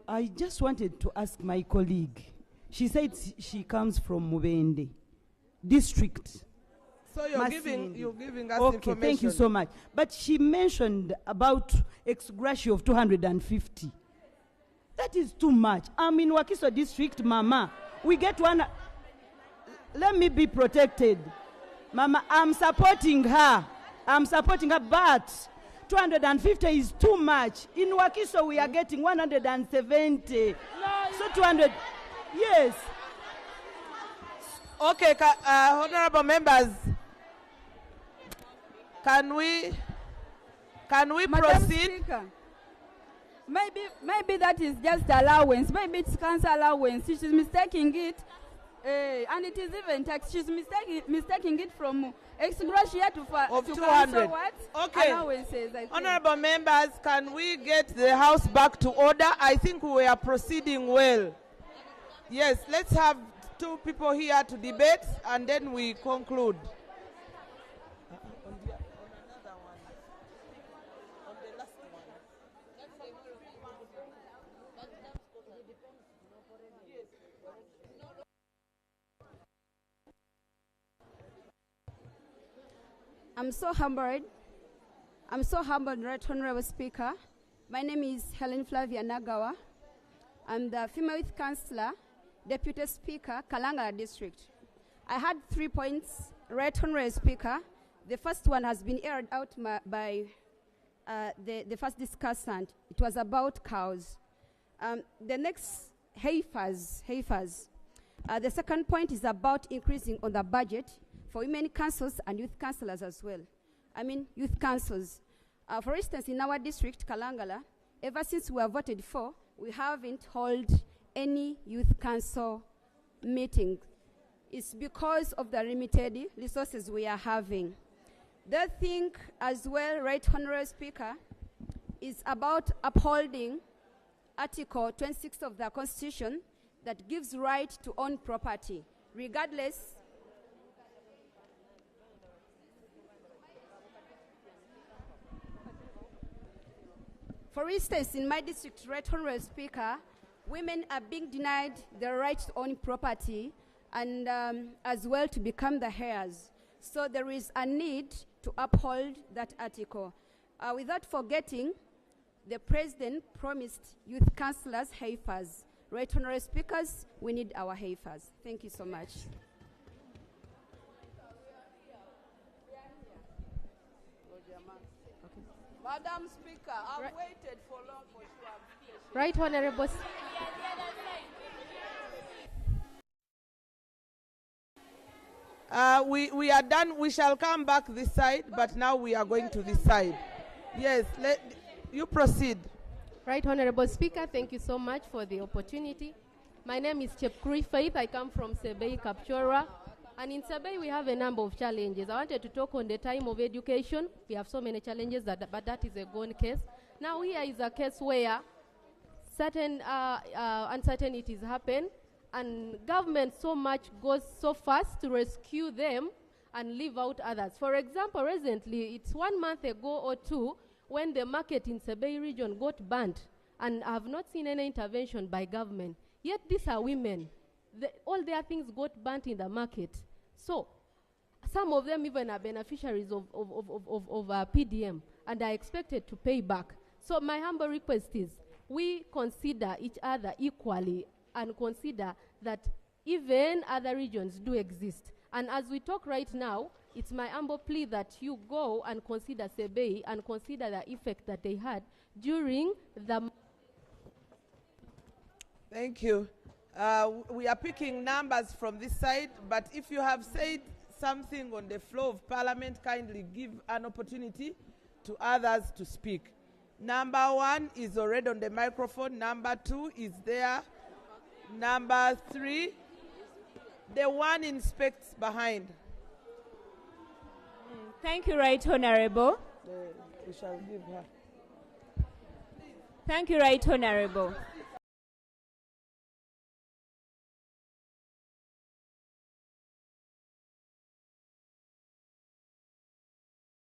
I just wanted to ask my colleague. She said she comes from Mubende. district. So you're giving us okay, information. Thank you so much. But she mentioned about ex gratia of 250. That is too much. I'm in Wakiso district, Mama. We get one. Let me be protected. Mama, I'm supporting her. But 250 is too much. In Wakiso, we are getting 170. So 200, yes. Okay, honorable members, can we proceed? Speaker, maybe that is just allowance. Maybe it's council allowance. She's mistaking it, and it is even tax. She's mistaking it from ex gratia to 200. What? Okay. Allowances, I think. Honorable members, can we get the House back to order? I think we are proceeding well. Yes, let's have two people here to debate, and then we conclude. I'm so humbled, Right Honorable Speaker. My name is Helen Flavia Nagawa. I'm the Female Youth Councillor, Deputy Speaker, Kalangala District. I had 3 points, Right Honorable Speaker. The first one has been aired out by the first discussant. It was about cows. The next, heifers. The second point is about increasing on the budget for women councils and youth councillors as well. I mean, youth councils. For instance, in our district, Kalangala, ever since we were voted for, we haven't held any youth council meeting. It's because of the limited resources we are having. The thing as well, Right Honorable Speaker, is about upholding Article 26 of the Constitution that gives right to own property, regardless. For instance, in my district, Right Honorable Speaker, women are being denied the right to own property and as well to become the heirs. So there is a need to uphold that article. Without forgetting, the President promised youth councillors heifers. Right Honorable Speakers, we need our heifers. Thank you so much. Madam Speaker, I've waited for long for you. Right Honorable. We are done. We shall come back this side, but now we are going to this side. Yes, you proceed. Right Honorable Speaker, thank you so much for the opportunity. My name is Chepkuri Faith. I come from Sebei, Kapchora. And in Sebei, we have a number of challenges. I wanted to talk on the time of education. We have so many challenges, but that is a gone case. Now here is a case where certain uncertainties happen, and government so much goes so fast to rescue them and leave out others. For example, recently, it's 1 month ago or two, when the market in Sebei region got burnt, and I have not seen any intervention by government. Yet these are women. All their things got burnt in the market. So some of them even are beneficiaries of PDM and are expected to pay back. So my humble request is we consider each other equally and consider that even other regions do exist. And as we talk right now, it's my humble plea that you go and consider Sebei and consider the effect that they had during the... Thank you. We are picking numbers from this side, but if you have said something on the floor of Parliament, kindly give an opportunity to others to speak. Number 1 is already on the microphone. Number 2 is there. Number 3, the one in specs behind. Thank you, Right Honorable. We shall give her. Thank you, Right Honorable.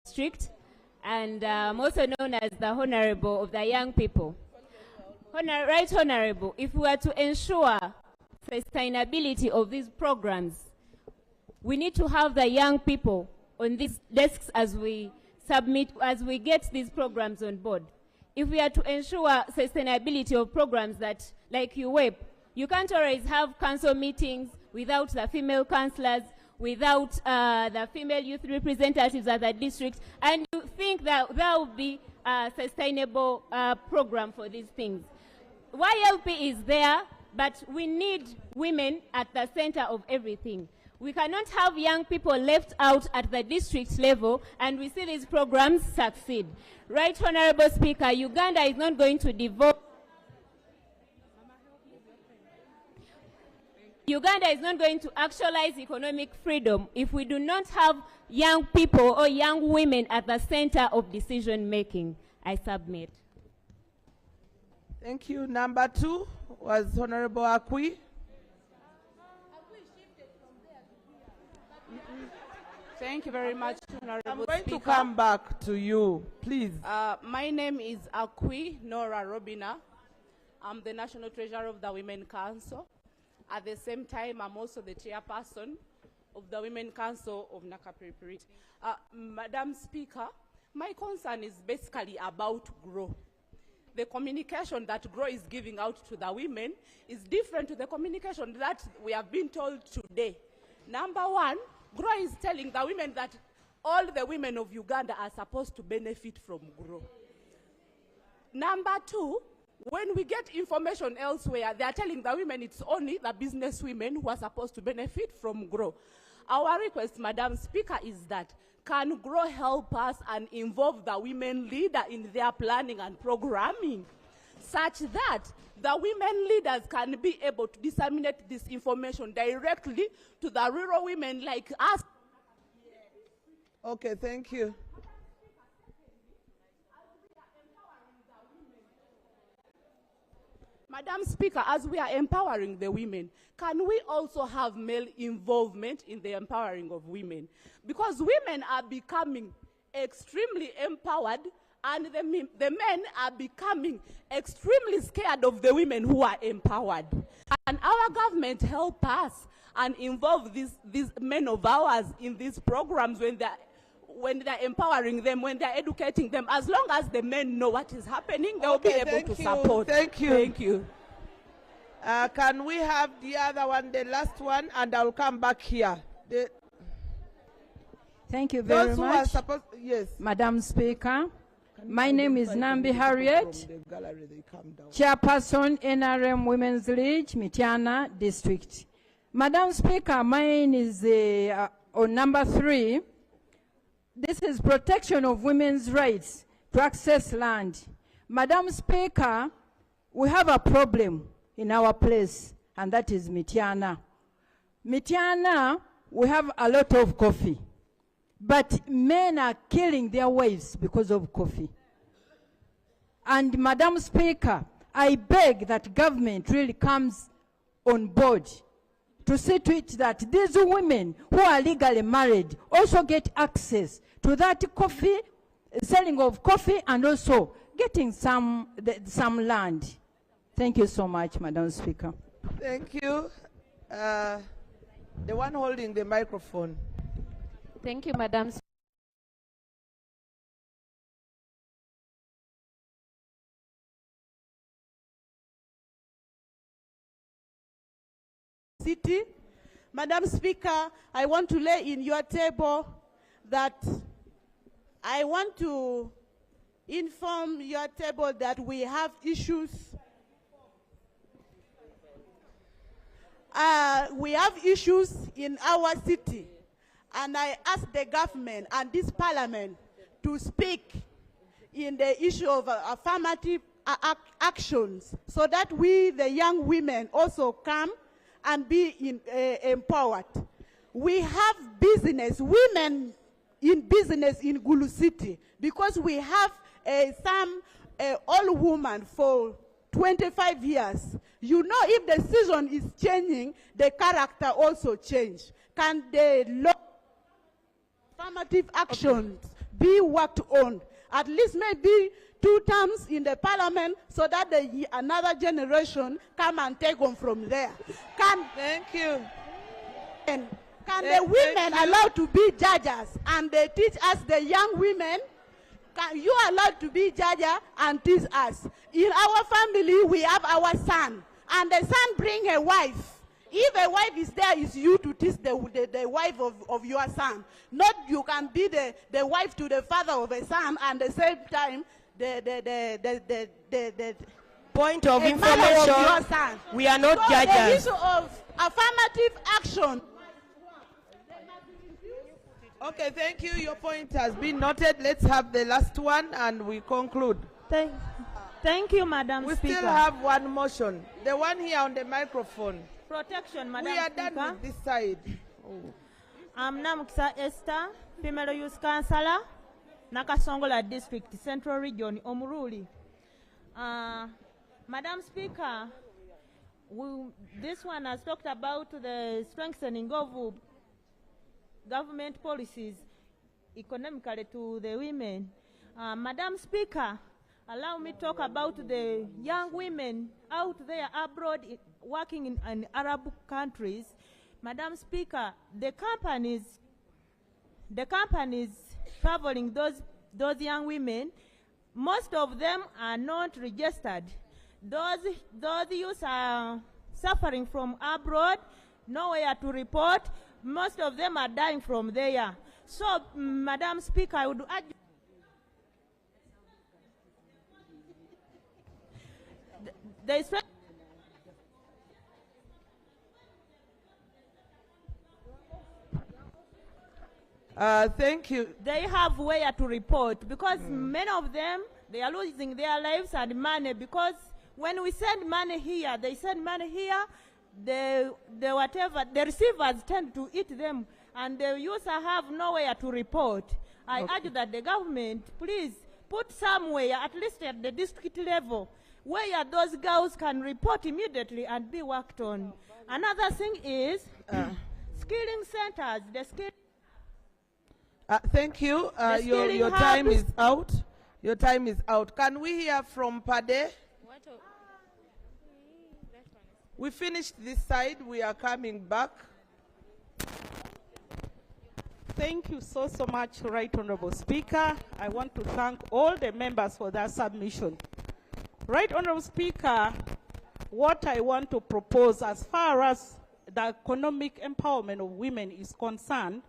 District, and also known as the Honorable of the Young People. Right Honorable, if we are to ensure sustainability of these programs, we need to have the young people on these desks as we get these programs on board. If we are to ensure sustainability of programs that, like UWEP, you can't always have council meetings without the female councillors, without the female youth representatives at the district, and you think that that would be a sustainable program for these things. YLP is there, but we need women at the center of everything. We cannot have young people left out at the district level and we see these programs succeed. Right, Honorable Speaker, Uganda is not going to devote Uganda is not going to actualize economic freedom if we do not have young people or young women at the center of decision making. I submit. Thank you. Number 2 was Honorable Akwi. Thank you very much, Honorable I'm going Speaker. to come back to you, please. My name is Akwi Nora Robina. I'm the National Treasurer of the Women Council. At the same time, I'm also the chairperson of the Women Council of Nakapripirit. Madam Speaker, my concern is basically about GROW. The communication that GROW is giving out to the women is different to the communication that we have been told today. Number one, GROW is telling the women that all the women of Uganda are supposed to benefit from GROW. Number two, when we get information elsewhere, they are telling the women it's only the business women who are supposed to benefit from GROW. Our request, Madam Speaker, is that can GROW help us and involve the women leader in their planning and programming such that the women leaders can be able to disseminate this information directly to the rural women like us. Okay, thank you. Madam Speaker, as we are empowering the women, can we also have male involvement in the empowering of women? Because women are becoming extremely empowered and the men are becoming extremely scared of the women who are empowered. And our government help us and involve these men of ours in these programs when they're empowering them, when they're educating them. As long as the men know what is happening, they'll be able to support. Thank you. Thank you. Can we have the other one, the last one, and I'll come back here. Thank you very Those who much. are supposed, yes. Madam Speaker, my name is Nambi Harriet, Chairperson NRM Women's League, Mityana District. Madam Speaker, mine is on number 3. This is protection of women's rights to access land. Madam Speaker, we have a problem in our place, and that is Mityana. Mityana, we have a lot of coffee, but men are killing their wives because of coffee. And Madam Speaker, I beg that government really comes on board to see to it that these women who are legally married also get access to that coffee, selling of coffee, and also getting some land. Thank you so much, Madam Speaker. Thank you. The one holding the microphone. Thank you, Madam City. Madam Speaker, I want to lay in your table that I want to inform your table that we have issues. We have issues in our city, and I ask the government and this parliament to speak in the issue of affirmative actions so that we, the young women, also come and be empowered. We have business, women in business in Gulu City, because we have some old woman for 25 years. You know, if the season is changing, the character also change. Can the affirmative actions be worked on? At least maybe 2 terms in the parliament so that another generation come and take on from there. Thank you. And Can the women allowed to be judges and they teach us the young women? Can you allowed to be judges and teach us? In our family, we have our son, and the son bring a wife. If a wife is there, it's you to teach the wife of your son. Not you can be the wife to the father of a son, and at the same time, the point of information, of your son. We are not so judges. The issue of affirmative action. Okay, thank you. Your point has been noted. Let's have the last one and we conclude. Thank you, Madam Speaker. We still have one motion. The one here on the microphone. Protection, Madam We are Speaker. done with this side. I'm Namukisa Esther, Female Youth Councillor, Nakasongola District, Central Region, Omuruli. Madam Speaker, this one has talked about the strengthening of government policies economically to the women. Madam Speaker, allow me to talk about the young women out there abroad working in Arab countries. Madam Speaker, the companies traveling those young women, most of them are not registered. Those youths are suffering from abroad, nowhere to report. Most of them are dying from there. So, Madam Speaker, I would urge thank you. They have where to report because many of them, they are losing their lives and money because when we send money here, they send money here, the receivers tend to eat them and the user have nowhere to report. I urge that the government please put somewhere, at least at the district level, where those girls can report immediately and be worked on. Another thing is skilling centers. Thank you. Your time is out. Your time is out. Can we hear from Pade? We finished this side. We are coming back. Thank you so much, Right Honorable Speaker. I want to thank all the members for their submission. Right Honorable Speaker, what I want to propose as far as the economic empowerment of women is concerned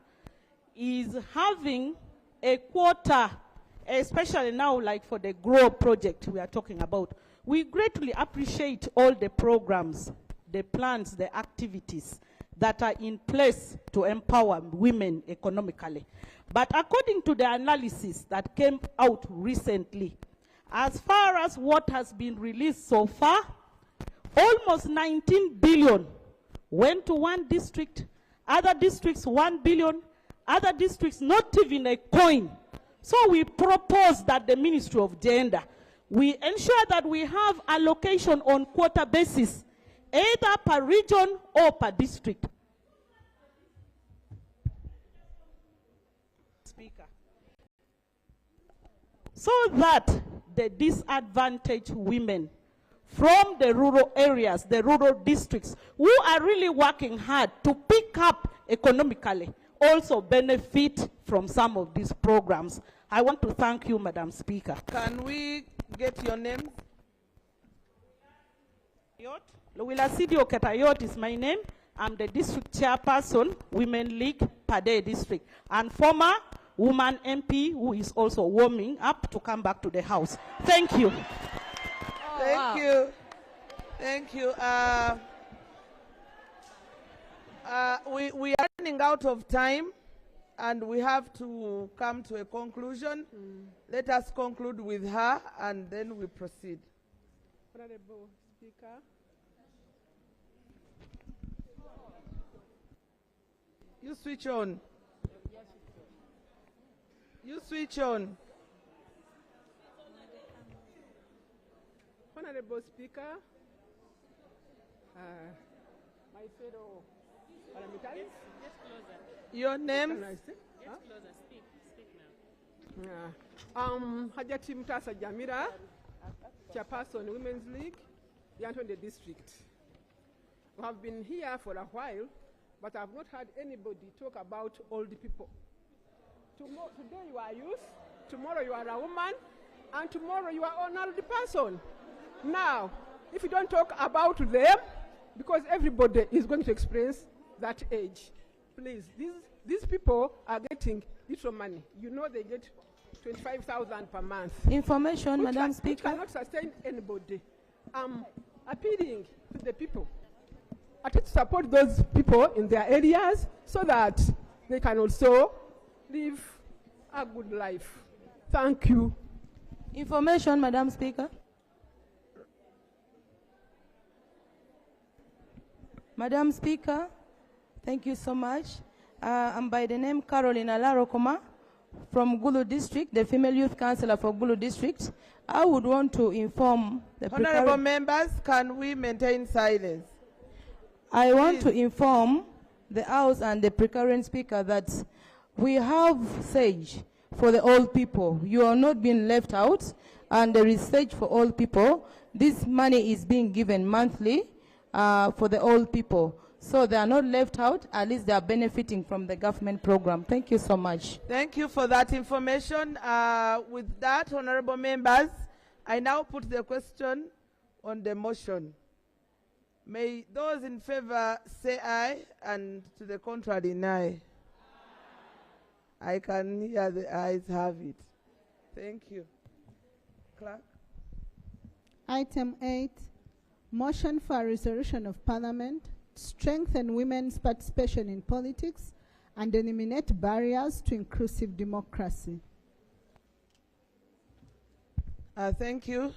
is having a quota, especially now like for the GROW project we are talking about. We greatly appreciate all the programs, the plans, the activities that are in place to empower women economically. But according to the analysis that came out recently, as far as what has been released so far, almost 19 billion went to one district, other districts 1 billion, other districts not even a coin. So we propose that the Ministry of Gender, we ensure that we have allocation on quota basis, either per region or per district. Speaker. So that the disadvantaged women from the rural areas, the rural districts, who are really working hard to pick up economically, also benefit from some of these programs. I want to thank you, Madam Speaker. Can we get your name? Luwila Sidio Ketayot is my name. I'm the district chairperson, Women League, Pade District, and former woman MP who is also warming up to come back to the House. Thank you. Thank you. Thank you. We are running out of time and we have to come to a conclusion. Let us conclude with her and then we proceed. Honorable Speaker. You switch on. You switch on. Honorable Speaker, my fellow parliamentarians. Your name? Speak now. Hajati Mutasa Jamira, Chairperson Women's League, Yantonde District. We have been here for a while but I've not heard anybody talk about old people. Today you are youth, tomorrow you are a woman, and tomorrow you are an old person. Now, if you don't talk about them, because everybody is going to experience that age, please, these people are getting little money. You know they get 25,000 per month. Information, Madam Speaker. Which cannot sustain anybody. I'm appealing to the people to support those people in their areas so that they can also live a good life. Thank you. Information, Madam Speaker. Madam Speaker, thank you so much. I'm by the name Caroline Alarokoma from Gulu District, the Female Youth Councillor for Gulu District. I would want to inform the Honorable members, can we maintain silence? I want to inform the House and the precurrent speaker that we have SAGE for the old people. You are not being left out, and there is SAGE for old people. This money is being given monthly for the old people. So they are not left out, at least they are benefiting from the government program. Thank you so much. Thank you for that information. With that, honorable members, I now put the question on the motion. May those in favor say aye, and to the contrary, nay. I can hear the ayes have it. Thank you. Clerk. Item 8, motion for a resolution of Parliament, strengthen women's participation in politics and eliminate barriers to inclusive democracy. Thank you.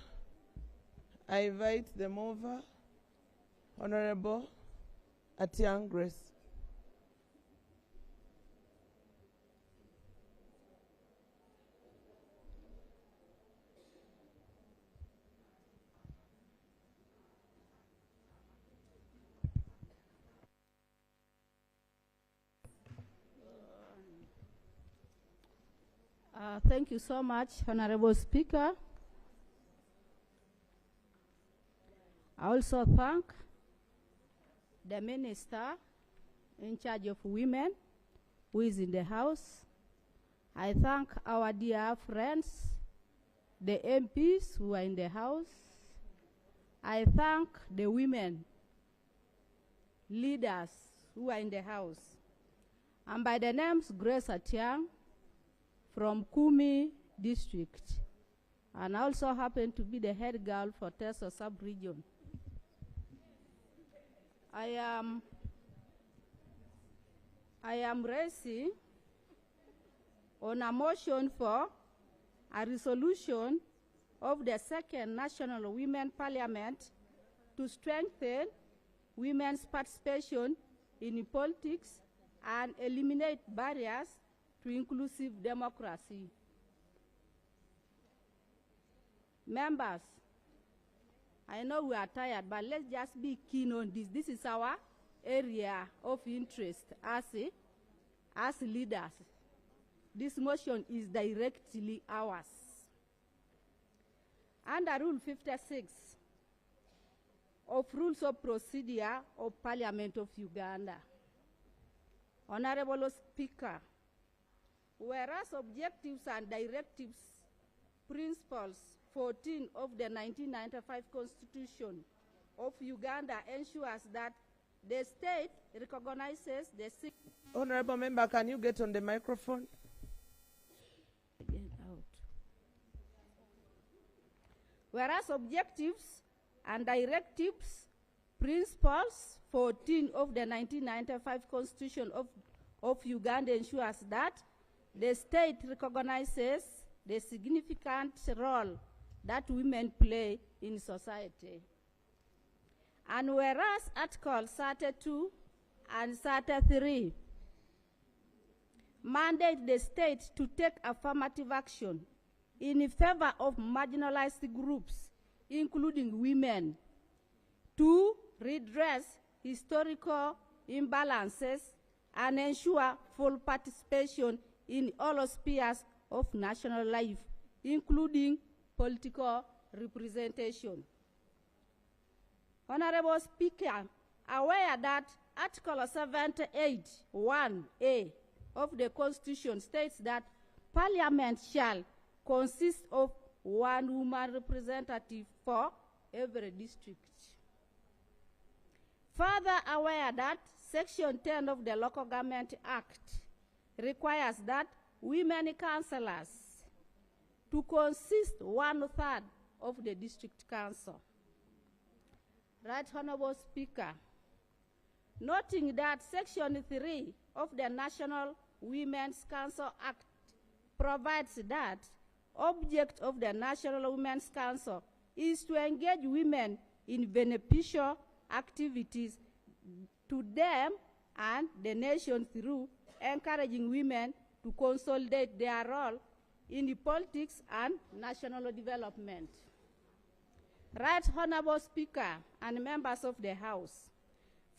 I invite the mover, Honorable Atiang Grace. Thank you so much, Honorable Speaker. I also thank the Minister in charge of women who is in the House. I thank our dear friends, the MPs who are in the House. I thank the women leaders who are in the House. And by the names Grace Atiang from Kumi District, and I also happen to be the head girl for Teso Sub-Region. I am raising on a motion for a resolution of the Second National Women Parliament to strengthen women's participation in politics and eliminate barriers to inclusive democracy. Members, I know we are tired, but let's just be keen on this. This is our area of interest as leaders. This motion is directly ours. Under Rule 56 of Rules of Procedure of Parliament of Uganda, Honorable Speaker, whereas objectives and directives, principles 14 of the 1995 Constitution of Uganda ensures that the state recognizes the... Honorable Member, can you get on the microphone? Whereas objectives and directives, principles 14 of the 1995 Constitution of Uganda ensures that the state recognizes the significant role that women play in society. And whereas Article 32 and 33 mandate the state to take affirmative action in favor of marginalized groups, including women, to redress historical imbalances and ensure full participation in all spheres of national life, including political representation. Honorable Speaker, aware that Article 78, 1A of the Constitution states that Parliament shall consist of one woman representative for every district. Further aware that Section 10 of the Local Government Act requires that women councillors to consist 1/3 of the district council. Right Honorable Speaker, noting that Section 3 of the National Women's Council Act provides that object of the National Women's Council is to engage women in beneficial activities to them and the nation through encouraging women to consolidate their role in the politics and national development. Right Honorable Speaker and members of the House,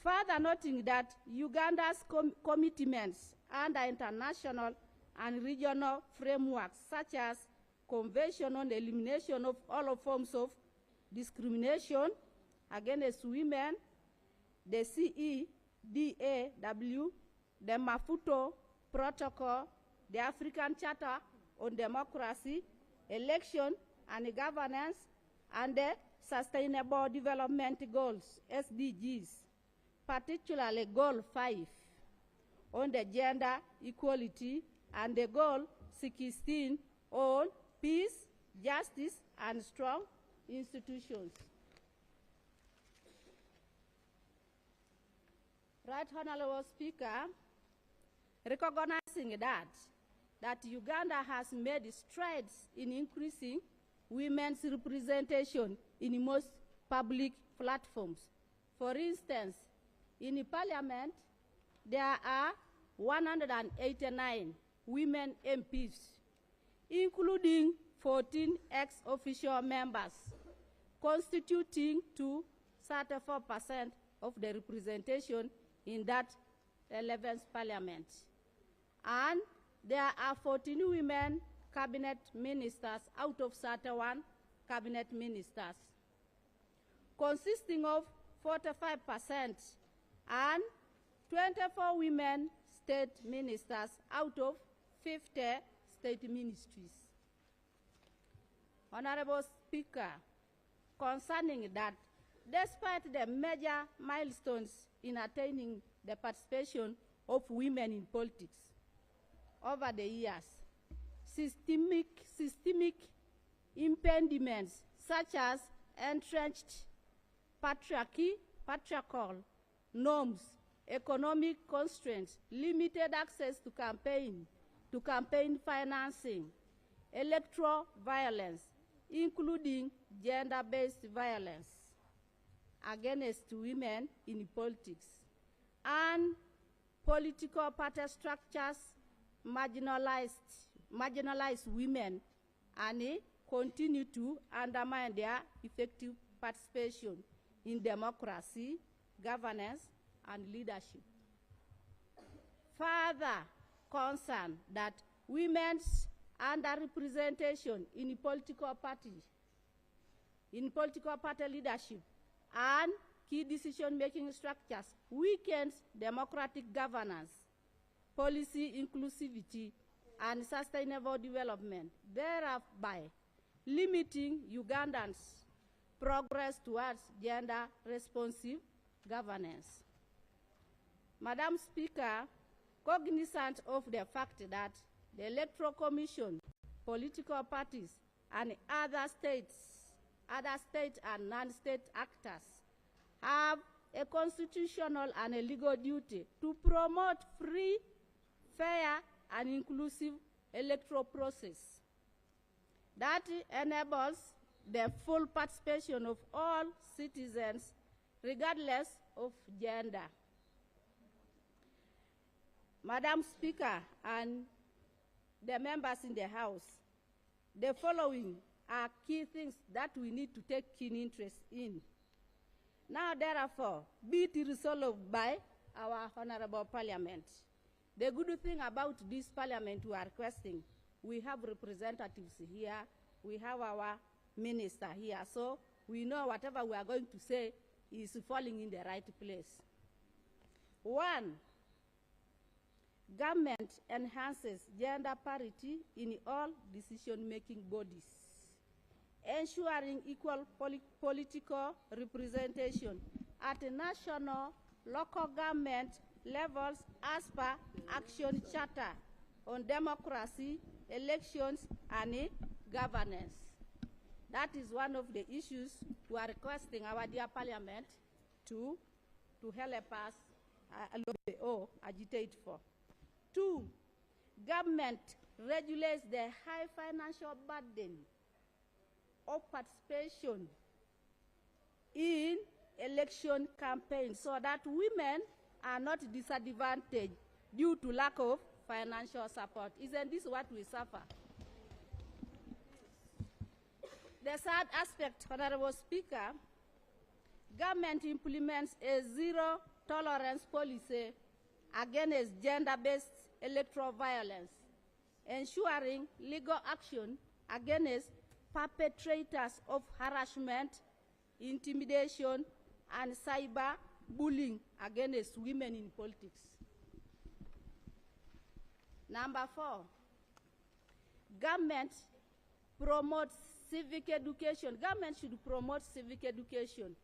further noting that Uganda's commitments under international and regional frameworks such as Convention on the Elimination of All Forms of Discrimination against Women, the CEDAW, the Maputo Protocol, the African Charter on Democracy, Election and Governance, and the Sustainable Development Goals, SDGs, particularly Goal 5 on the gender equality and the Goal 16 on peace, justice, and strong institutions. Right Honorable Speaker, recognizing that Uganda has made strides in increasing women's representation in most public platforms. For instance, in the Parliament, there are 189 women MPs, including 14 ex-official members, constituting to 34% of the representation in that 11th Parliament. And there are 14 women cabinet ministers out of 31 cabinet ministers, consisting of 45% and 24 women state ministers out of 50 state ministries. Honorable Speaker, concerning that, despite the major milestones in attaining the participation of women in politics over the years, systemic impediments such as entrenched patriarchal norms, economic constraints, limited access to campaign financing, electoral violence, including gender-based violence against women in politics, and political party structures marginalize women and continue to undermine their effective participation in democracy, governance, and leadership. Further concern that women's underrepresentation in political party leadership and key decision-making structures weakens democratic governance, policy inclusivity, and sustainable development, thereby limiting Ugandans' progress towards gender-responsive governance. Madam Speaker, cognizant of the fact that the Electoral Commission, political parties, and other state and non-state actors have a constitutional and a legal duty to promote free, fair, and inclusive electoral process that enables the full participation of all citizens regardless of gender. Madam Speaker and the members in the House, the following are key things that we need to take keen interest in. Now, therefore, be it resolved by our Honorable Parliament. The good thing about this Parliament we are requesting, we have representatives here, we have our minister here, so we know whatever we are going to say is falling in the right place. 1, government enhances gender parity in all decision-making bodies, ensuring equal political representation at national, local government levels as per Action Charter on Democracy, Elections, and Governance. That is one of the issues we are requesting our dear Parliament to help us agitate for. 2, government regulates the high financial burden of participation in election campaigns so that women are not disadvantaged due to lack of financial support. Isn't this what we suffer? The third aspect, Honorable Speaker, government implements a zero-tolerance policy against gender-based electoral violence, ensuring legal action against perpetrators of harassment, intimidation, and cyber bullying against women in politics. Number 4, government promotes civic education. Government should promote civic education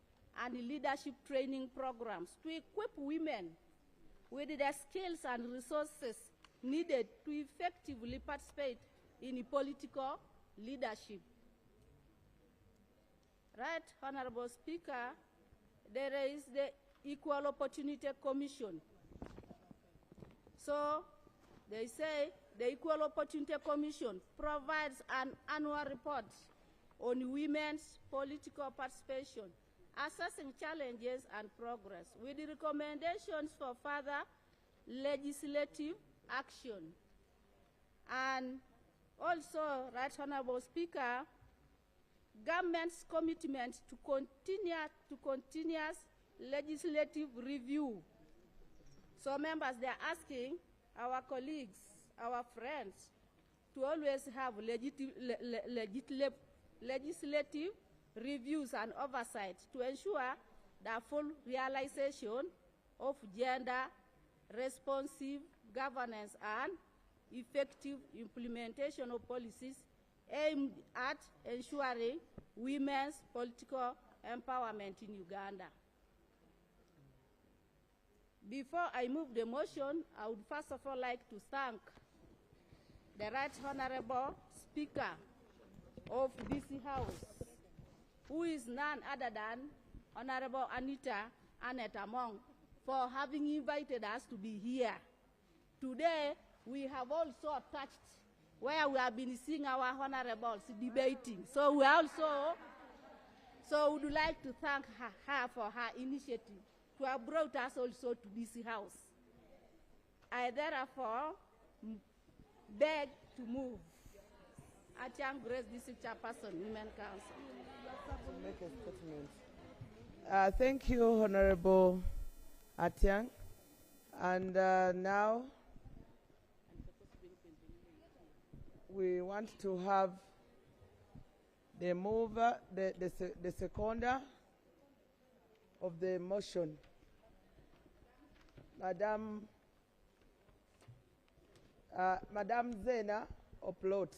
and leadership training programs to equip women with the skills and resources needed to effectively participate in political leadership. Right, Honorable Speaker, there is the Equal Opportunity Commission. So they say the Equal Opportunity Commission provides an annual report on women's political participation, assessing challenges and progress, with recommendations for further legislative action. And also, Right Honorable Speaker, government's commitment to continuous legislative review. So members, they are asking our colleagues, our friends, to always have legislative reviews and oversight to ensure the full realization of gender-responsive governance and effective implementation of policies aimed at ensuring women's political empowerment in Uganda. Before I move the motion, I would first of all like to thank the Right Honorable Speaker of this House, who is none other than Honorable Anita Among, for having invited us to be here. Today, we have also touched where we have been seeing our honorables debating. So we also, would like to thank her for her initiative to have brought us also to this House. I therefore beg to move. Atiang Grace, District Chairperson, Women Council. Make a statement. Thank you, Honorable Atiang. And now we want to have the mover, the seconder of the motion, Madam Zena Oplot.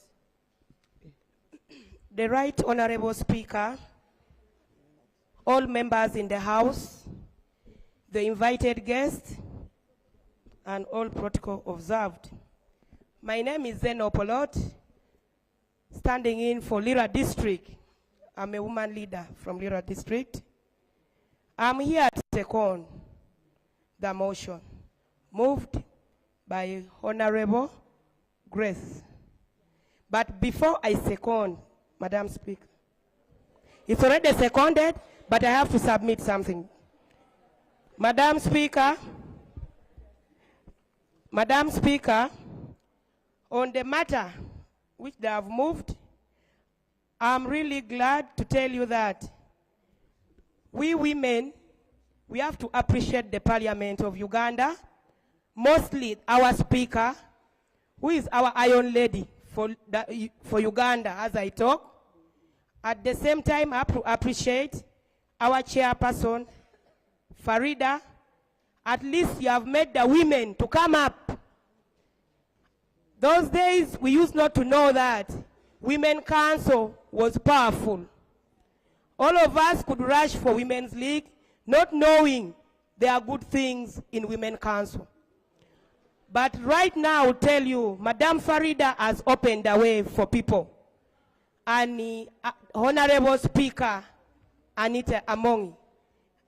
The Right Honorable Speaker, all members in the House, the invited guests, and all protocol observed. My name is Zena Oplot, standing in for Lira District. I'm a woman leader from Lira District. I'm here to second the motion moved by Honorable Grace. But before I second, Madam Speaker, it's already seconded, but I have to submit something. Madam Speaker, on the matter which they have moved, I'm really glad to tell you that we women, we have to appreciate the Parliament of Uganda, mostly our Speaker, who is our Iron Lady for Uganda as I talk. At the same time, I have to appreciate our Chairperson, Farida, At least you have made the women to come up. Those days, we used not to know that Women Council was powerful. All of us could rush for Women's League, not knowing there are good things in Women Council. But right now, I'll tell you, Madam Farida has opened the way for people. And the Honorable Speaker, Anita Amongi,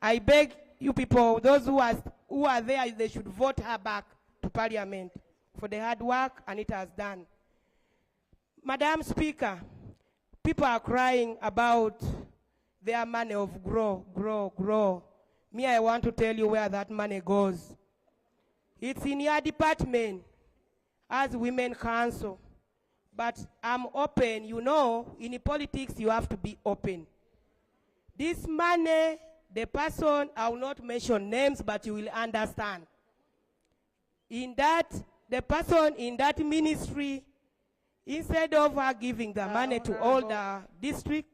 I beg you people, those who are there, they should vote her back to Parliament for the hard work Anita has done. Madam Speaker, people are crying about their money of grow. Me, I want to tell you where that money goes. It's in your department as Women Council. But I'm open, you know, in politics you have to be open. This money, the person, I will not mention names, but you will understand. In that, the person in that ministry, instead of her giving the money to all the district,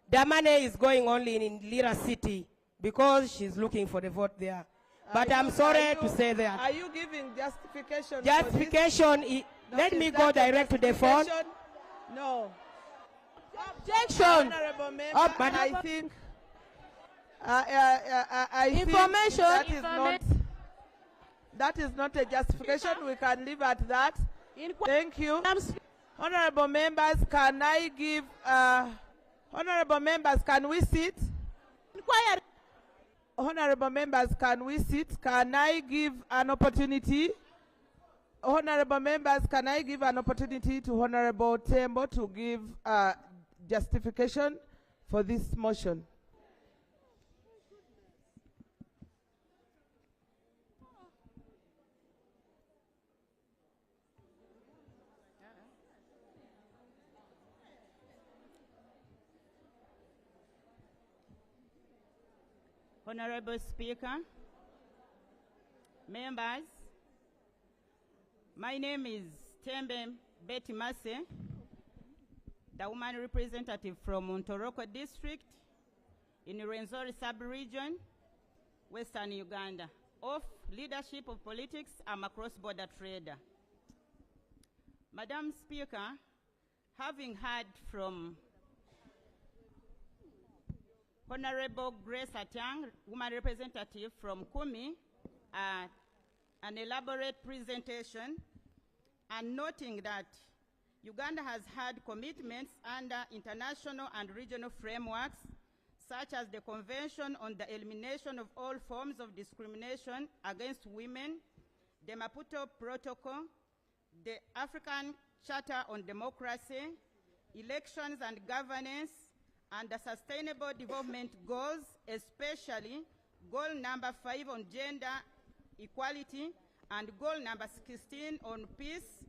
the money is going only in Lira City because she's looking for the vote there. But I'm sorry to say that. Are you giving justification? Justification, let me go direct to the phone. No. Objection. Honorable member, I think Information. that is not a justification. We can leave at that. Thank you. Honorable members, can I give honorable members, can we sit? Honorable members, can we sit? Can I give an opportunity? Honorable members, can I give an opportunity to Honorable Tembo to give justification for this motion? Honorable Speaker, members, my name is Tembe Betty Masse, the woman representative from Montoroko District in Rwenzori sub-region, Western Uganda. Of leadership of politics, I'm a cross-border trader. Madam Speaker, having heard from Honorable Grace Atang, woman representative from Kumi, an elaborate presentation, and noting that Uganda has had commitments under international and regional frameworks, such as the Convention on the Elimination of All Forms of Discrimination Against Women, the Maputo Protocol, the African Charter on Democracy, Elections and Governance, and the Sustainable Development Goals, especially goal number 5 on gender equality and goal number 16 on peace,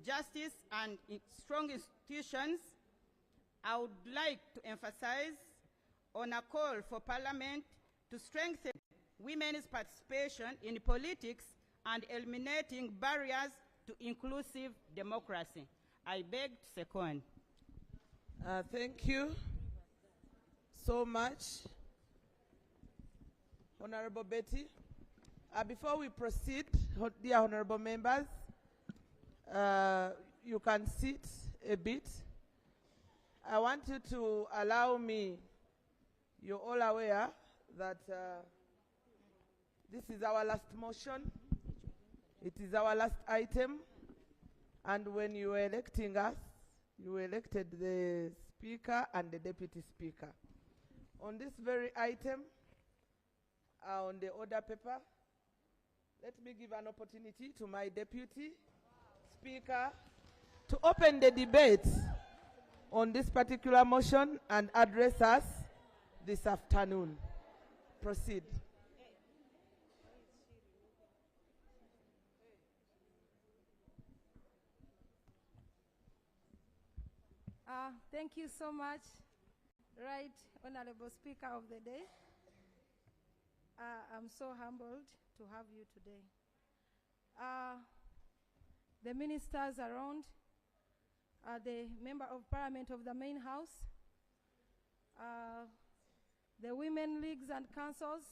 justice, and strong institutions, I would like to emphasize on a call for Parliament to strengthen women's participation in politics and eliminating barriers to inclusive democracy. I beg to second. Thank you so much, Honorable Betty. Before we proceed, dear honorable members, you can sit a bit. I want you to allow me, you're all aware that this is our last motion. It is our last item. And when you were electing us, you elected the Speaker and the Deputy Speaker. On this very item, on the order paper, let me give an opportunity to my Deputy Speaker to open the debate on this particular motion and address us this afternoon. Proceed. Thank you so much, Right Honorable Speaker of the day. I'm so humbled to have you today. The ministers around, the Member of Parliament of the main house, the women leagues and councils,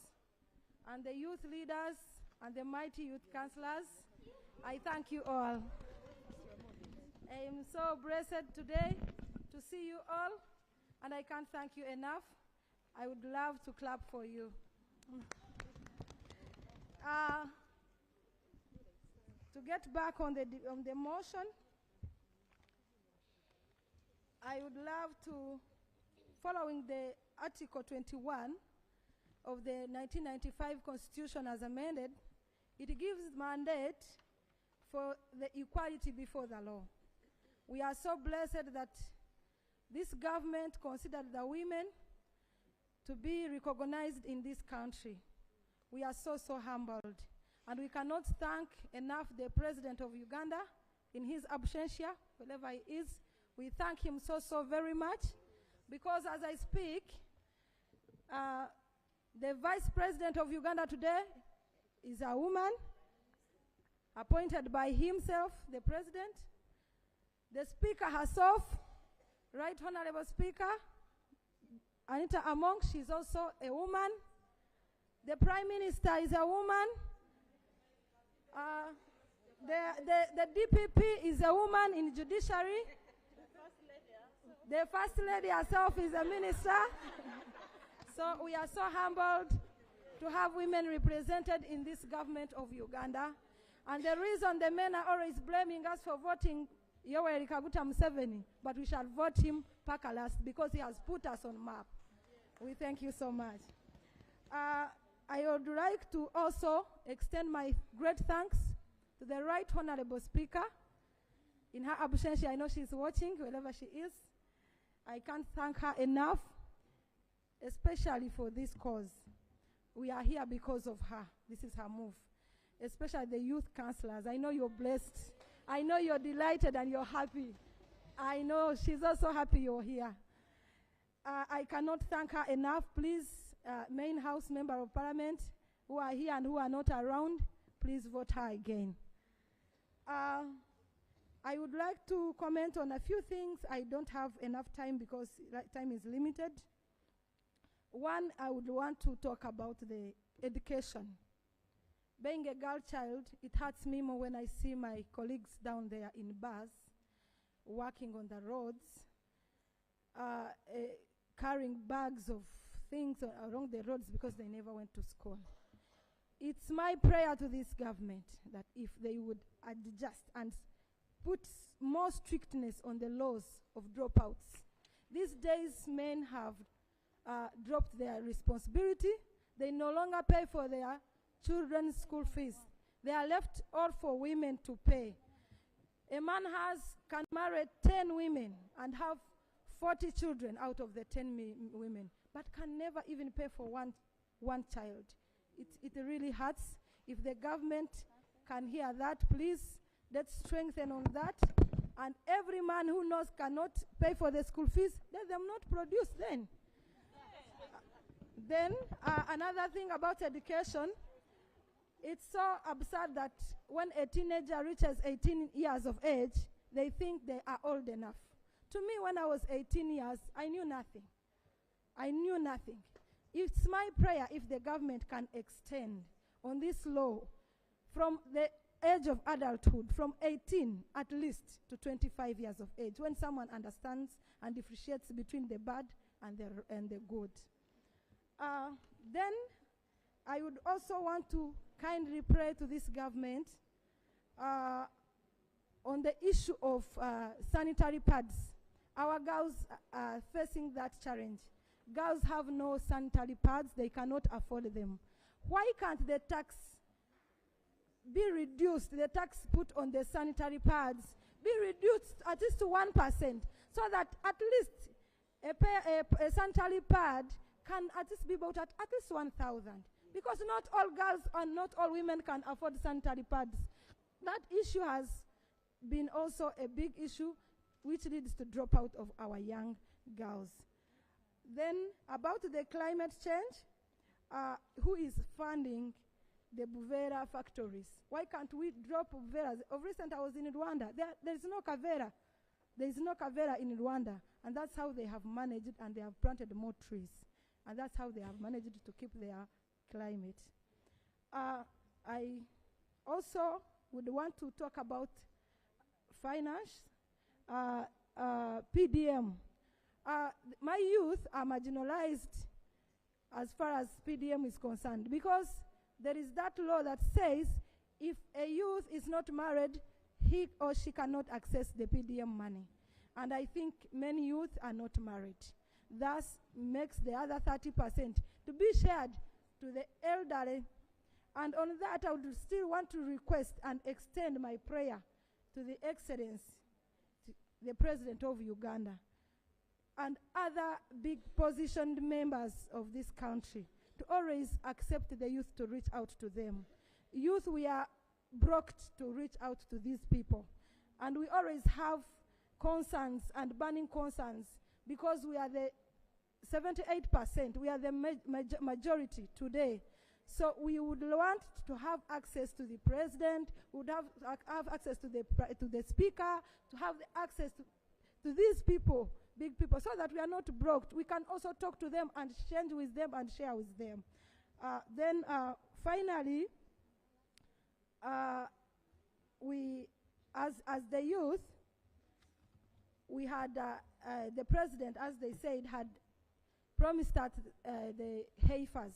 and the youth leaders, and the mighty youth councillors. I thank you all. I am so blessed today to see you all, and I can't thank you enough. I would love to clap for you. To get back on the motion, I would love to, following the Article 21 of the 1995 Constitution as amended, it gives mandate for the equality before the law. We are so blessed that this government considered the women to be recognized in this country. We are so, so humbled. And we cannot thank enough the President of Uganda in his absentia, wherever he is. We thank him so, so very much, because as I speak, the Vice President of Uganda today is a woman appointed by himself, the President. The Speaker herself, Right Honorable Speaker, Anita Among, she's also a woman. The Prime Minister is a woman. The DPP is a woman in judiciary. The First Lady herself is a minister. So we are so humbled to have women represented in this government of Uganda. And the reason the men are always blaming us for voting Yoweri Kaguta Museveni, but we shall vote him paka last because he has put us on map. We thank you so much. I would like to also extend my great thanks to the Right Honorable Speaker. In her absence, I know she's watching, wherever she is. I can't thank her enough, especially for this cause. We are here because of her. This is her move. Especially the youth councillors. I know you're blessed. I know you're delighted and you're happy. I know she's also happy you're here. I cannot thank her enough. Please, main house member of parliament who are here and who are not around, please vote her again. I would like to comment on a few things. I don't have enough time because time is limited. One, I would want to talk about the education. Being a girl child, it hurts me more when I see my colleagues down there in bus, working on the roads, carrying bags of things along the roads because they never went to school. It's my prayer to this government that if they would adjust and put more strictness on the laws of dropouts. These days, men have dropped their responsibility. They no longer pay for their children's school fees. They are left all for women to pay. A man can marry 10 women and have 40 children out of the 10 women, but can never even pay for one child. It really hurts. If the government can hear that, please, let's strengthen on that. And every man who knows cannot pay for the school fees, let them not produce then. Then another thing about education, it's so absurd that when a teenager reaches 18 years of age, they think they are old enough. To me, when I was 18 years, I knew nothing. I knew nothing. It's my prayer if the government can extend on this law from the age of adulthood, from 18 at least to 25 years of age, when someone understands and differentiates between the bad and the good. Then I would also want to kindly pray to this government on the issue of sanitary pads. Our girls are facing that challenge. Girls have no sanitary pads, they cannot afford them. Why can't the tax be reduced, the tax put on the sanitary pads be reduced at least to 1%, so that at least a sanitary pad can at least be bought at least 1,000? Because not all girls and not all women can afford sanitary pads. That issue has been also a big issue which leads to dropout of our young girls. Then about the climate change, who is funding the Buvera factories? Why can't we drop Buveras? Of recent, I was in Rwanda. There is no Kavera. There is no Kavera in Rwanda. And that's how they have managed it, and they have planted more trees. and that's how they have managed to keep their climate. I also would want to talk about finance, PDM. My youth are marginalized as far as PDM is concerned, because there is that law that says if a youth is not married, he or she cannot access the PDM money. And I think many youth are not married. Thus makes the other 30% to be shared to the elderly. And on that, I would still want to request and extend my prayer to the Excellency, the President of Uganda, and other big positioned members of this country to always accept the youth to reach out to them. Youth, we are broked to reach out to these people. And we always have concerns and burning concerns because we are the 78%. We are the majority today. So we would want to have access to the president, would have access to the speaker, to have the access to these people, big people, so that we are not broke. We can also talk to them and exchange with them and share with them. Finally, we, as the youth, we had the president, as they said, had promised that the Heifers.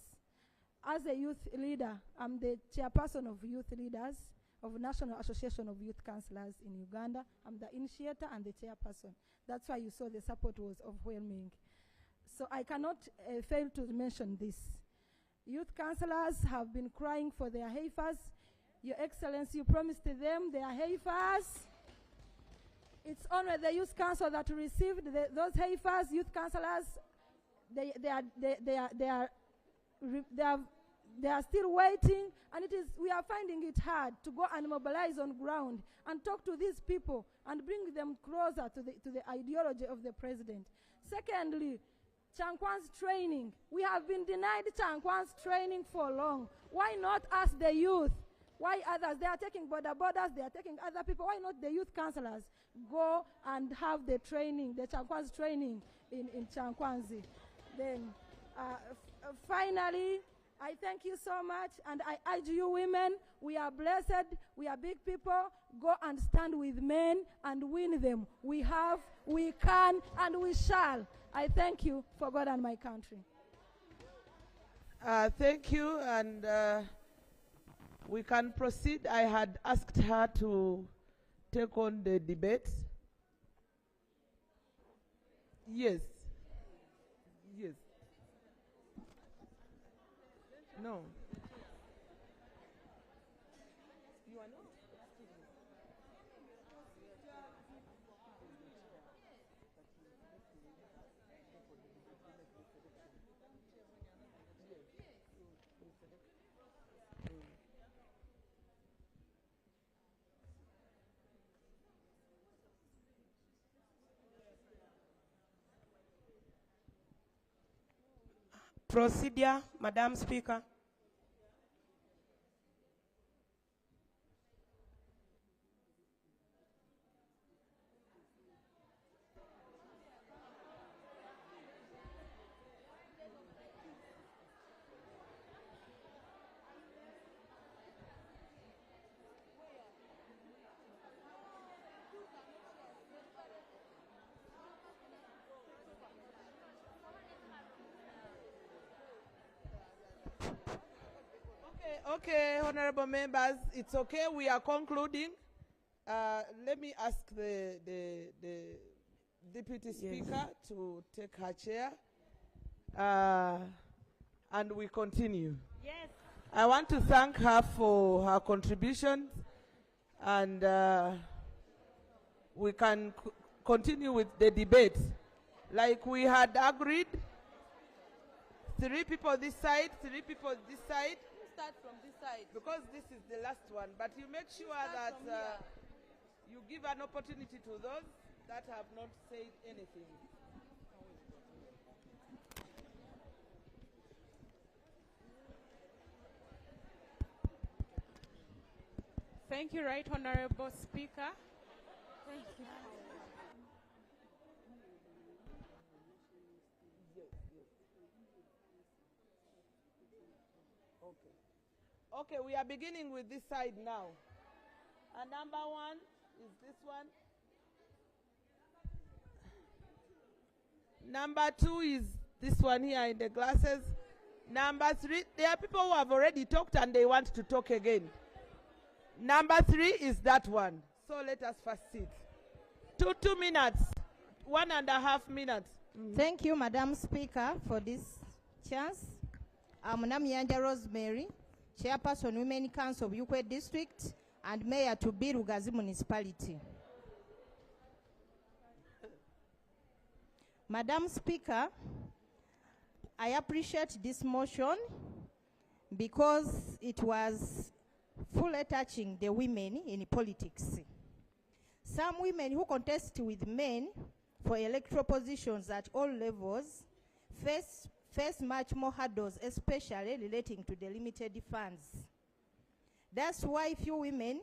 As a youth leader, I'm the chairperson of youth leaders of National Association of Youth Councillors in Uganda. I'm the initiator and the chairperson. That's why you saw the support was overwhelming. So I cannot fail to mention this. Youth councillors have been crying for their Heifers. Your Excellency, you promised them their Heifers. It's only the youth council that received those Heifers. Youth councillors, they are still waiting, and we are finding it hard to go and mobilize on ground and talk to these people and bring them closer to the ideology of the president. Secondly, Chankwan's training. We have been denied Chankwan's training for long. Why not us, the youth? Why others? They are taking borders, they are taking other people. Why not the youth councillors go and have the training, the Chankwan's training in Chankwanzi? Then, finally, I thank you so much, and I urge you women, we are blessed, we are big people, go and stand with men and win them. We have, we can, and we shall. I thank you for God and my country. Thank you, and we can proceed. I had asked her to take on the debate. Yes. Yes. No. You are not? Procedure, Madam Speaker. Okay, honorable members, it's okay. We are concluding. Let me ask the deputy speaker to take her chair, and we continue. Yes. I want to thank her for her contributions, and we can continue with the debate. Like we had agreed, 3 people this side, 3 people this side. Start from this side. Because this is the last one, but you make sure that you give an opportunity to those that have not said anything. Thank you, Right Honorable Speaker. Thank you. Okay, we are beginning with this side now. And number 1 is this one. Number 2 is this one here in the glasses. Number 3, there are people who have already talked and they want to talk again. Number 3 is that one. So let us first sit. 2 minutes, 1.5 minutes. Thank you, Madam Speaker, for this chance. I'm Namyanja Rosemary, Chairperson, Women Council of Ukwe District, and Mayor to Birugazi Municipality. Madam Speaker, I appreciate this motion because it was fully touching the women in politics. Some women who contest with men for electoral positions at all levels face much more hurdles, especially relating to the limited funds. That's why few women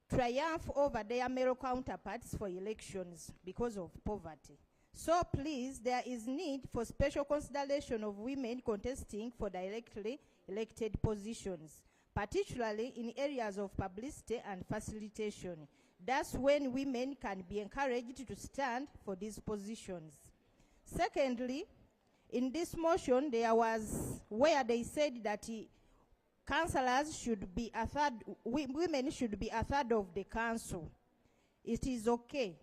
triumph over their male counterparts for elections because of poverty. So please, there is need for special consideration of women contesting for directly elected positions, particularly in areas of publicity and facilitation. That's when women can be encouraged to stand for these positions. Secondly, in this motion, there was where they said that councillors should be a third, women should be a third of the council. It is okay.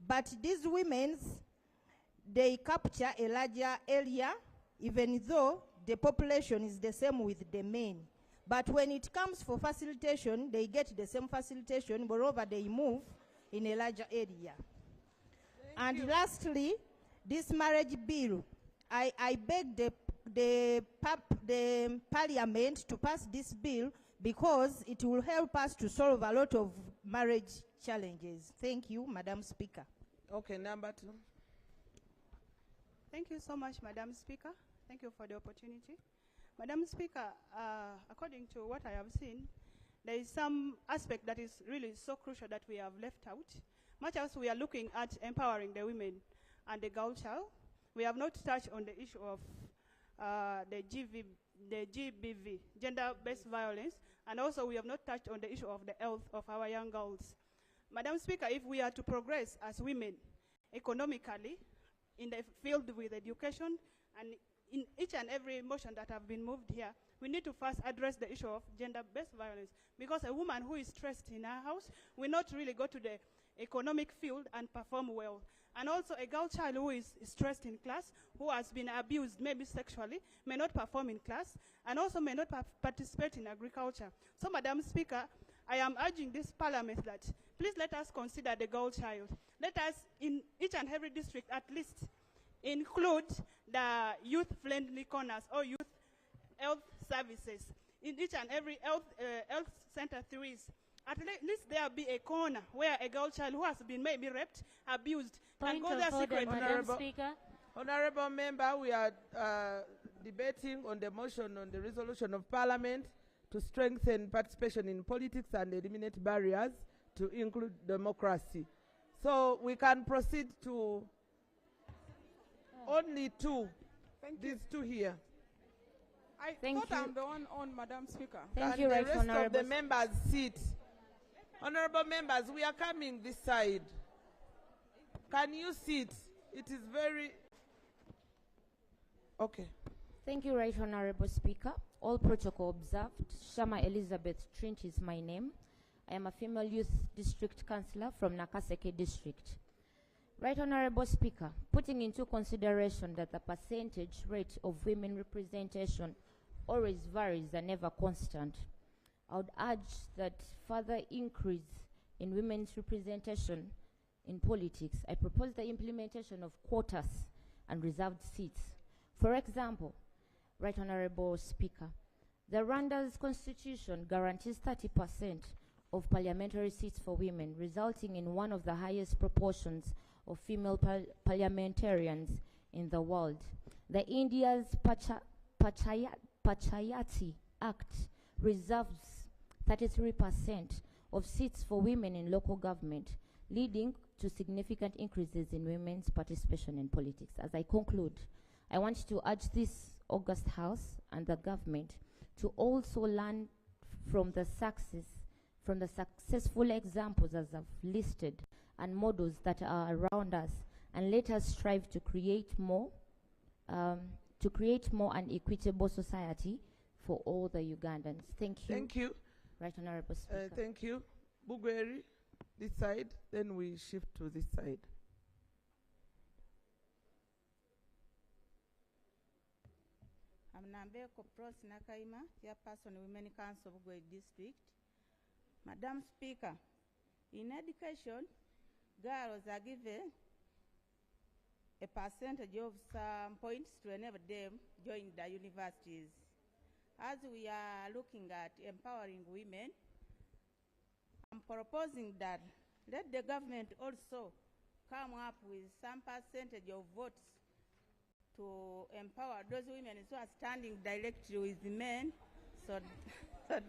But these women, they capture a larger area, even though the population is the same with the men. But when it comes for facilitation, they get the same facilitation, moreover they move in a larger area. And lastly, this marriage bill, I beg the parliament to pass this bill because it will help us to solve a lot of marriage challenges. Thank you, Madam Speaker. Okay, number 2. Thank you so much, Madam Speaker. Thank you for the opportunity. Madam Speaker, according to what I have seen, there is some aspect that is really so crucial that we have left out. Much as we are looking at empowering the women and the girl child, we have not touched on the issue of the GBV, gender-based violence, and also we have not touched on the issue of the health of our young girls. Madam Speaker, if we are to progress as women economically in the field with education and in each and every motion that have been moved here, we need to first address the issue of gender-based violence, because a woman who is stressed in her house will not really go to the economic field and perform well. And also a girl child who is stressed in class, who has been abused, maybe sexually, may not perform in class, and also may not participate in agriculture. So, Madam Speaker, I am urging this parliament that please let us consider the girl child. Let us, in each and every district, at least include the youth-friendly corners or youth health services. In each and every health center there is, at least there be a corner where a girl child who has been maybe raped, abused, can go there secretly. Honorable Member, we are debating on the motion on the resolution of Parliament to strengthen participation in politics and eliminate barriers to include democracy. So we can proceed to only 2. These 2 here. I thought I'm the one on, Madam Speaker. Thank you, the rest of the members sit. Honorable members, we are coming this side. Can you sit? It is very... Okay. Thank you, Right Honorable Speaker. All protocol observed. Shama Elizabeth Trint is my name. I am a female youth district councillor from Nakaseke district. Right Honorable Speaker, putting into consideration that the percentage rate of women representation always varies and never constant, I would urge that further increase in women's representation in politics. I propose the implementation of quotas and reserved seats. For example, Right Honorable Speaker, the Rwanda's constitution guarantees 30% of parliamentary seats for women, resulting in one of the highest proportions of female parliamentarians in the world. The India's Panchayati Act reserves 33% of seats for women in local government, leading to significant increases in women's participation in politics. As I conclude, I want to urge this August House and the government to also learn from the successful examples as I've listed and models that are around us, and let us strive to create more an equitable society for all the Ugandans. Thank you. Thank you. Right Honorable Speaker. Thank you. Bugweri, this side, then we shift to this side. I'm Nambeko Pros Nakaima, Chairperson Women Council of Bugweri District. Madam Speaker, in education, girls are given a percentage of some points to enable them join the universities. As we are looking at empowering women, I'm proposing that let the government also come up with some percentage of votes to empower those women who are standing directly with the men, so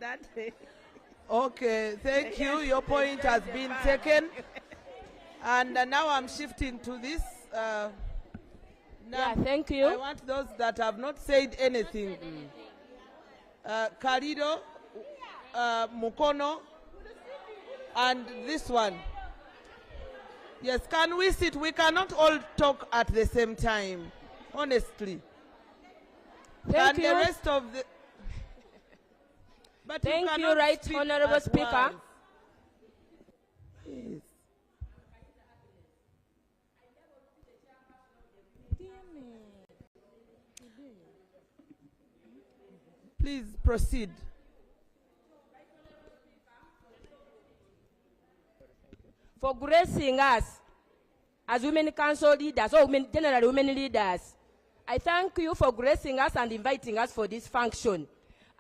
that Okay, thank you. Your point has been taken. And now I'm shifting to this. Yeah, thank you. I want those that have not said anything. Karido, Mukono, and this one. Yes, can we sit? We cannot all talk at the same time, honestly. Thank you. The rest of the... But thank you, Right Honorable Speaker. Yes. Please proceed. For gracing us as Women Council leaders, or generally women leaders, I thank you for gracing us and inviting us for this function.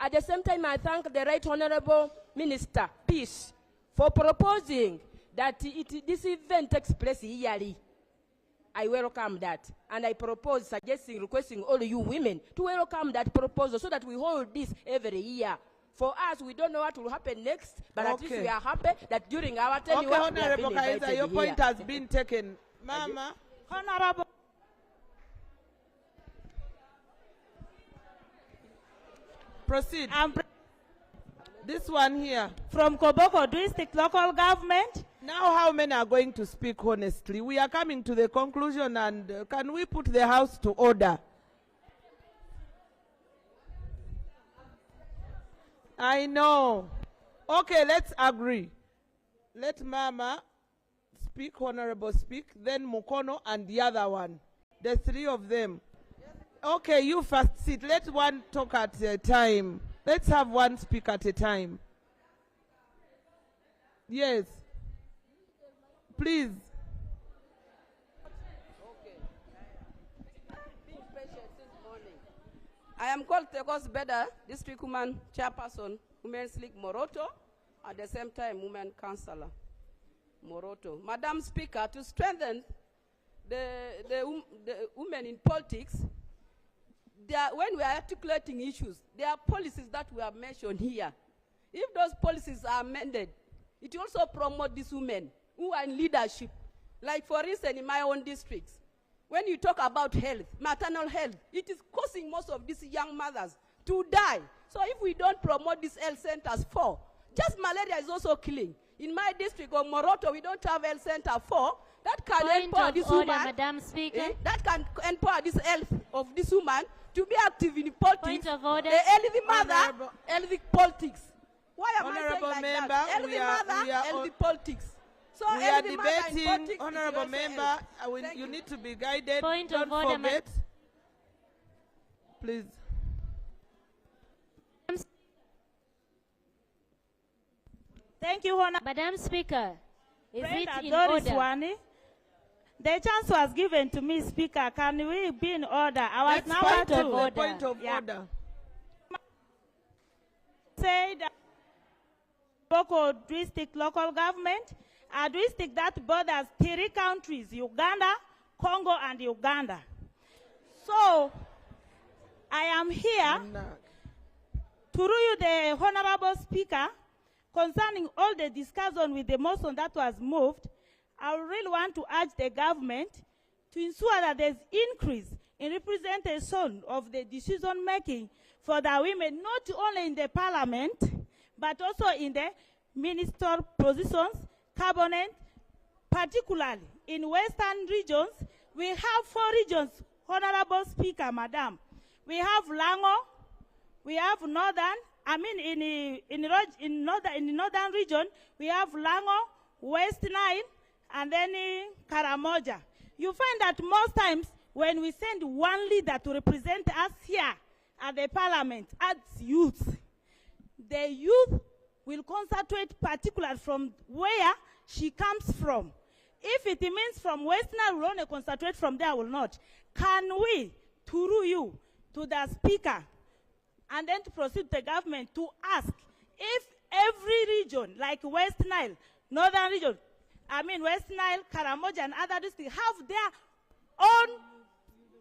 At the same time, I thank the Right Honorable Minister, Peace, for proposing that this event takes place yearly. I welcome that. And I propose, requesting all you women to welcome that proposal so that we hold this every year. For us, we don't know what will happen next, but at least we are happy that during our tenure, okay, Honorable Kaiser, your point has been taken. Mama. Honorable. Proceed. This one here. From Koboko District Local Government. Now how many are going to speak honestly? We are coming to the conclusion, and can we put the House to order? I know. Okay, let's agree. Let Mama speak, Honorable speak, then Mukono and the other one. The three of them. Okay, you first sit. Let one talk at a time. Let's have one speak at a time. Yes. Please. I am called Tekos Beda, District Woman Chairperson, Women's League Moroto, at the same time Women Councillor Moroto. Madam Speaker, to strengthen the women in politics, when we are articulating issues, there are policies that we have mentioned here. If those policies are amended, it will also promote these women who are in leadership. Like for instance, in my own districts, when you talk about health, maternal health, it is causing most of these young mothers to die. So if we don't promote these health centers just malaria is also killing. In my district of Moroto, we don't have health center that can empower this woman. Madam Speaker. That can empower this health of this woman to be active in politics. Point of order. The healthy mother, healthy politics. Why am Honorable I saying like member, that? Healthy mother, healthy politics. So we are healthy mother in debating, politics Honorable member. You need to be guided. Point Don't of order, forget. Please. Thank you, Honorable. Madam Speaker, is Friend it in Doris order? Wani, the chance was given to me, Speaker. Can we be in order? I was Let's number point two. of point of order. Say that Boko District Local Government, a district that borders 3 countries, Uganda, Congo, and Uganda. So, I am here through you, the Honorable Speaker, concerning all the discussion with the motion that was moved. I really want to urge the government to ensure that there's increase in representation of the decision making for the women, not only in the parliament, but also in the ministerial positions, cabinet, particularly in western regions. We have 4 regions, Honorable Speaker, Madam. We have Lango, we have northern, in the northern region, we have Lango, West Nile, and then Karamoja. You find that most times when we send one leader to represent us here at the parliament as youth, the youth will concentrate particularly from where she comes from. If it means from West Nile, we'll only concentrate from there, will not. Can we, through you, to the speaker, and then to proceed to the government to ask if every region, like West Nile, Northern region, West Nile, Karamoja, and other districts, have their own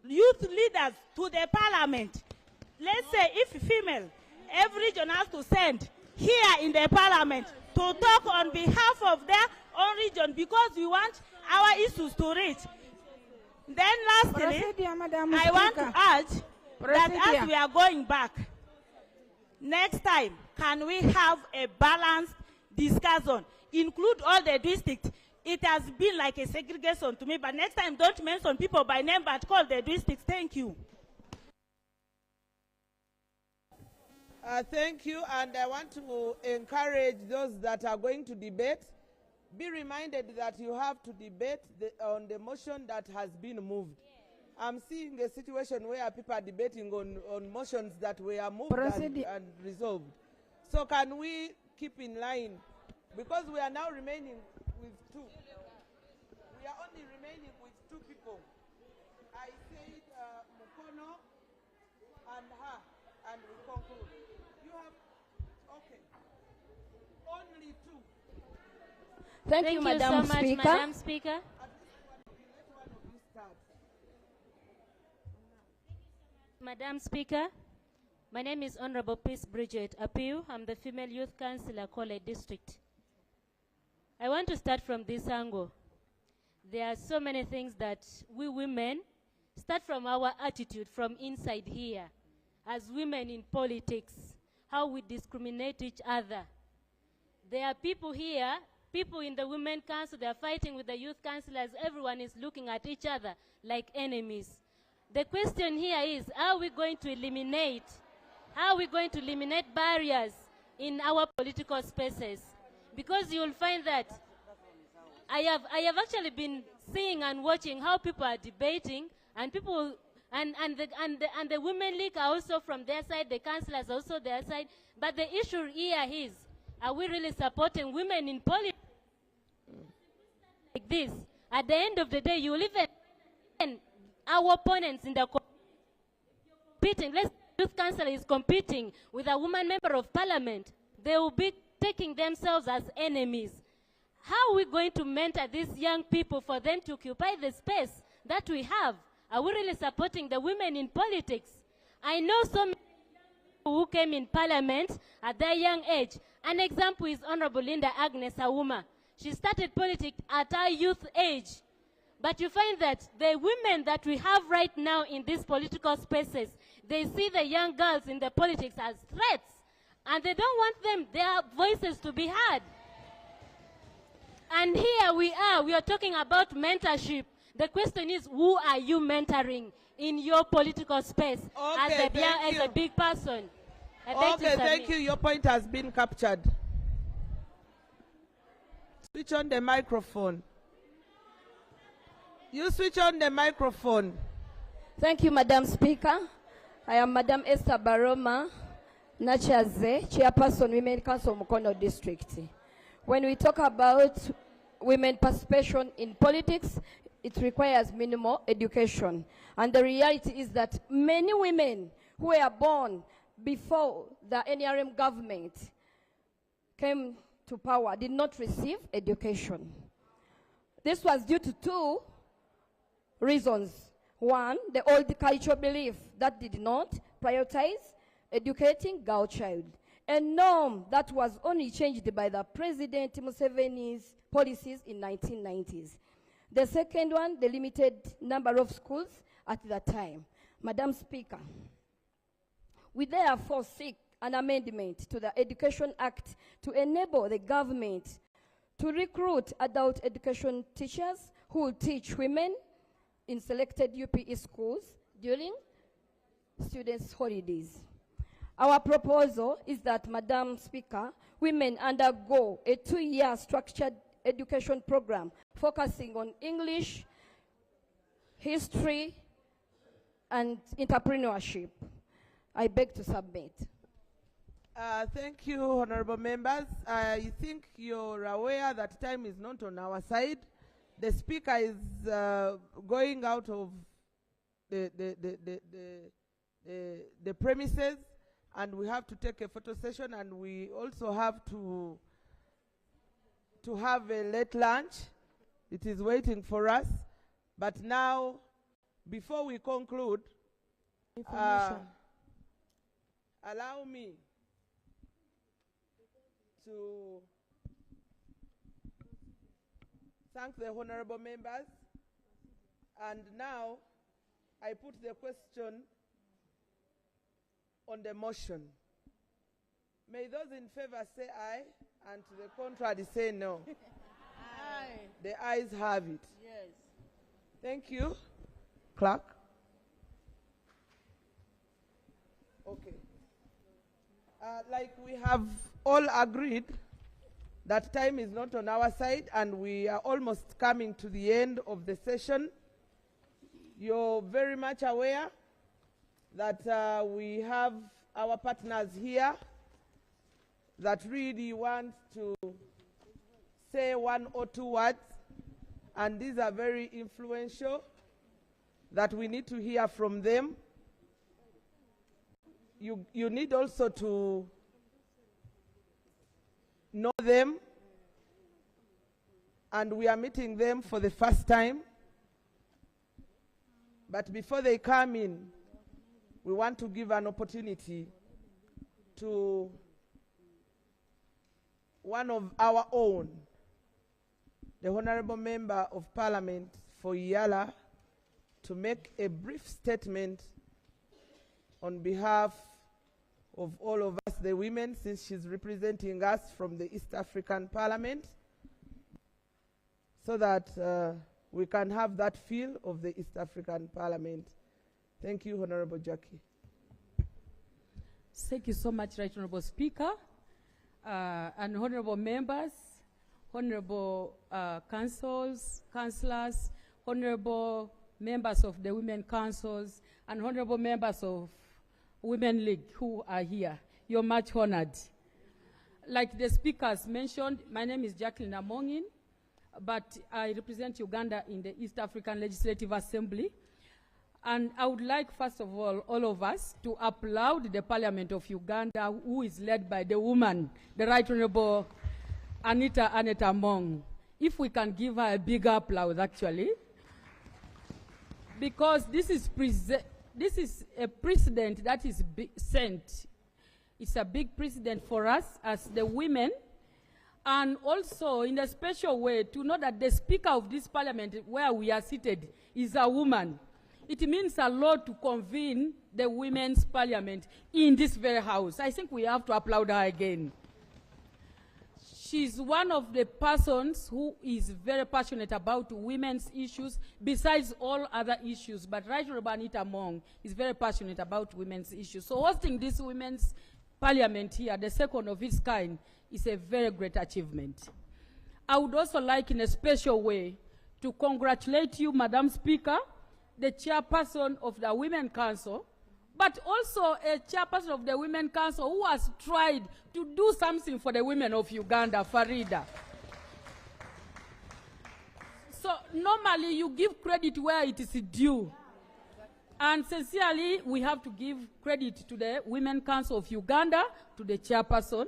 youth leaders to the parliament. Let's say if female, every region has to send here in the parliament to talk on behalf of their own region, because we want our issues to reach. Then lastly, I want to urge that as we are going back, next time, can we have a balanced discussion, include all the districts? It has been like a segregation to me, but next time don't mention people by name, but call the districts. Thank you. Thank you, and I want to encourage those that are going to debate, be reminded that you have to debate on the motion that has been moved. I'm seeing a situation where people are debating on motions that were moved and resolved. So can we keep in line? Because we are now remaining with 2. We are only remaining with 2 people. I said Mukono and her, and we conclude. You have, okay, only 2. Thank you, Madam so Speaker. much, Madam Speaker. Madam Speaker, my name is Honorable Peace Bridget Apiu. I'm the Female Youth Councillor, Kole District. I want to start from this angle. There are so many things that we women, start from our attitude from inside here, as women in politics, how we discriminate each other. There are people here, people in the Women Council, they are fighting with the youth councillors. Everyone is looking at each other like enemies. The question here is, how are we going to eliminate barriers in our political spaces? Because you'll find that I have actually been seeing and watching how people are debating, and people and the Women League are also from their side, the councillors also their side. But the issue here is, are we really supporting women in politics like this? At the end of the day, you will even our opponents in the competing, let's say youth councillor is competing with a woman member of parliament, they will be taking themselves as enemies. How are we going to mentor these young people for them to occupy the space that we have? Are we really supporting the women in politics? I know so many people who came in parliament at their young age. An example is Honorable Linda Agnes Auma. She started politics at her youth age. But you find that the women that we have right now in these political spaces, they see the young girls in the politics as threats. And they don't want their voices to be heard. And here we are talking about mentorship. The question is, who are you mentoring in your political space as a big person? Okay, thank you. Your point has been captured. Switch on the microphone. You switch on the microphone. Thank you, Madam Speaker. I am Madam Esther Baroma Nachaze, Chairperson, Women Council, Mukono District. When we talk about women participation in politics, it requires minimal education. And the reality is that many women who were born before the NRM government came to power did not receive education. This was due to 2 reasons. One, the old cultural belief that did not prioritize educating girl child, a norm that was only changed by the President Museveni's policies in 1990s. The second one, the limited number of schools at that time. Madam Speaker, we therefore seek an amendment to the Education Act to enable the government to recruit adult education teachers who will teach women in selected UPE schools during students' holidays. Our proposal is that, Madam Speaker, women undergo a 2-year structured education program focusing on English, history, and entrepreneurship. I beg to submit. Thank you, honorable members. I think you're aware that time is not on our side. The speaker is going out of the premises, and we have to take a photo session, and we also have to have a late lunch. It is waiting for us. But now, before we conclude, allow me to thank the honorable members. And now, I put the question on the motion. May those in favor say aye, and to the contrary say no. Aye. The ayes have it. Yes. Thank you. Clerk. Okay. Like we have all agreed that time is not on our side, and we are almost coming to the end of the session. You're very much aware that we have our partners here that really want to say 1 or 2 words, and these are very influential, that we need to hear from them. You need also to know them, and we are meeting them for the first time. But before they come in, we want to give an opportunity to one of our own, the Honorable Member of Parliament for Yala, to make a brief statement on behalf of all of us, the women, since she's representing us from the East African Parliament, so that we can have that feel of the East African Parliament. Thank you, Honorable Jackie. Thank you so much, Right Honorable Speaker, and honorable members, honorable councillors, honorable members of the Women Councils, and honorable members of Women League who are here. You're much honored. Like the speakers mentioned, my name is Jacqueline Amongin, but I represent Uganda in the East African Legislative Assembly. And I would like, first of all of us to applaud the Parliament of Uganda, who is led by the woman, the Right Honorable Anita Among. If we can give her a big applause, actually, because this is a precedent that is sent. It's a big precedent for us as the women, and also in a special way to know that the Speaker of this Parliament, where we are seated, is a woman. It means a lot to convene the Women's Parliament in this very house. I think we have to applaud her again. She's one of the persons who is very passionate about women's issues, besides all other issues. But Right Honorable Anita Among is very passionate about women's issues. So hosting this Women's Parliament here, the second of its kind, is a very great achievement. I would also like, in a special way, to congratulate you, Madam Speaker, the chairperson of the Women Council, but also a chairperson of the Women Council who has tried to do something for the women of Uganda, Farida. So normally you give credit where it is due. And sincerely, we have to give credit to the Women Council of Uganda, to the chairperson.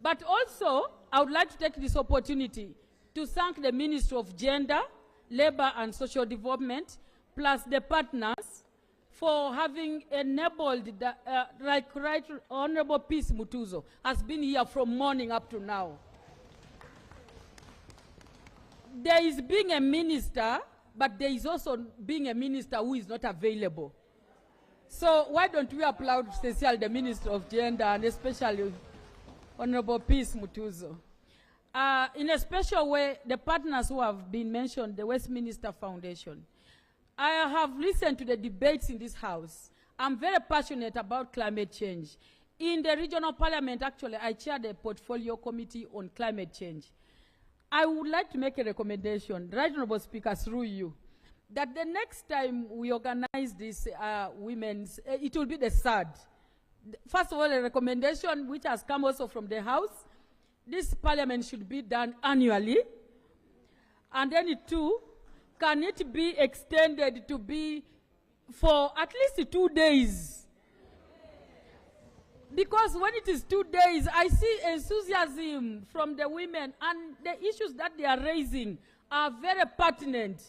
But also, I would like to take this opportunity to thank the Ministry of Gender, Labor and Social Development, plus the partners, for having enabled, the, like Right Honorable Peace Mutuzo has been here from morning up to now. there is being a minister, but there is also being a minister who is not available. So why don't we applaud Cecile, the Minister of Gender, and especially Honorable Peace Mutuzo. In a special way, the partners who have been mentioned, the Westminster Foundation. I have listened to the debates in this House. I'm very passionate about climate change. In the regional parliament, actually, I chair the portfolio committee on climate change. I would like to make a recommendation, Right Honorable Speaker, through you, that the next time we organize this women's, it will be the third. First of all, a recommendation which has come also from the House. This parliament should be done annually. And then two, can it be extended to be for at least 2 days? Because when it is 2 days, I see enthusiasm from the women, and the issues that they are raising are very pertinent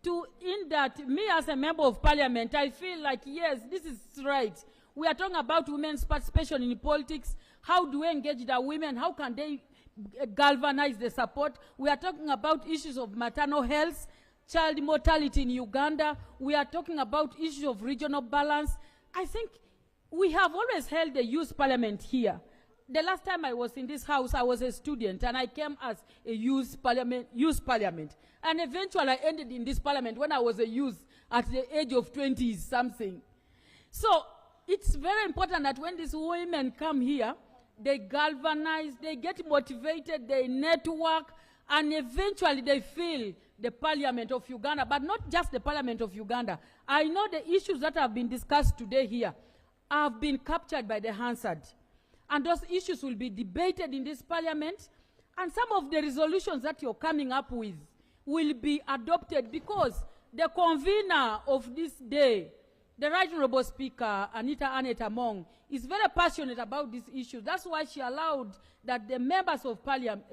to, in that, me as a member of parliament, I feel like, yes, this is right. We are talking about women's participation in politics. How do we engage the women? How can they galvanize the support? We are talking about issues of maternal health, child mortality in Uganda. We are talking about issues of regional balance. I think we have always held a youth parliament here. The last time I was in this House, I was a student, and I came as a youth parliament. And eventually I ended in this parliament when I was a youth at the age of 20-something. So it's very important that when these women come here, they galvanize, they get motivated, they network, and eventually they feel the Parliament of Uganda, but not just the Parliament of Uganda. I know the issues that have been discussed today here have been captured by the Hansard. And those issues will be debated in this Parliament, and some of the resolutions that you're coming up with will be adopted, because the convener of this day, the Right Honorable Speaker, Anita Annette Among, is very passionate about this issue. That's why she allowed that the members of parliament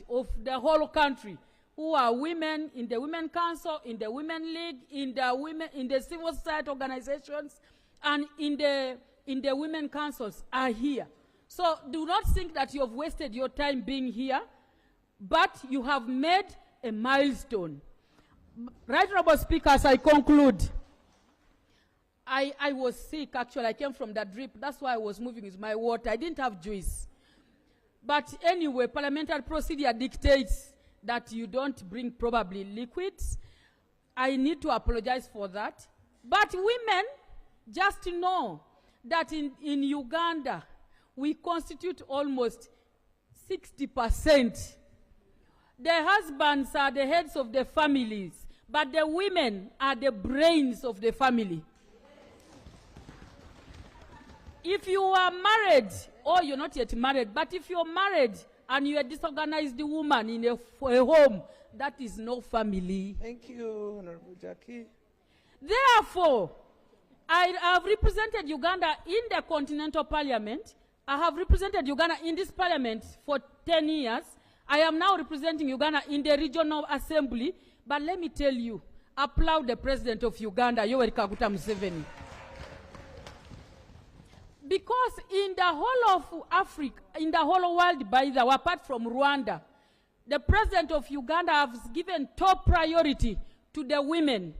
of the whole country, who are women in the Women Council, in the Women League, in the civil society organizations, and in the women councils, are here. So do not think that you have wasted your time being here, but you have made a milestone. Right Honorable Speaker, as I conclude, I was sick, actually. I came from that drip. That's why I was moving with my water. I didn't have juice. But anyway, parliamentary procedure dictates that you don't bring probably liquids. I need to apologize for that. But women, just know that in Uganda, we constitute almost 60%. The husbands are the heads of the families, but the women are the brains of the family. If you are married, or you're not yet married, but if you're married and you're a disorganized woman in a home, that is no family. Thank you, Honorable Jackie. Therefore, I have represented Uganda in the Continental Parliament. I have represented Uganda in this parliament for 10 years. I am now representing Uganda in the Regional Assembly. But let me tell you, applaud the President of Uganda, Yoweri Kaguta Museveni. Because in the whole of Africa, in the whole world, by the way, apart from Rwanda, the President of Uganda has given top priority to the women.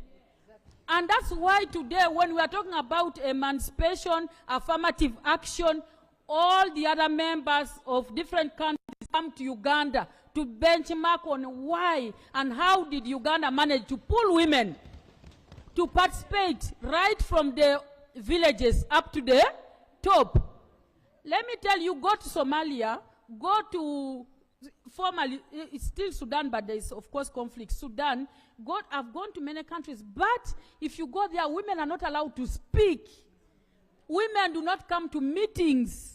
And that's why today, when we are talking about emancipation, affirmative action, all the other members of different countries come to Uganda to benchmark on why and how did Uganda manage to pull women to participate right from the villages up to the top. Let me tell you, go to Somalia, go to, formerly, it's still Sudan, but there is, of course, conflict. Sudan, I've gone to many countries, but if you go there, women are not allowed to speak. Women do not come to meetings.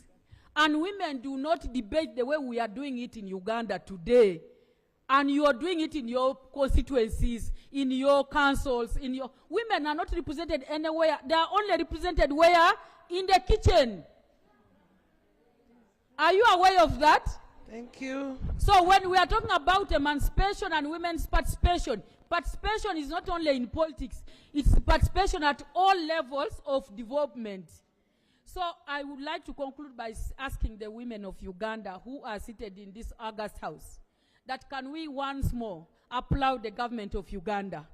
And women do not debate the way we are doing it in Uganda today. And you are doing it in your constituencies, in your councils, women are not represented anywhere. They are only represented where? In the kitchen. Are you aware of that? Thank you. So when we are talking about emancipation and women's participation, participation is not only in politics, it's participation at all levels of development. So I would like to conclude by asking the women of Uganda who are seated in this August House that can we once more applaud the government of Uganda?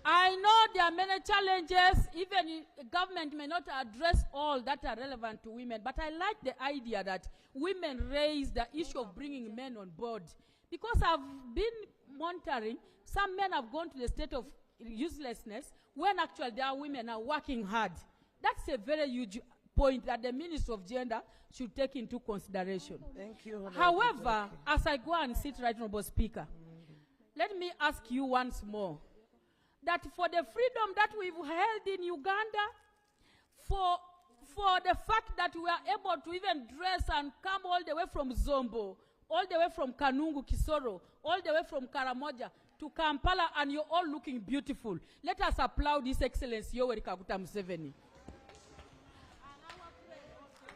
I know there are many challenges, even the government may not address all that are relevant to women, but I like the idea that women raise the issue of bringing men on board. Because I've been monitoring, some men have gone to the state of uselessness when actually their women are working hard. That's a very huge point that the Minister of Gender should take into consideration. Thank you. However, as I go and sit, Right Honourable Speaker, let me ask you once more, that for the freedom that we've held in Uganda, for the fact that we are able to even dress and come all the way from Zombo, all the way from Kanungu, Kisoro, all the way from Karamoja to Kampala, and you're all looking beautiful. Let us applaud His Excellency Yoweri Kaguta Museveni.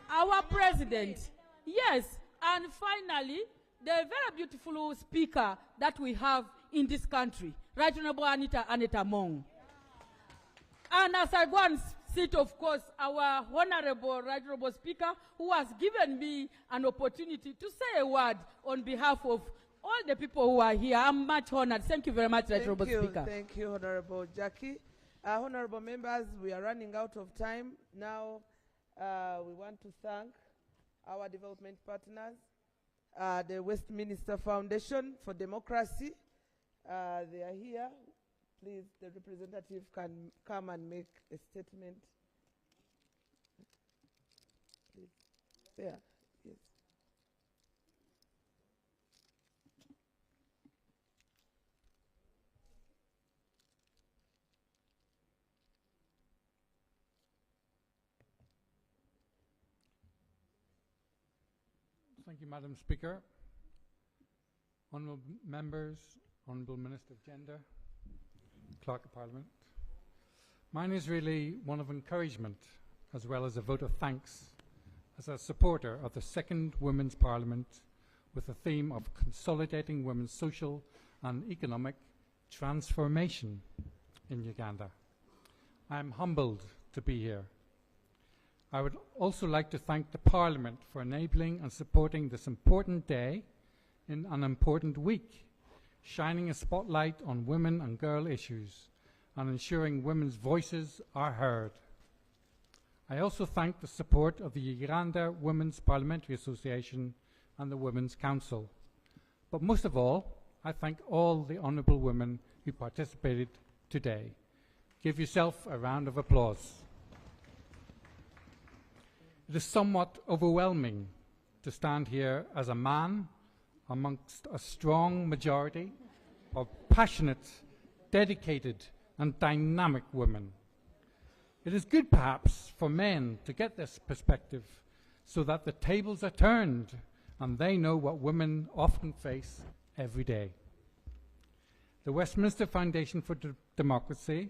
Our President. Yes, and finally, the very beautiful speaker that we have in this country, Right Honourable Anita Mong. And as I go and sit, of course, our Honourable Right Honourable Speaker, who has given me an opportunity to say a word on behalf of all the people who are here. I'm much honored. Thank you very much, Right Honourable Speaker. Thank you, Honourable Jackie. Honourable members, we are running out of time. Now, we want to thank our development partners, the Westminster Foundation for Democracy. They are here. Please, the representative can come and make a statement. Please. There. Yes. Thank you, Madam Speaker. Honourable members, Honourable Minister of Gender, Clerk of Parliament. Mine is really one of encouragement as well as a vote of thanks as a supporter of the second Women's Parliament with the theme of consolidating women's social and economic transformation in Uganda. I am humbled to be here. I would also like to thank the Parliament for enabling and supporting this important day in an important week, shining a spotlight on women and girl issues and ensuring women's voices are heard. I also thank the support of the Uganda Women's Parliamentary Association and the Women's Council. But most of all, I thank all the honourable women who participated today. Give yourself a round of applause. It is somewhat overwhelming to stand here as a man amongst a strong majority of passionate, dedicated and dynamic women. It is good perhaps for men to get this perspective so that the tables are turned and they know what women often face every day. The Westminster Foundation for Democracy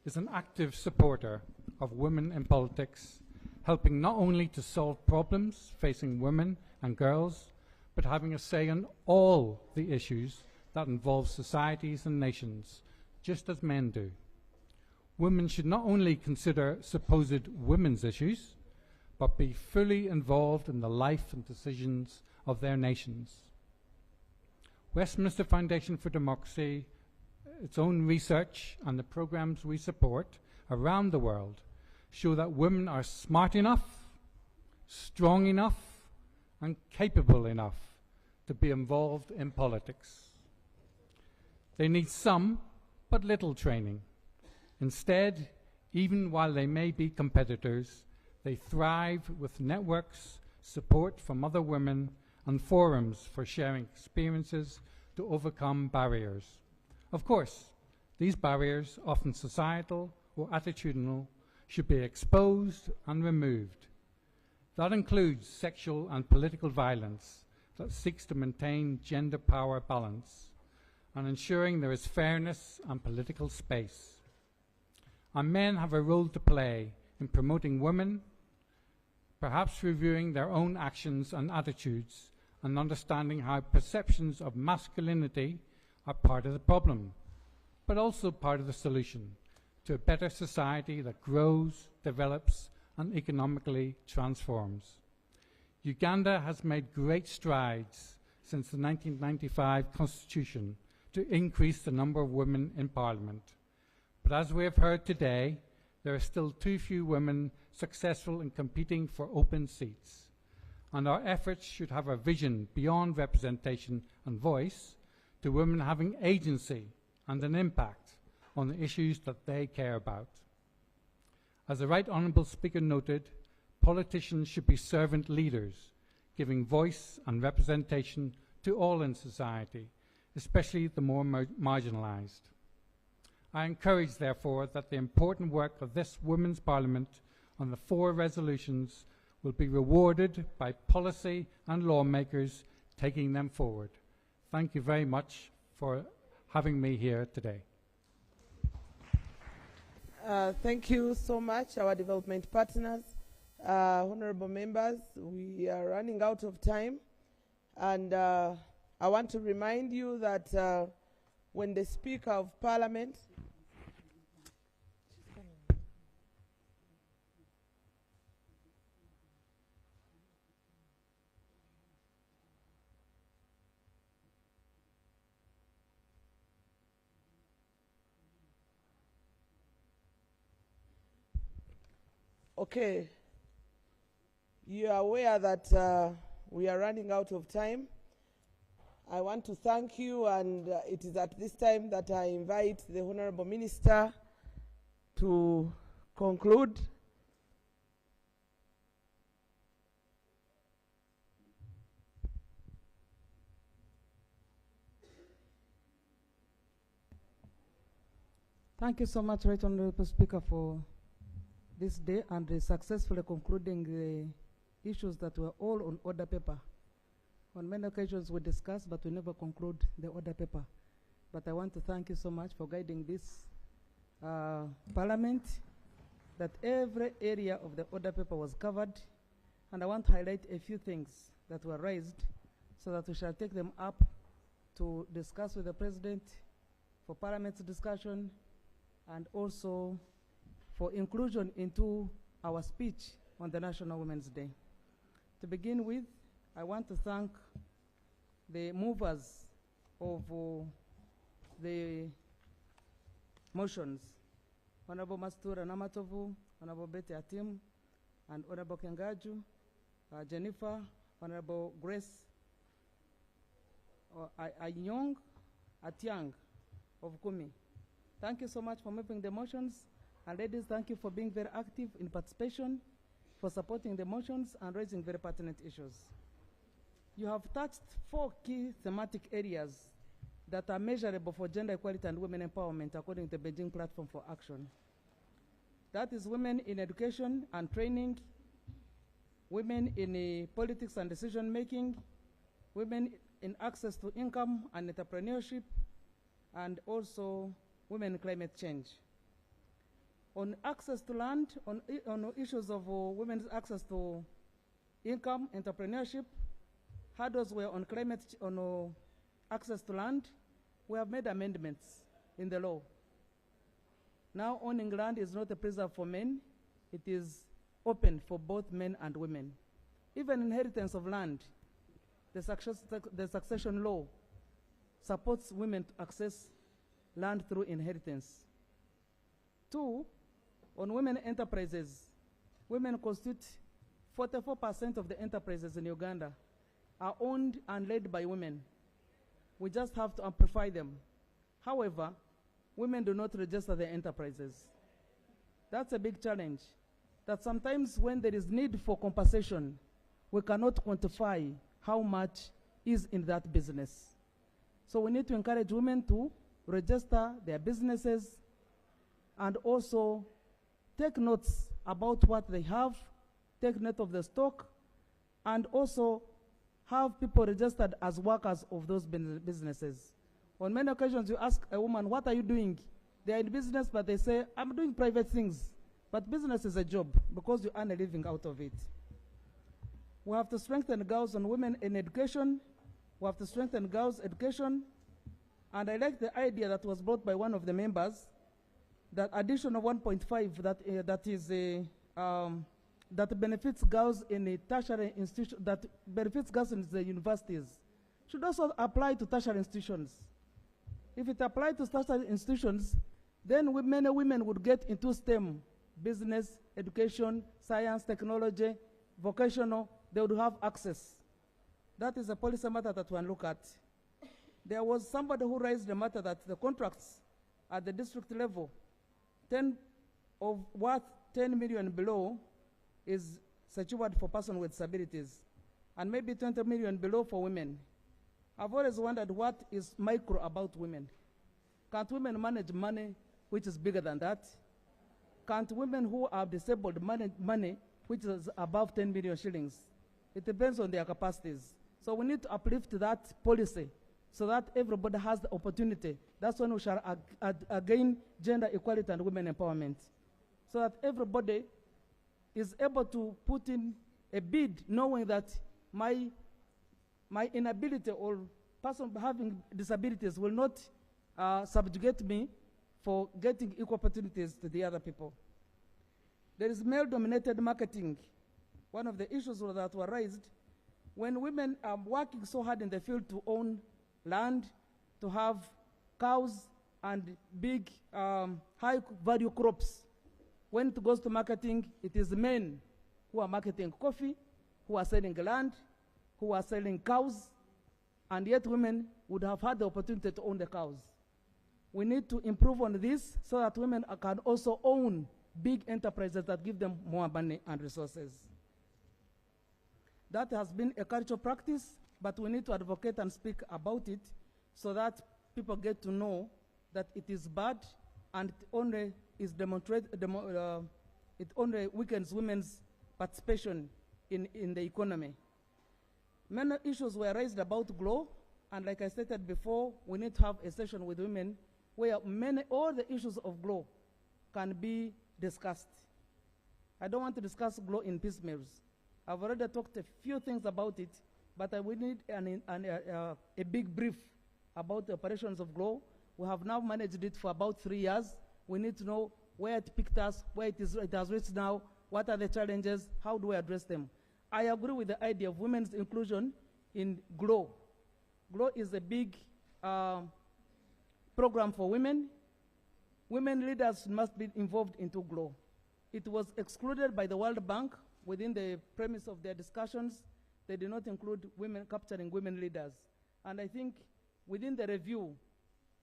is an active supporter of women in politics, helping not only to solve problems facing women and girls, but having a say on all the issues that involve societies and nations, just as men do. Women should not only consider supposed women's issues, but be fully involved in the life and decisions of their nations. Westminster Foundation for Democracy, its own research and the programs we support around the world show that women are smart enough, strong enough, and capable enough to be involved in politics. They need some, but little training. Instead, even while they may be competitors, they thrive with networks, support from other women, and forums for sharing experiences to overcome barriers. Of course, these barriers, often societal or attitudinal, should be exposed and removed. That includes sexual and political violence that seeks to maintain gender power balance and ensuring there is fairness and political space. And men have a role to play in promoting women, perhaps reviewing their own actions and attitudes and understanding how perceptions of masculinity are part of the problem, but also part of the solution to a better society that grows, develops, and economically transforms. Uganda has made great strides since the 1995 Constitution to increase the number of women in Parliament. But as we have heard today, there are still too few women successful in competing for open seats. And our efforts should have a vision beyond representation and voice to women having agency and an impact on the issues that they care about. As the Right Honourable Speaker noted, politicians should be servant leaders, giving voice and representation to all in society, especially the more marginalised. I encourage, therefore, that the important work of this Women's Parliament on the 4 resolutions will be rewarded by policy and lawmakers taking them forward. Thank you very much for having me here today. Thank you so much, our development partners. Honorable members, we are running out of time, and I want to remind you that when the Speaker of Parliament Okay, you are aware that we are running out of time. I want to thank you, and it is at this time that I invite the Honorable Minister to conclude. Thank you so much, Right Honorable Speaker, for this day and successfully concluding the issues that were all on order paper. On many occasions we discuss, but we never conclude the order paper. But I want to thank you so much for guiding this Parliament, that every area of the order paper was covered. And I want to highlight a few things that were raised so that we shall take them up to discuss with the President for Parliament's discussion and also for inclusion into our speech on the National Women's Day. To begin with, I want to thank the movers of the motions, Honorable Mastura Namatovu, Honorable Betty Atim, and Honorable Kengaju, Jennifer, Honorable Grace Ayong Atiang of Kumi. Thank you so much for moving the motions. And ladies, thank you for being very active in participation, for supporting the motions and raising very pertinent issues. You have touched 4 key thematic areas that are measurable for gender equality and women empowerment according to the Beijing Platform for Action. That is women in education and training, women in politics and decision making, women in access to income and entrepreneurship, and also women in climate change. On access to land, on issues of women's access to income, entrepreneurship, hurdles were on access to land. We have made amendments in the law. Now owning land is not a preserve for men, it is open for both men and women. Even inheritance of land, the succession law supports women to access land through inheritance. 2, on women enterprises, women constitute 44% of the enterprises in Uganda are owned and led by women. We just have to amplify them. However, women do not register their enterprises. That's a big challenge, that sometimes when there is need for compensation, we cannot quantify how much is in that business. So we need to encourage women to register their businesses and also take notes about what they have, take note of the stock, and also have people registered as workers of those businesses. On many occasions, you ask a woman, what are you doing? They are in business, but they say, I'm doing private things. But business is a job because you earn a living out of it. We have to strengthen girls and women in education. We have to strengthen girls' education. And I like the idea that was brought by one of the members, that addition of 1.5 that is that benefits girls in a tertiary institution, that benefits girls in the universities, should also apply to tertiary institutions. If it applied to tertiary institutions, then many women would get into STEM, business, education, science, technology, vocational, they would have access. That is a policy matter that one look at. There was somebody who raised the matter that the contracts at the district level, 10 of worth 10 million below is secured for persons with disabilities, and maybe 20 million below for women. I've always wondered what is micro about women. Can't women manage money which is bigger than that? Can't women who are disabled manage money which is above 10 million shillings? It depends on their capacities. So we need to uplift that policy so that everybody has the opportunity. That's when we shall gain gender equality and women empowerment. So that everybody is able to put in a bid knowing that my inability or person having disabilities will not subjugate me for getting equal opportunities to the other people. There is male-dominated marketing. One of the issues that were raised, when women are working so hard in the field to own land, to have cows and big high-value crops, when it goes to marketing, it is men who are marketing coffee, who are selling land, who are selling cows, and yet women would have had the opportunity to own the cows. We need to improve on this so that women can also own big enterprises that give them more money and resources. That has been a cultural practice, but we need to advocate and speak about it so that people get to know that it is bad and it only is it only weakens women's participation in the economy. Many issues were raised about GLOW, and like I stated before, we need to have a session with women where all the issues of GLOW can be discussed. I don't want to discuss GLOW in piecemeals. I've already talked a few things about it, but we need a big brief about the operations of GLOW. We have now managed it for about 3 years. We need to know where it picked us, where it has reached now, what are the challenges, how do we address them. I agree with the idea of women's inclusion in GLOW. GLOW is a big program for women. Women leaders must be involved into GLOW. It was excluded by the World Bank within the premise of their discussions. They did not include women, capturing women leaders. And I think within the review,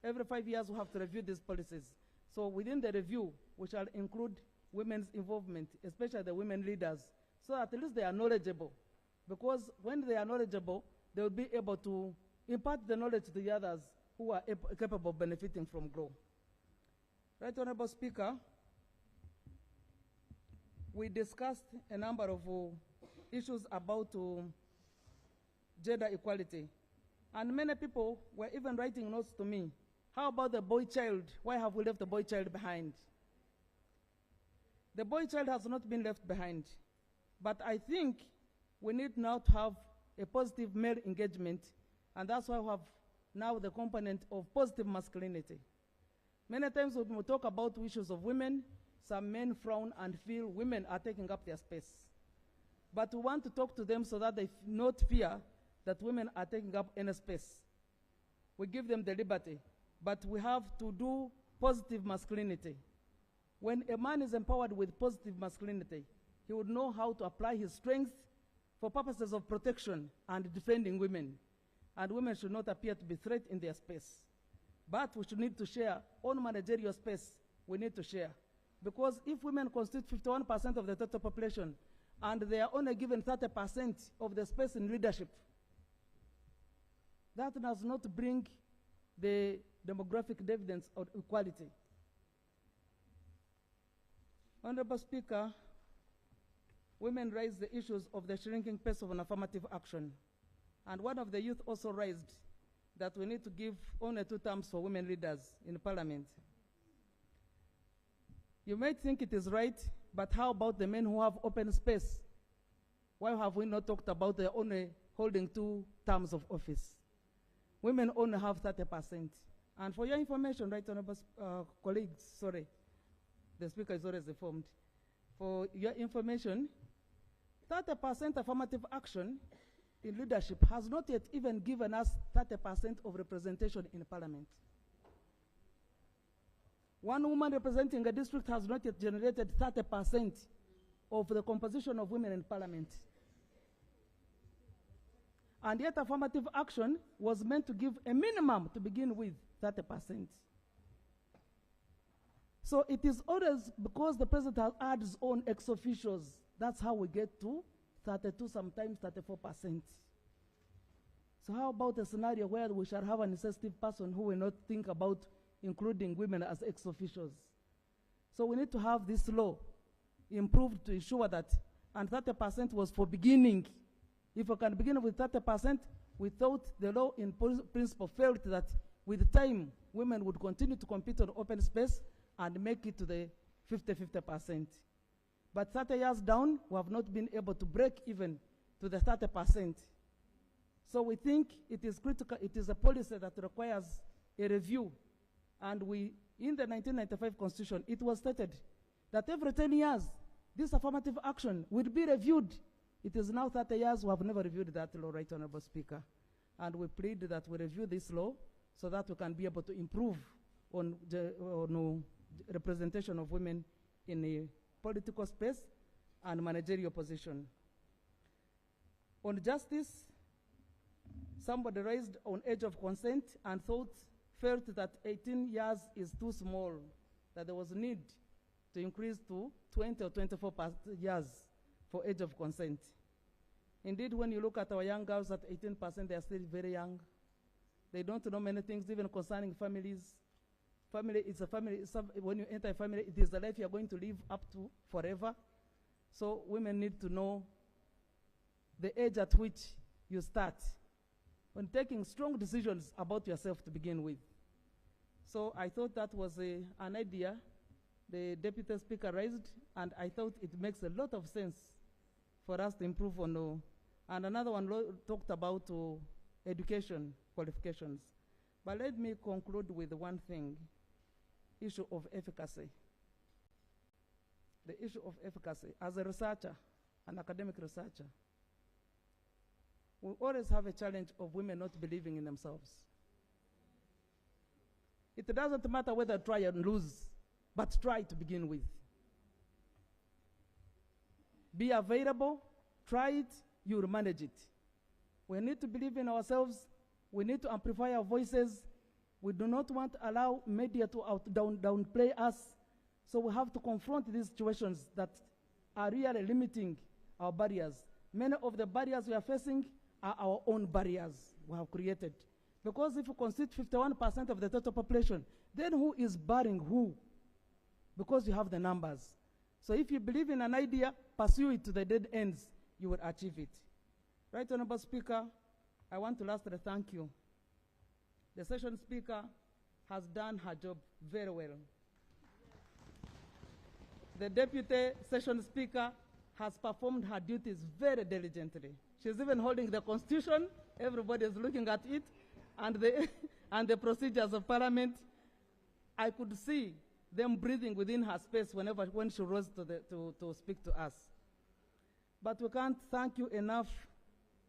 every 5 years we have to review these policies. So within the review, we shall include women's involvement, especially the women leaders, so at least they are knowledgeable. Because when they are knowledgeable, they will be able to impart the knowledge to the others who are capable of benefiting from GLOW. Right Honorable Speaker, we discussed a number of issues about gender equality. And many people were even writing notes to me. How about the boy child? Why have we left the boy child behind? The boy child has not been left behind. But I think we need now to have a positive male engagement, and that's why we have now the component of positive masculinity. Many times when we talk about issues of women, some men frown and feel women are taking up their space. But we want to talk to them so that they not fear that women are taking up any space. We give them the liberty, but we have to do positive masculinity. When a man is empowered with positive masculinity, he would know how to apply his strength for purposes of protection and defending women. And women should not appear to be a threat in their space. But we should need to share on managerial space. We need to share. Because if women constitute 51% of the total population, and they are only given 30% of the space in leadership, that does not bring the demographic dividends of equality. Honorable Speaker, women raised the issues of the shrinking pace of an affirmative action. And one of the youth also raised that we need to give only 2 terms for women leaders in Parliament. You might think it is right, but how about the men who have open space? Why have we not talked about the only holding 2 terms of office? Women only have 30%. And for your information, right honorable colleagues, sorry, the speaker is already informed. For your information, 30% affirmative action in leadership has not yet even given us 30% of representation in parliament. One woman representing a district has not yet generated 30% of the composition of women in parliament. And yet affirmative action was meant to give a minimum to begin with, 30%. So it is always because the president has had his own ex officios. That's how we get to 32, sometimes 34%. So how about a scenario where we shall have an insensitive person who will not think about including women as ex officios? So we need to have this law improved to ensure that, and 30% was for beginning. If we can begin with 30%, we thought the law in principle felt that with time, women would continue to compete on open space and make it to the 50-50%. But 30 years down, we have not been able to break even to the 30%. So we think it is critical, it is a policy that requires a review. And we, in the 1995 Constitution, it was stated that every 10 years, this affirmative action will be reviewed. It is now 30 years, we have never reviewed that law, Right Honorable Speaker. And we plead that we review this law so that we can be able to improve on the representation of women in the political space and managerial position. On justice, somebody raised on age of consent and felt that 18 years is too small, that there was a need to increase to 20 or 24 years for age of consent. Indeed, when you look at our young girls at 18%, they are still very young. They don't know many things, even concerning families. Family is a family. When you enter a family, it is the life you are going to live up to forever. So women need to know the age at which you start when taking strong decisions about yourself to begin with. So I thought that was an idea the Deputy Speaker raised, and I thought it makes a lot of sense for us to improve on. And another one talked about education qualifications. But let me conclude with one thing, issue of efficacy. The issue of efficacy. As a researcher, an academic researcher, we always have a challenge of women not believing in themselves. It doesn't matter whether try and lose, but try to begin with. Be available, try it, you'll manage it. We need to believe in ourselves. We need to amplify our voices. We do not want to allow media to downplay us. So we have to confront these situations that are really limiting our barriers. Many of the barriers we are facing are our own barriers we have created. Because if you consider 51% of the total population, then who is barring who? Because you have the numbers. So if you believe in an idea, pursue it to the dead ends, you will achieve it. Right Honorable Speaker, I want to lastly thank you. The session speaker has done her job very well. The deputy session speaker has performed her duties very diligently. She's even holding the Constitution. Everybody is looking at it. And the procedures of Parliament. I could see them breathing within her space when she rose to speak to us. But we can't thank you enough,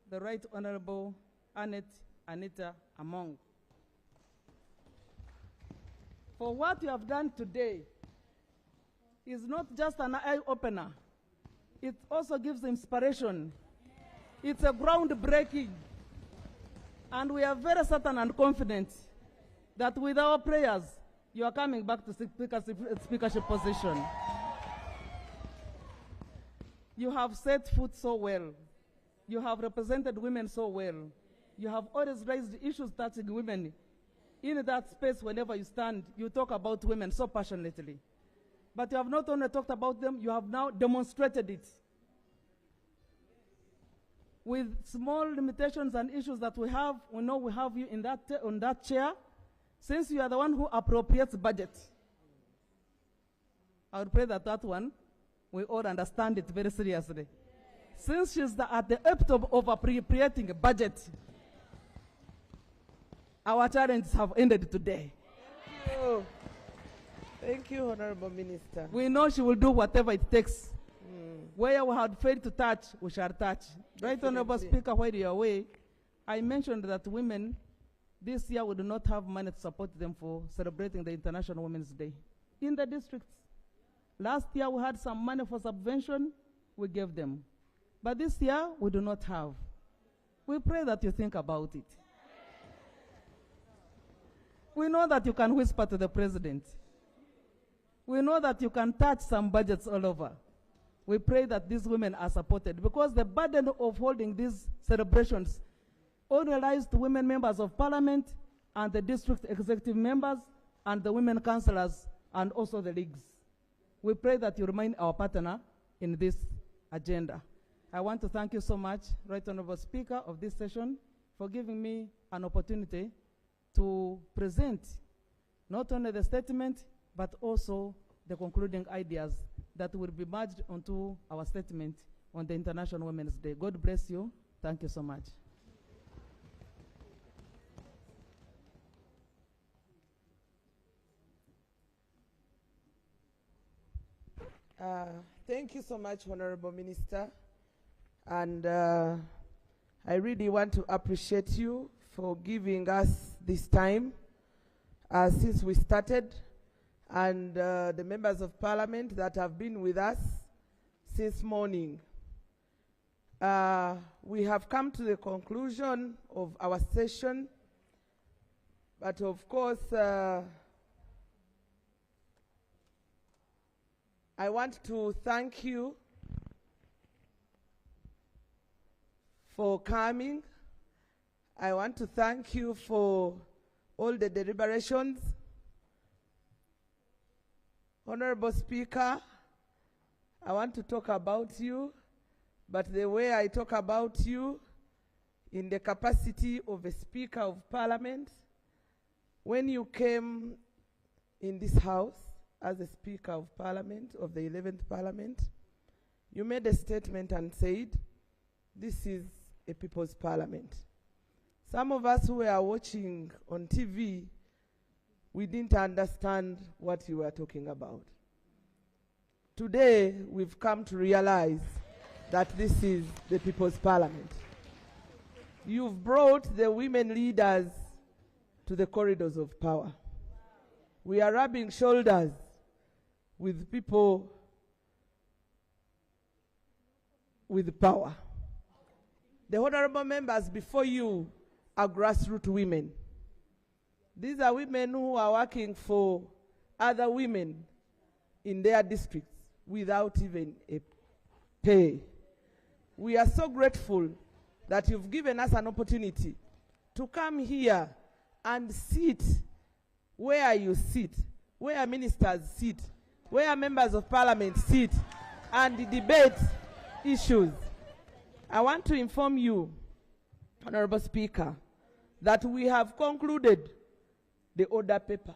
the Right Honorable Anita Among, for what you have done today. Is not just an eye-opener. It also gives inspiration. It's a groundbreaking. And we are very certain and confident that with our prayers, you are coming back to speakership position. You have set foot so well. You have represented women so well. You have always raised issues touching women. In that space, whenever you stand, you talk about women so passionately. But you have not only talked about them, you have now demonstrated it. With small limitations and issues that we have, we know we have you in on that chair. Since you are the one who appropriates budget, I would pray that one, we all understand it very seriously. Since she's at the apt of appropriating a budget, our challenges have ended today. Thank you. Thank you, Honorable Minister. We know she will do whatever it takes Where we had failed to touch, we shall touch. Right, Honorable Speaker, while you are away, I mentioned that women, this year we do not have money to support them for celebrating the International Women's Day in the districts. Last year we had some money for subvention, we gave them. But this year we do not have. We pray that you think about it. We know that you can whisper to the president. We know that you can touch some budgets all over. We pray that these women are supported, because the burden of holding these celebrations only lies to women members of parliament and the district executive members and the women councillors and also the leagues. We pray that you remain our partner in this agenda. I want to thank you so much, Right Honorable Speaker of this session, for giving me an opportunity to present not only the statement, but also the concluding ideas that will be merged onto our statement on the International Women's Day. God bless you. Thank you so much. Thank you so much, Honorable Minister. And I really want to appreciate you for giving us this time since we started, and the members of parliament that have been with us since morning. We have come to the conclusion of our session, but of course, I want to thank you for coming. I want to thank you for all the deliberations. Honorable Speaker, I want to talk about you, but the way I talk about you in the capacity of a Speaker of Parliament, when you came in this house as a Speaker of Parliament, of the 11th Parliament, you made a statement and said, this is a people's parliament. Some of us who were watching on TV, we didn't understand what you were talking about. Today, we've come to realize that this is the people's parliament. You've brought the women leaders to the corridors of power. We are rubbing shoulders with people with power. The honorable members before you are grassroots women. These are women who are working for other women in their districts without even a pay. We are so grateful that you've given us an opportunity to come here and sit where you sit, where ministers sit, where members of parliament sit, and debate issues. I want to inform you, Honorable Speaker, that we have concluded the order paper.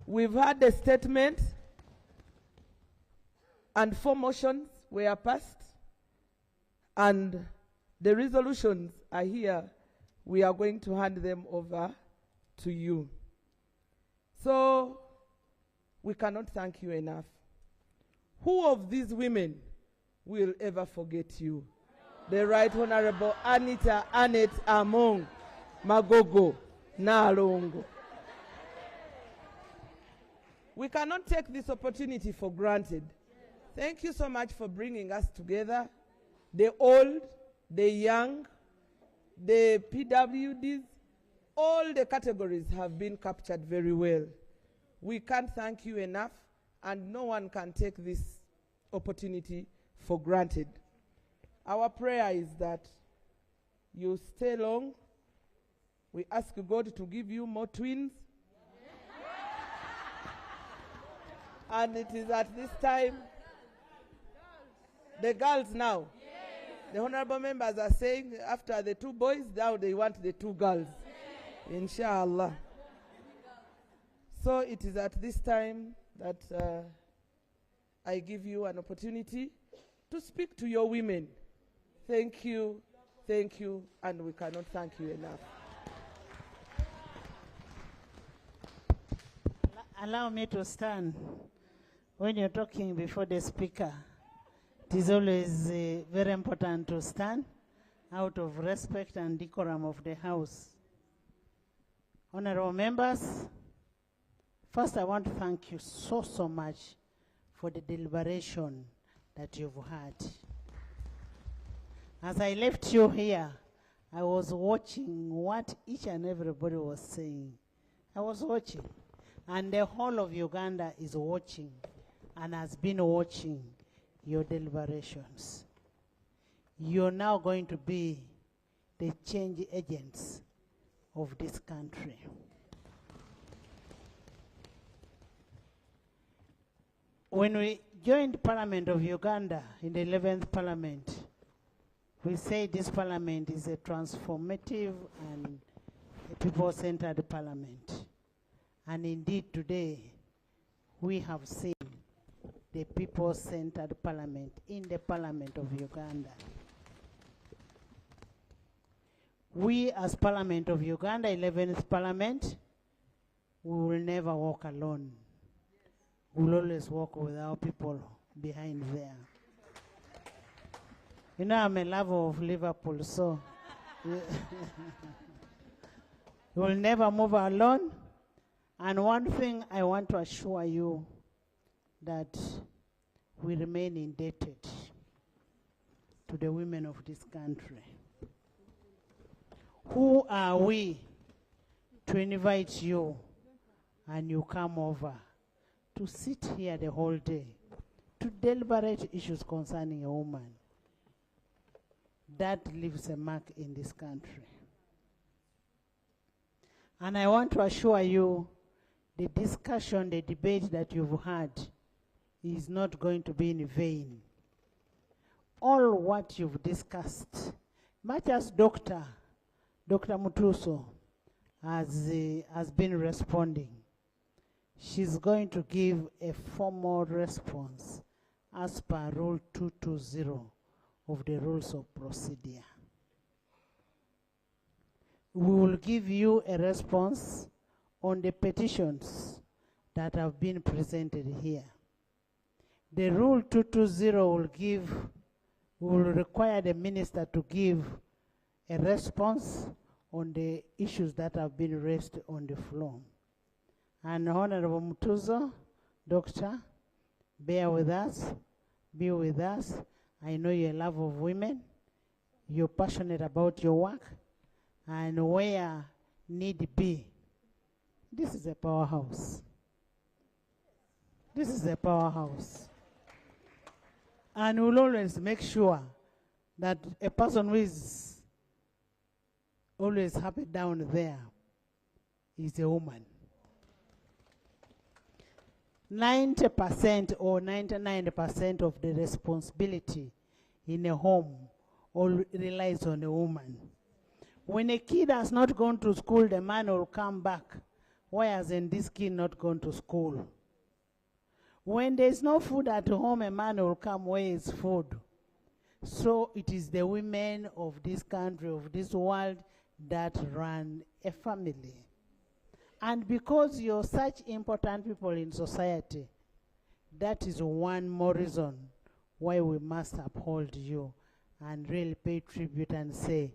We've had a statement and 4 motions were passed, and the resolutions are here. We are going to hand them over to you. So we cannot thank you enough. Who of these women will ever forget you? The Right Honorable Anita Annette Among Magogo Nalongo. We cannot take this opportunity for granted. Thank you so much for bringing us together. The old, the young, the PWDs, all the categories have been captured very well. We can't thank you enough, and no one can take this opportunity for granted. Our prayer is that you stay long. We ask God to give you more twins. And it is at this time, the girls now. The honorable members are saying after the 2 boys, now they want the 2 girls. Inshallah. So it is at this time that I give you an opportunity to speak to your women. Thank you, and we cannot thank you enough. Allow me to stand when you're talking before the speaker. It is always very important to stand out of respect and decorum of the House. Honorable members, first I want to thank you so much for the deliberation that you've had. As I left you here, I was watching what each and everybody was saying. I was watching, and the whole of Uganda is watching and has been watching your deliberations. You're now going to be the change agents of this country. When we joined Parliament of Uganda in the 11th Parliament, we say this Parliament is a transformative and a people-centered Parliament. And indeed today, we have seen the people-centered Parliament in the Parliament of Uganda. We as Parliament of Uganda, 11th Parliament, we will never walk alone. We'll always walk with our people behind there. You know, I'm a lover of Liverpool, so we'll never move alone. And one thing I want to assure you, that we remain indebted to the women of this country. Who are we to invite you and you come over to sit here the whole day to deliberate issues concerning a woman? That leaves a mark in this country. And I want to assure you, the discussion, the debate that you've had is not going to be in vain. All what you've discussed, much as Dr. Mutuso has been responding, she's going to give a formal response as per Rule 220 of the Rules of Procedure. We will give you a response on the petitions that have been presented here. The Rule 220 will require the minister to give a response on the issues that have been raised on the floor. And Honorable Mutuzo, Doctor, bear with us, be with us. I know you're a love of women. You're passionate about your work. And where need be, this is a powerhouse. This is a powerhouse. And we'll always make sure that a person who is always happy down there is a woman. 90% or 99% of the responsibility in a home all relies on a woman. When a kid has not gone to school, the man will come back. Why hasn't this kid not gone to school? When there's no food at home, a man will come, where is food? So it is the women of this country, of this world, that run a family. And because you're such important people in society, that is one more reason why we must uphold you and really pay tribute and say,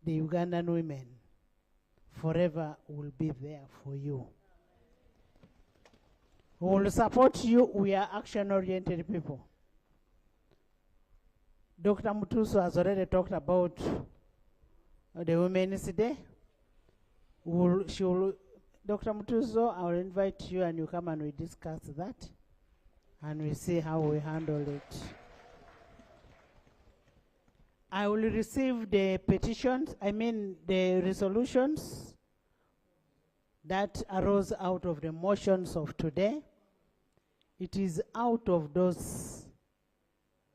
the Ugandan women forever will be there for you. We will support you. We are action-oriented people. Dr. Mutuso has already talked about the Women's Day. Dr. Mutuso, I will invite you and you come and we discuss that and we see how we handle it. I will receive the petitions, the resolutions that arose out of the motions of today. It is out of those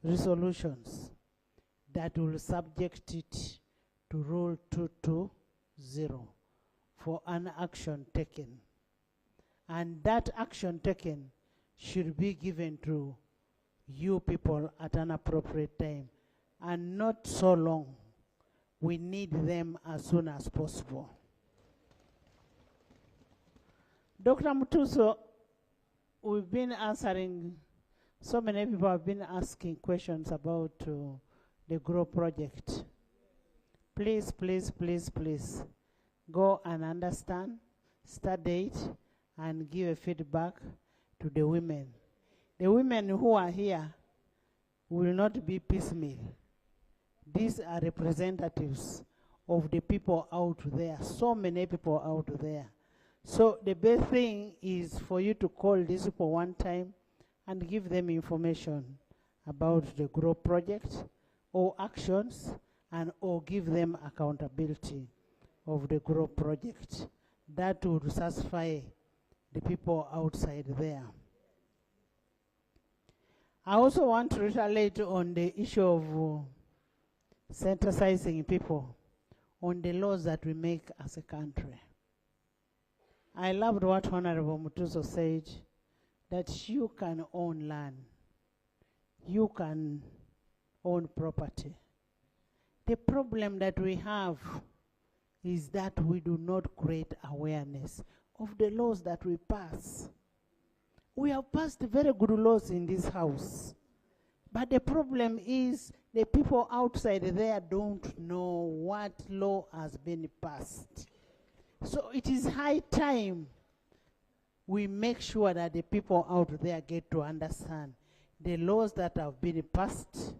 resolutions that will subject it to Rule 220 for an action taken. And that action taken should be given to you people at an appropriate time, and not so long. We need them as soon as possible. Dr. Mutuso, we've been answering So many people have been asking questions about the GROW project. Please, please, please, please, go and understand, study it, and give a feedback to the women. The women who are here will not be piecemeal. These are representatives of the people out there, so many people out there. So the best thing is for you to call these people one time and give them information about the GROW project or actions, and or give them accountability of the GROW project. That would satisfy the people outside there. I also want to retaliate on the issue of synthesizing people on the laws that we make as a country. I loved what Honorable Mutuzo said, that you can own land, you can own property. The problem that we have is that we do not create awareness of the laws that we pass. We have passed very good laws in this house, but the problem is the people outside there don't know what law has been passed. So it is high time we make sure that the people out there get to understand the laws that have been passed,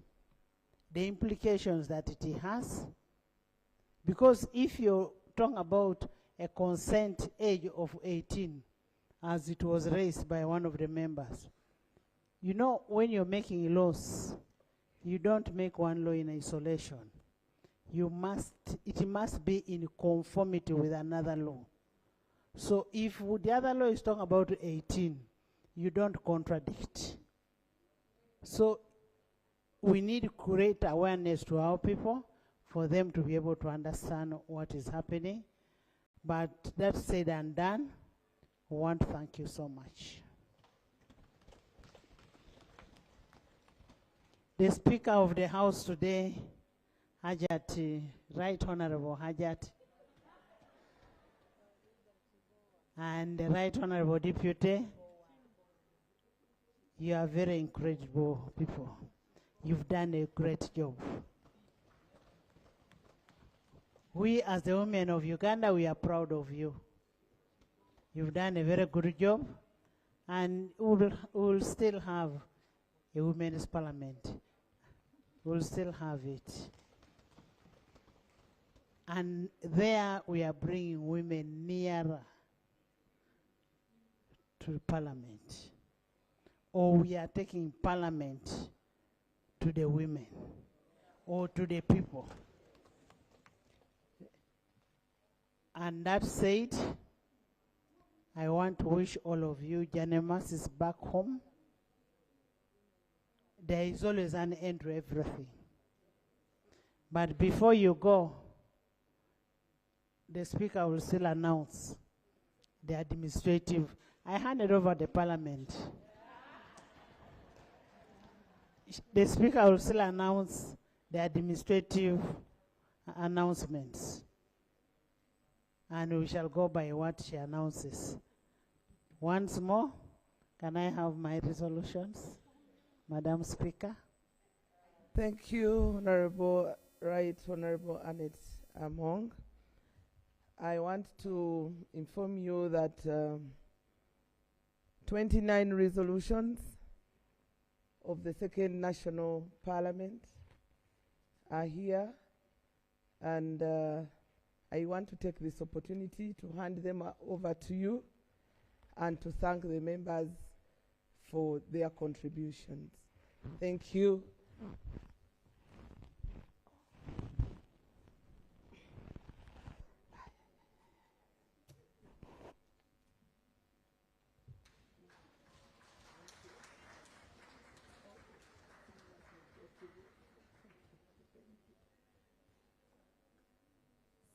the implications that it has. Because if you talk about a consent age of 18, as it was raised by one of the members, you know, when you're making laws, you don't make one law in isolation. It must be in conformity with another law. So if the other law is talking about 18, you don't contradict. So we need to create awareness to our people for them to be able to understand what is happening. But that said and done, I want to thank you so much. The Speaker of the House today, Hajat, Right Honorable Hajat, and the Right Honorable Deputy, you are very incredible people. You've done a great job. We as the women of Uganda, we are proud of you. You've done a very good job, and we'll still have a women's parliament. We'll still have it. And there we are bringing women nearer to parliament. Or we are taking parliament to the women or to the people. And that said, I want to wish all of you Janemas is back home. There is always an end to everything. But before you go, the Speaker will still announce the administrative. I handed over the parliament. The Speaker will still announce the administrative announcements. And we shall go by what she announces. Once more, can I have my resolutions, Madam Speaker? Thank you, Honorable Right Honorable Annette Among. I want to inform you that 29 resolutions of the Second National Parliament are here, and I want to take this opportunity to hand them over to you and to thank the members for their contributions. Thank you.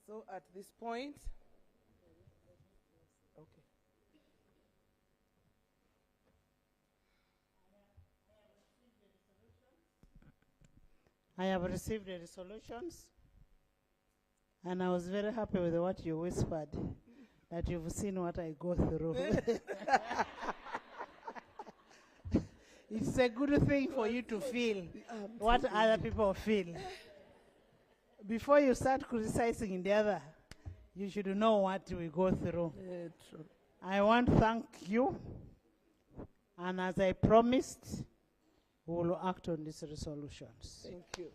So at this point, okay. I have received the resolutions, and I was very happy with what you whispered, that you've seen what I go through. It's a good thing for you to feel what other people feel. Before you start criticizing the other, you should know what we go through. True. I want to thank you. And as I promised, we will act on these resolutions. Thank you.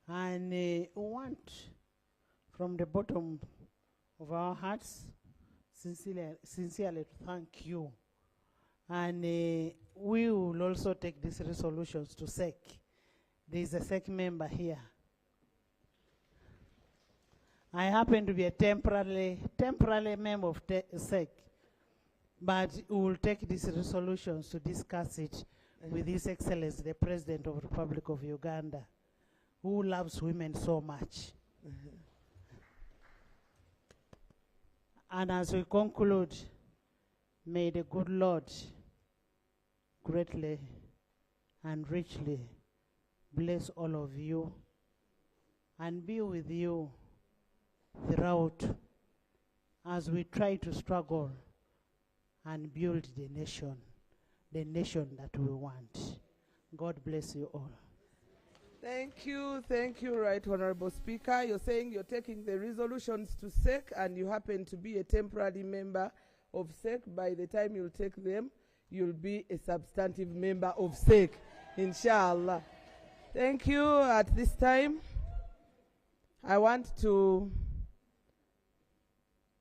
And we want, from the bottom of our hearts, sincerely to thank you. And we will also take these resolutions to SEC. There is a SEC member here. I happen to be a temporary member of SEC, but we will take these resolutions to discuss it with His Excellency, the President of the Republic of Uganda, who loves women so much. And as we conclude, may the good Lord greatly and richly bless all of you and be with you throughout as we try to struggle and build the nation that we want. God bless you all. Thank you, Right Honorable Speaker. You're saying you're taking the resolutions to SEC and you happen to be a temporary member of SEC. By the time you'll take them, you'll be a substantive member of SEC, inshallah. Thank you. At this time, I want to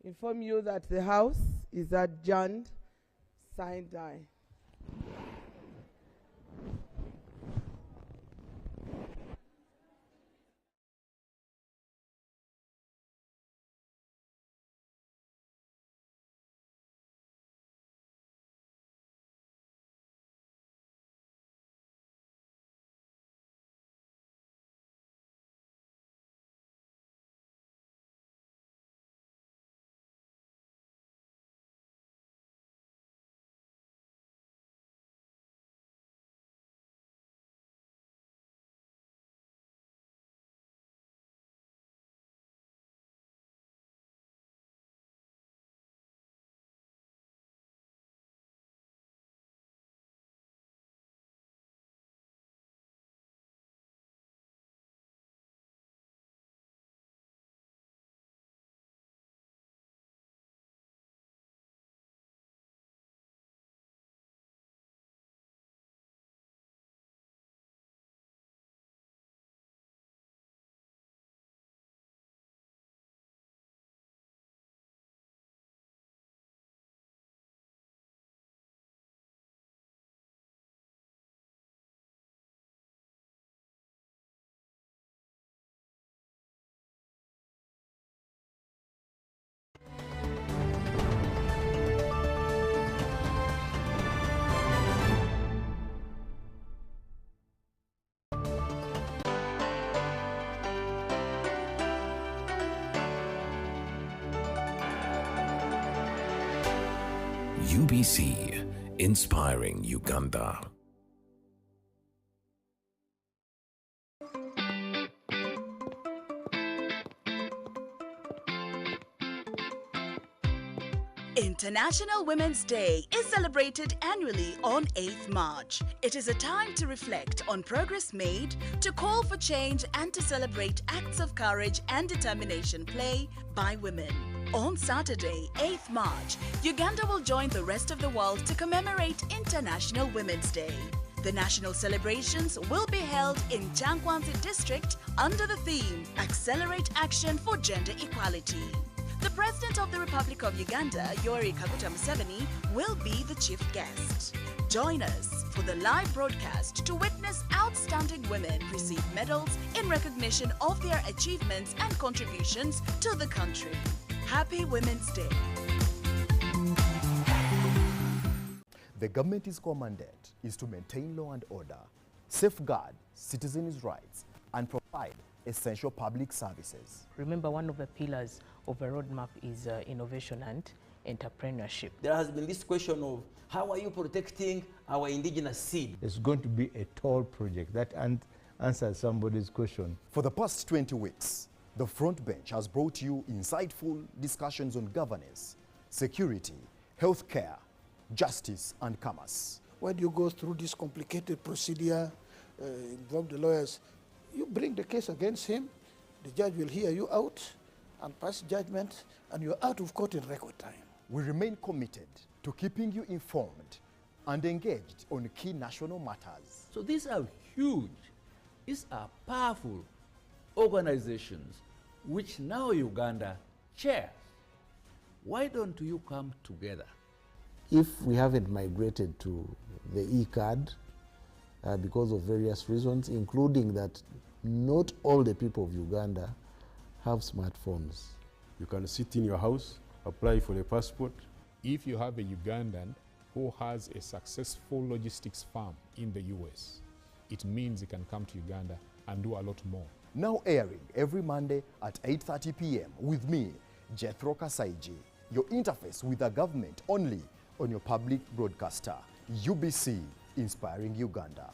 inform you that the House is adjourned. Signed, aye. UBC, inspiring Uganda. International Women's Day is celebrated annually on 8th March. It is a time to reflect on progress made, to call for change and to celebrate acts of courage and determination play by women. On Saturday, 8th March, Uganda will join the rest of the world to commemorate International Women's Day. The national celebrations will be held in Chankwanzi district under the theme Accelerate Action for Gender Equality. The President of the Republic of Uganda, Yoweri Kaguta Museveni, will be the chief guest. Join us for the live broadcast to witness outstanding women receive medals in recognition of their achievements and contributions to the country. Happy Women's Day. The government's core mandate is to maintain law and order, safeguard citizens' rights, and provide essential public services. Remember, one of the pillars of a roadmap is innovation and entrepreneurship. There has been this question of how are you protecting our indigenous seed? It's going to be a tall project. That answers somebody's question. For the past 20 weeks, the Front Bench has brought you insightful discussions on governance, security, healthcare, justice and commerce. When you go through this complicated procedure, involve the lawyers, you bring the case against him, the judge will hear you out and pass judgment, and you're out of court in record time. We remain committed to keeping you informed and engaged on key national matters. So these are huge, these are powerful organizations which now Uganda chairs. Why don't you come together? If we haven't migrated to the e-card because of various reasons, including that not all the people of Uganda have smartphones. You can sit in your house, apply for a passport. If you have a Ugandan who has a successful logistics firm in the US, it means he can come to Uganda and do a lot more. Now airing every Monday at 8:30 p.m. with me, Jethro Kasaiji, your interface with the government only on your public broadcaster, UBC, Inspiring Uganda.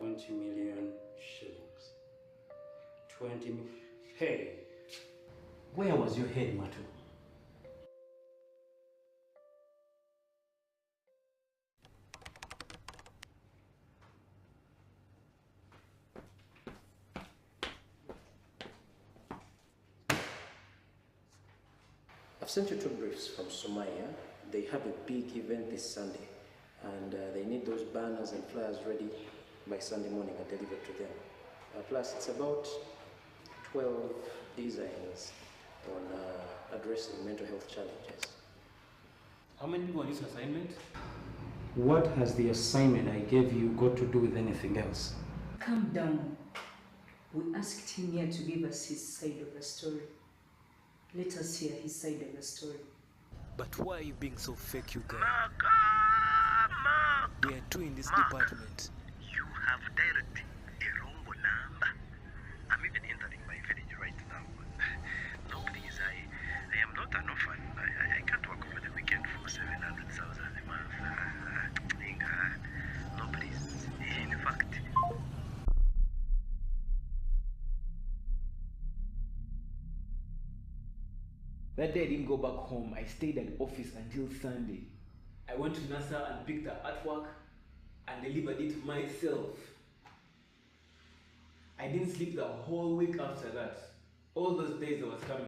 $20 million shillings. 20 million. Hey, where was your head, Matu? I've sent you 2 briefs from Somalia. They have a big event this Sunday, and they need those banners and flyers ready by Sunday morning and delivered to them. Plus, it's about 12 designs on addressing mental health challenges. How many people on this assignment? What has the assignment I gave you got to do with anything else? Calm down. We asked him here to give us his side of the story. Let us hear his side of the story. But why are you being so fake, you guys? We are 2 in this department. You have dialed a wrong number. I'm even entering my village right now. No, please, I am not an orphan. I can't work over the weekend for 700,000 a month. No, please. In fact, That day I didn't go back home. I stayed at the office until Sunday. I went to NASA and picked the artwork and delivered it myself. I didn't sleep the whole week after that. All those days I was coming.